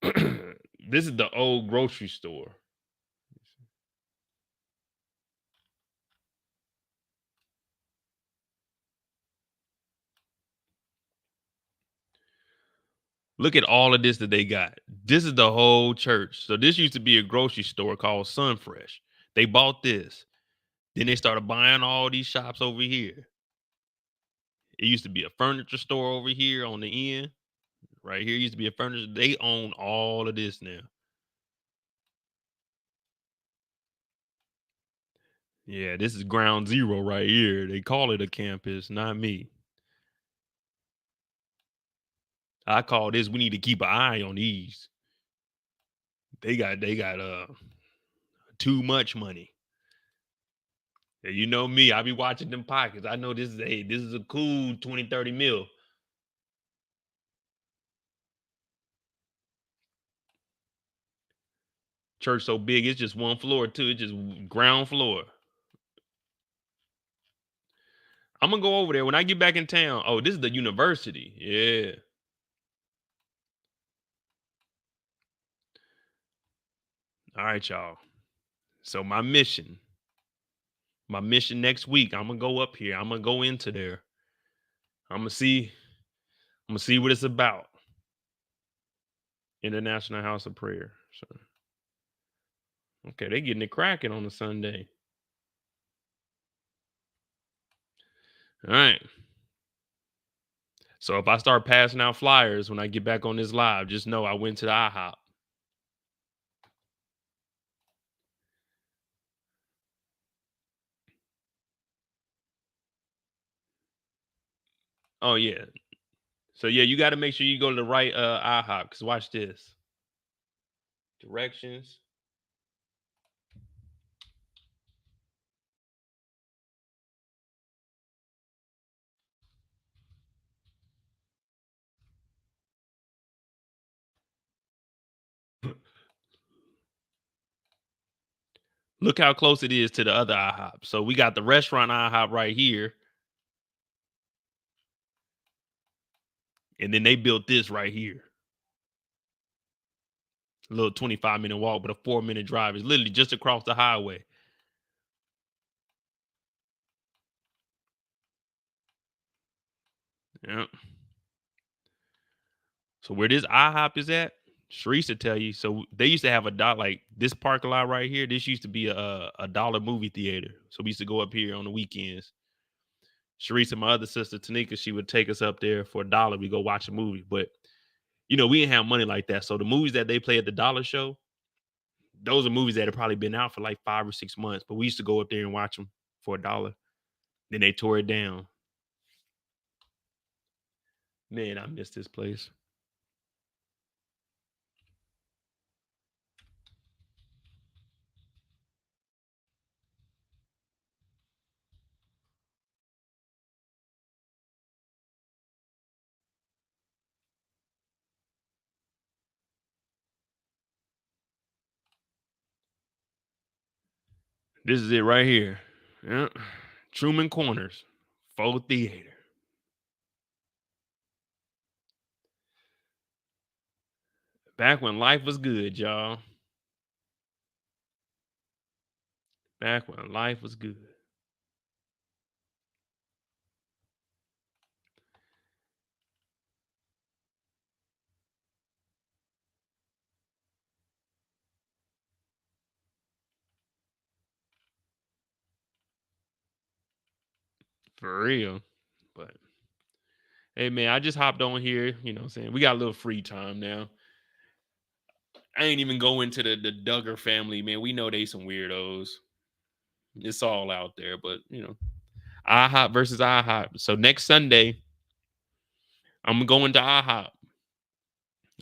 this is the old grocery store. Look at all of this that they got. This is the whole church. So this used to be a grocery store called Sunfresh. They bought this. Then they started buying all these shops over here. It used to be a furniture store over here on the end. Right here used to be a furniture. They own all of this now. Yeah, this is ground zero right here. They call it a campus, not me. I call this, we need to keep an eye on these. They got too much money. Yeah, you know me. I be watching them pockets. I know this is a cool 20, 30 mil. Church so big, it's just one floor too. It's just ground floor. I'm gonna go over there when I get back in town. Oh, this is the university. Yeah. All right, y'all. So my mission next week, I'm gonna go up here. I'm gonna go into there. I'm gonna see what it's about. International House of Prayer. So, okay, they getting it cracking on a Sunday. All right. So if I start passing out flyers when I get back on this live, just know I went to the IHOP. Oh yeah. So yeah, you got to make sure you go to the right IHOP. Because watch this. Directions. Look how close it is to the other IHOP. So we got the restaurant IHOP right here. And then they built this right here. A little 25-minute walk, but a 4-minute drive. It's literally just across the highway. Yeah. So where this IHOP is at, Sharice to tell you. So they used to have a dot like this parking lot right here. This used to be a dollar movie theater. So we used to go up here on the weekends. Sharice and my other sister Tanika, she would take us up there for $1. We go watch a movie, but you know we didn't have money like that. So the movies that they play at the dollar show, those are movies that have probably been out for like 5 or 6 months. But we used to go up there and watch them for $1. Then they tore it down. Man, I miss this place. This is it right here. Yeah. Truman Corners, Faux Theater. Back when life was good, y'all. Back when life was good. For real. But hey man, I just hopped on here, you know what I'm saying? We got a little free time now. I ain't even go into the Duggar family, man. We know they some weirdos. It's all out there, but you know, IHOP versus IHOP. So next Sunday, I'm gonna go into IHOP.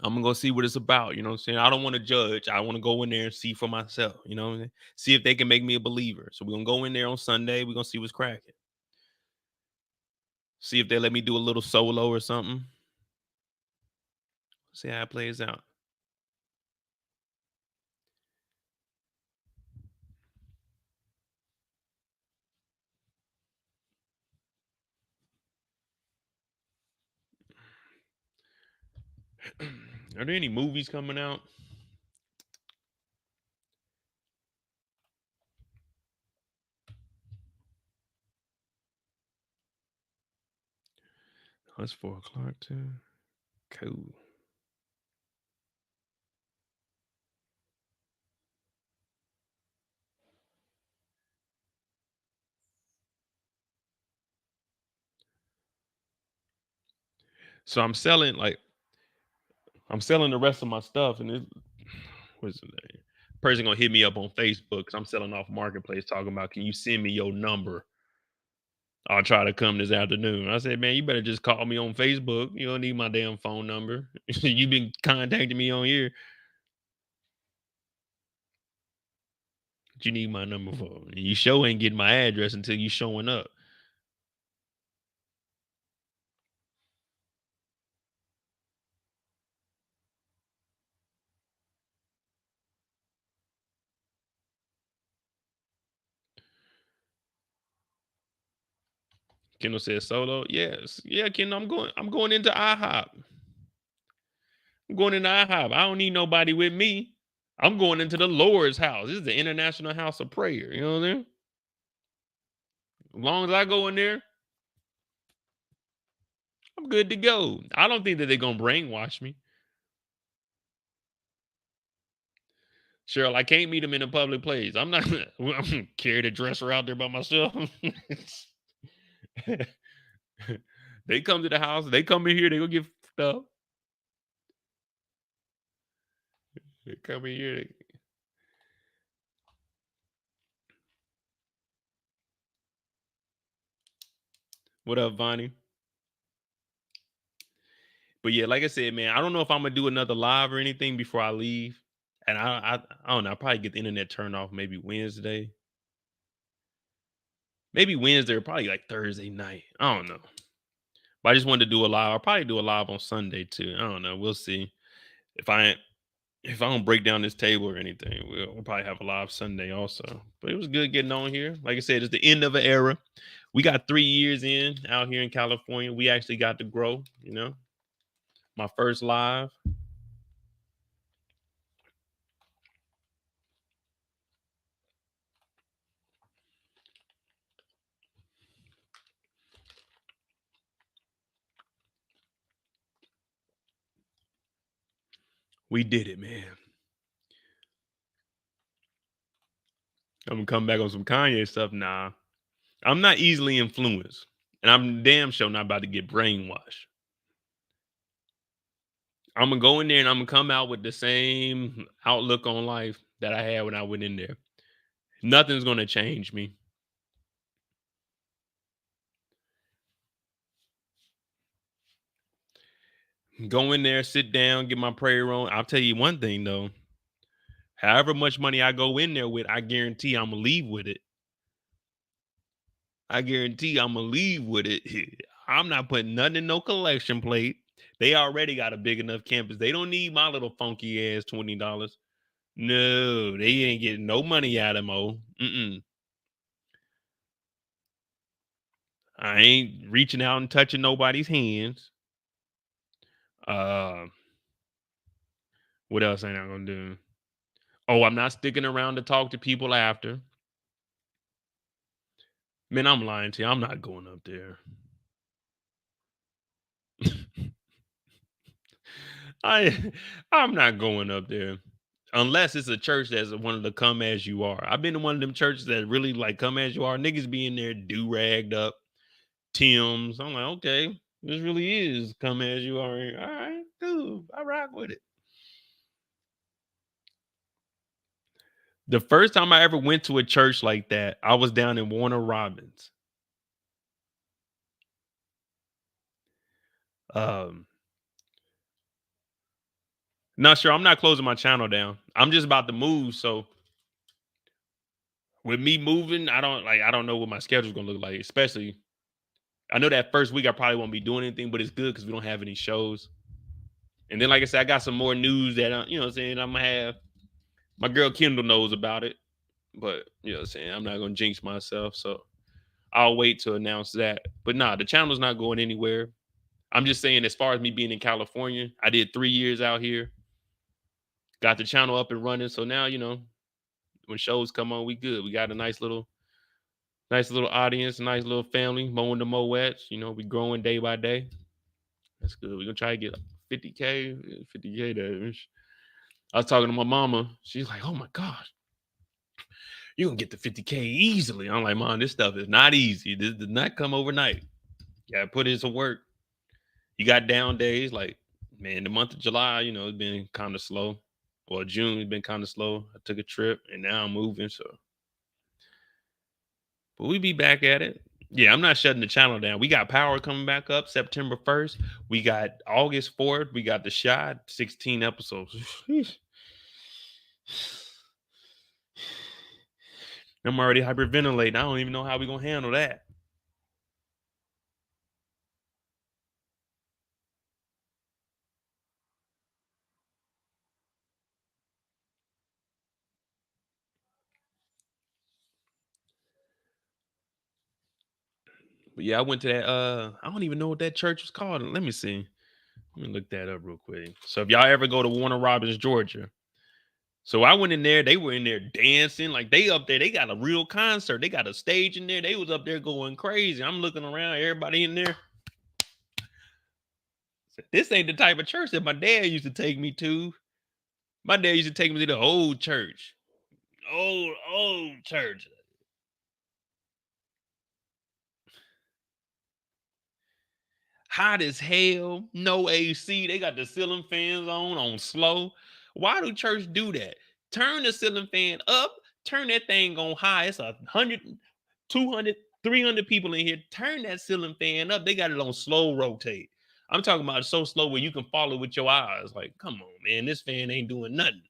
I'm gonna go see what it's about. You know what I'm saying? I don't want to judge. I want to go in there and see for myself. You know what I'm saying? See if they can make me a believer. So we're gonna go in there on Sunday. We're gonna see what's cracking. See if they let me do a little solo or something. See how it plays out. Are there any movies coming out? Oh, it's 4 o'clock too. Cool. So I'm selling the rest of my stuff, and it what's the name? Person gonna hit me up on Facebook because I'm selling off Marketplace, talking about, can you send me your number? I'll try to come this afternoon. I said, man, you better just call me on Facebook. You don't need my damn phone number. You've been contacting me on here. What you need my number for? You sure ain't getting my address until you showing up. Kendall says solo. Yes. Yeah, Kendall, I'm going into IHOP. I'm going into IHOP. I don't need nobody with me. I'm going into the Lord's house. This is the International House of Prayer. You know what I'm saying? As long as I go in there, I'm good to go. I don't think that they're going to brainwash me. Cheryl, I can't meet them in a public place. I'm not I'm carry the dresser out there by myself. They come to the house. They come in here. They go get stuff. They come in here. What up, Vonnie? But yeah, like I said, man, I don't know if I'm gonna do another live or anything before I leave. And I don't know. I'll probably get the internet turned off maybe Wednesday. Maybe Wednesday or probably like Thursday night. I don't know. But I just wanted to do a live. I'll probably do a live on Sunday too. I don't know. We'll see. If I don't break down this table or anything, we'll probably have a live Sunday also. But it was good getting on here. Like I said, it's the end of an era. We got 3 years in out here in California. We actually got to grow, you know. My first live. We did it, man. I'm gonna come back on some Kanye stuff. Nah, I'm not easily influenced, and I'm damn sure not about to get brainwashed. I'm gonna go in there and I'm gonna come out with the same outlook on life that I had when I went in there. Nothing's gonna change me. Go in there, sit down, get my prayer on. I'll tell you one thing though. However much money I go in there with, I guarantee I'm gonna leave with it. I guarantee I'm gonna leave with it. I'm not putting nothing in no collection plate. They already got a big enough campus. They don't need my little funky ass $20. No, they ain't getting no money out of Mo. I ain't reaching out and touching nobody's hands. What else ain't I gonna do? Oh, I'm not sticking around to talk to people after. Man, I'm lying to you. I'm not going up there. I'm not going up there. Unless it's a church that's one of the come as you are. I've been to one of them churches that really like come as you are. Niggas be in there do-ragged up. Tim's. I'm like, okay, this really is come as you are. All right, dude, I rock with it. The first time I ever went to a church like that, I was down in Warner Robins. Not sure. I'm not closing my channel down. I'm just about to move. So with me moving, I don't know what my schedule's gonna look like. Especially, I know that first week I probably won't be doing anything, but it's good because we don't have any shows. And then, like I said, I got some more news that you know what I'm saying, I'm gonna have. My girl Kendall knows about it, but you know what I'm saying, I'm not gonna jinx myself, so I'll wait to announce that. But nah, the channel's not going anywhere. I'm just saying, as far as me being in California, I did 3 years out here. Got the channel up and running. So now, you know, when shows come on, we good. We got a nice little audience, nice little family, mowing the Moets. You know, we growing day by day. That's good. We're gonna try to get 50K there. I was talking to my mama. She's like, oh my gosh, you can get the 50K easily. I'm like, Mom, this stuff is not easy. This does not come overnight. You gotta put in some work. You got down days. Like, man, the month of July, you know, it's been kind of slow. Well, June has been kind of slow. I took a trip and now I'm moving. So, but we be back at it. Yeah, I'm not shutting the channel down. We got Power coming back up September 1st. We got August 4th. We got The Shot, 16 episodes. I'm already hyperventilating. I don't even know how we gonna handle that. But yeah, I went to that. I don't even know what that church was called. Let me see. Let me look that up real quick. So if y'all ever go to Warner Robins, Georgia. So I went in there, they were in there dancing. Like they up there, they got a real concert. They got a stage in there. They was up there going crazy. I'm looking around, everybody in there. This ain't the type of church that my dad used to take me to. My dad used to take me to the old church. Old church. Hot as hell, no AC. They got the ceiling fans on slow. Why do church do that? Turn the ceiling fan up, turn that thing on high. It's 100, 200, 300 people in here. Turn that ceiling fan up. They got it on slow rotate. I'm talking about so slow where you can follow with your eyes. Like, come on, man, this fan ain't doing nothing.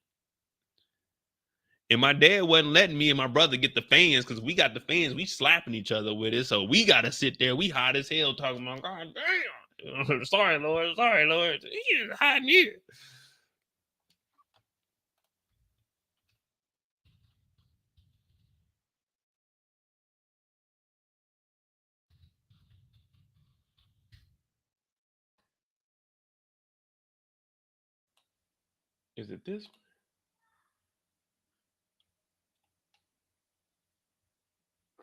And my dad wasn't letting me and my brother get the fans because we got the fans. We slapping each other with it. So we got to sit there. We hot as hell talking about, God damn. Sorry, Lord. Sorry, Lord. He's hot in here. Is it this one?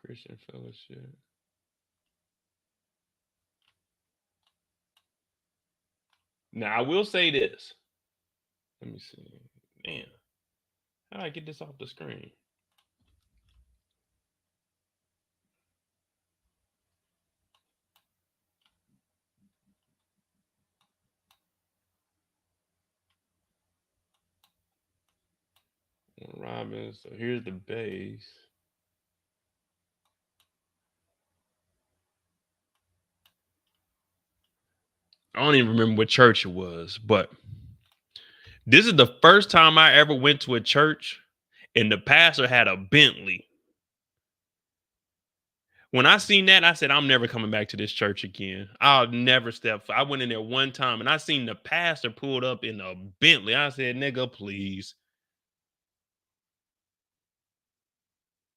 Christian Fellowship. Now, I will say this. Let me see. Man, how do I get this off the screen? Robin. So here's the base. I don't even remember what church it was, but this is the first time I ever went to a church and the pastor had a Bentley. When I seen that, I said, I'm never coming back to this church again. I'll never step. I went in there one time and I seen the pastor pulled up in a Bentley. I said, nigga, please.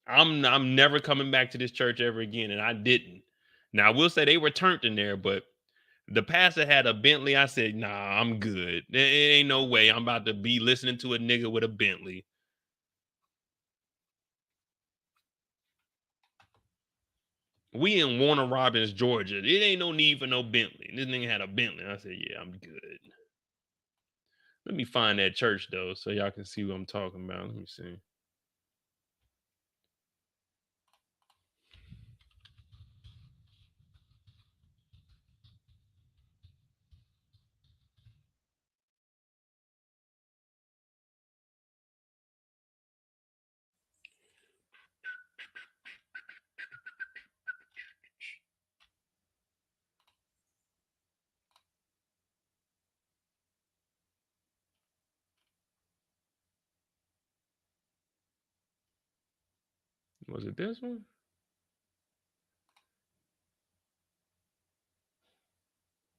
I'm never coming back to this church ever again. And I didn't. Now, I will say they were turned in there, but the pastor had a Bentley. I said, nah, I'm good. There ain't no way I'm about to be listening to a nigga with a Bentley. We in Warner Robins, Georgia. It ain't no need for no Bentley. This nigga had a Bentley. I said, yeah, I'm good. Let me find that church, though, so y'all can see what I'm talking about. Let me see. Was it this one?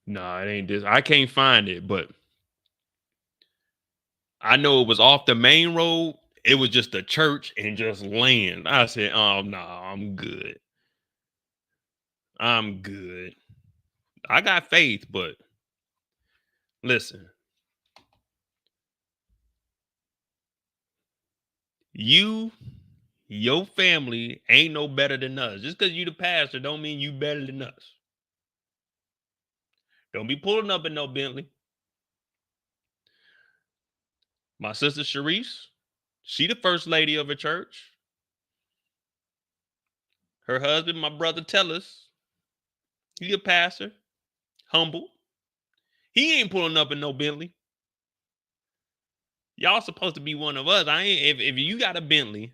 Nah, it ain't this. I can't find it, but I know it was off the main road. It was just a church and just land. I said, oh, no, I'm good. I'm good. I got faith, but listen. Your family ain't no better than us. Just because you the pastor don't mean you better than us. Don't be pulling up in no Bentley. My sister Sharice, she the first lady of a church. Her husband, my brother Tellus, he a pastor, humble. He ain't pulling up in no Bentley. Y'all supposed to be one of us. I ain't. If you got a Bentley,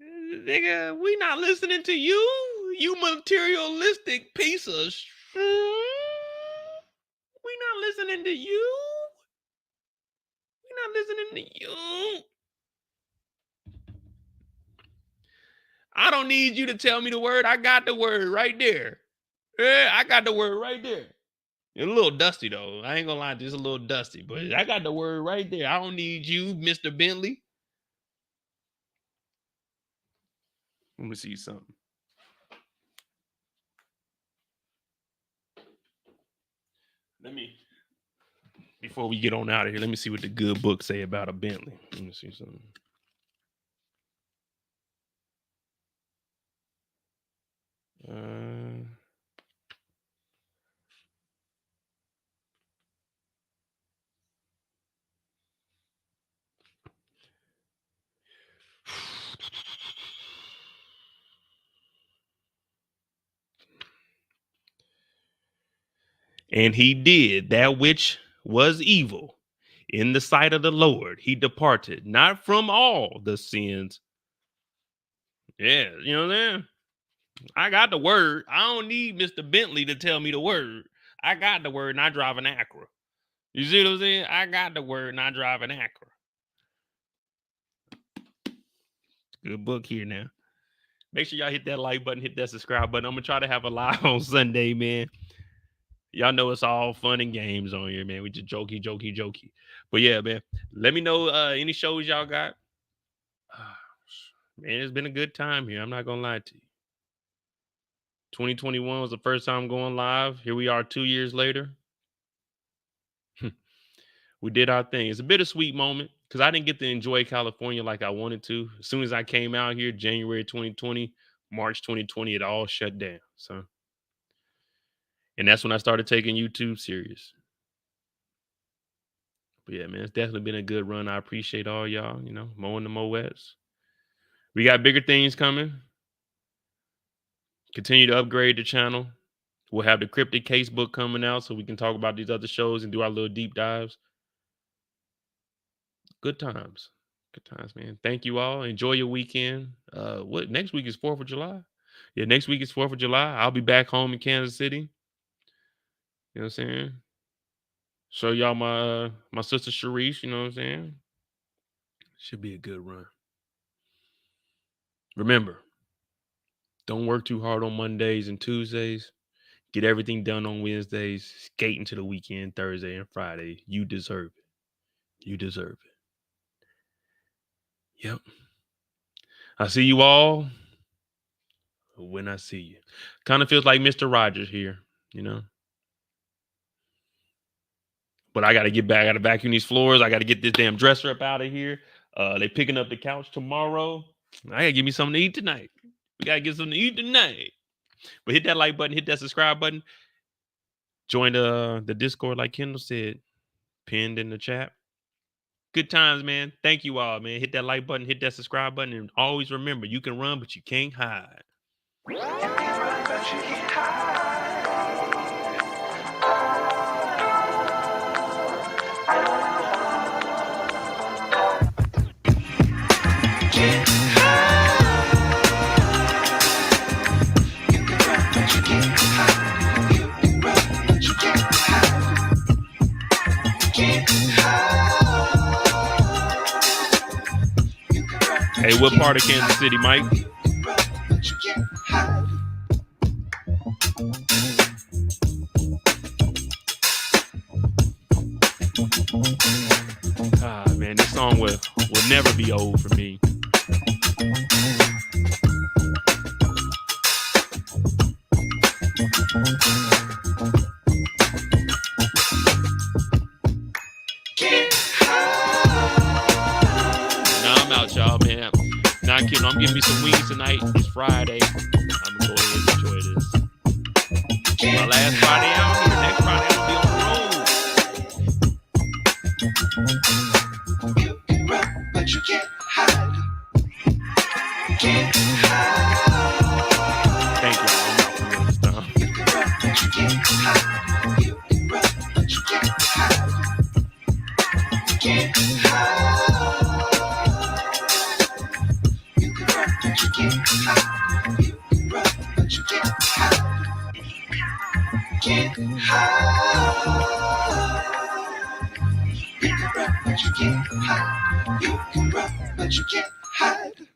nigga, we not listening to you. You materialistic piece of shit. We not listening to you. We not listening to you. I don't need you to tell me the word. I got the word right there. Yeah, I got the word right there. It's a little dusty, though. I ain't gonna lie, just a little dusty, but I got the word right there. I don't need you, Mr. Bentley. Let me see something. Before we get on out of here, let me see what the good book say about a Bentley. Let me see something. And he did that which was evil in the sight of the Lord. He departed not from all the sins. Yeah, you know what I'm saying? I got the word. I don't need Mr. Bentley to tell me the word. I got the word and I drive an Acura. You see what I'm saying? I got the word and I drive an Acura. Good book here now. Make sure y'all hit that like button, hit that subscribe button. I'm going to try to have a live on Sunday, man. Y'all know it's all fun and games on here, man. We just jokey. But yeah, man, let me know any shows y'all got. Man, it's been a good time here. I'm not going to lie to you. 2021 was the first time going live. Here we are 2 years later. We did our thing. It's a bittersweet moment because I didn't get to enjoy California like I wanted to. As soon as I came out here, January 2020, March 2020, it all shut down. So, and that's when I started taking YouTube serious. But yeah, man, it's definitely been a good run. I appreciate all y'all, you know, mowing the Moets. We got bigger things coming. Continue to upgrade the channel. We'll have the cryptic case book coming out so we can talk about these other shows and do our little deep dives. Good times. Good times, man. Thank you all. Enjoy your weekend. What next week is 4th of July? Yeah, next week is 4th of July. I'll be back home in Kansas City. You know what I'm saying? Show y'all my sister Sharice, you know what I'm saying? Should be a good run. Remember, don't work too hard on Mondays and Tuesdays. Get everything done on Wednesdays. Skate into the weekend, Thursday and Friday. You deserve it. You deserve it. Yep. I see you all when I see you. Kind of feels like Mr. Rogers here, you know? But I got to get back. I got to vacuum these floors. I got to get this damn dresser up out of here. They picking up the couch tomorrow. I got to give me something to eat tonight. We got to get something to eat tonight. But hit that like button. Hit that subscribe button. Join the Discord like Kendall said. Pinned in the chat. Good times, man. Thank you all, man. Hit that like button. Hit that subscribe button. And always remember, you can run, but you can't hide. You can run, but you can't hide. Hey, what part of Kansas City, Mike? Man, this song will never be old for me. I'm out, y'all, man. Not kidding. I'm giving me some wings tonight. It's Friday. I'm gonna go ahead and enjoy this. My last Friday out here. Next Friday I'll be on the road. You can run, but you can't hide. Can't hide. Thank you. I'm out for real this time. You can run, but you can't hide. You can run, but you can't hide. Can't hide. You can't hide. You can run, but you can't hide. Can't hide. You can run, but you can't hide. You can run, but you can't hide.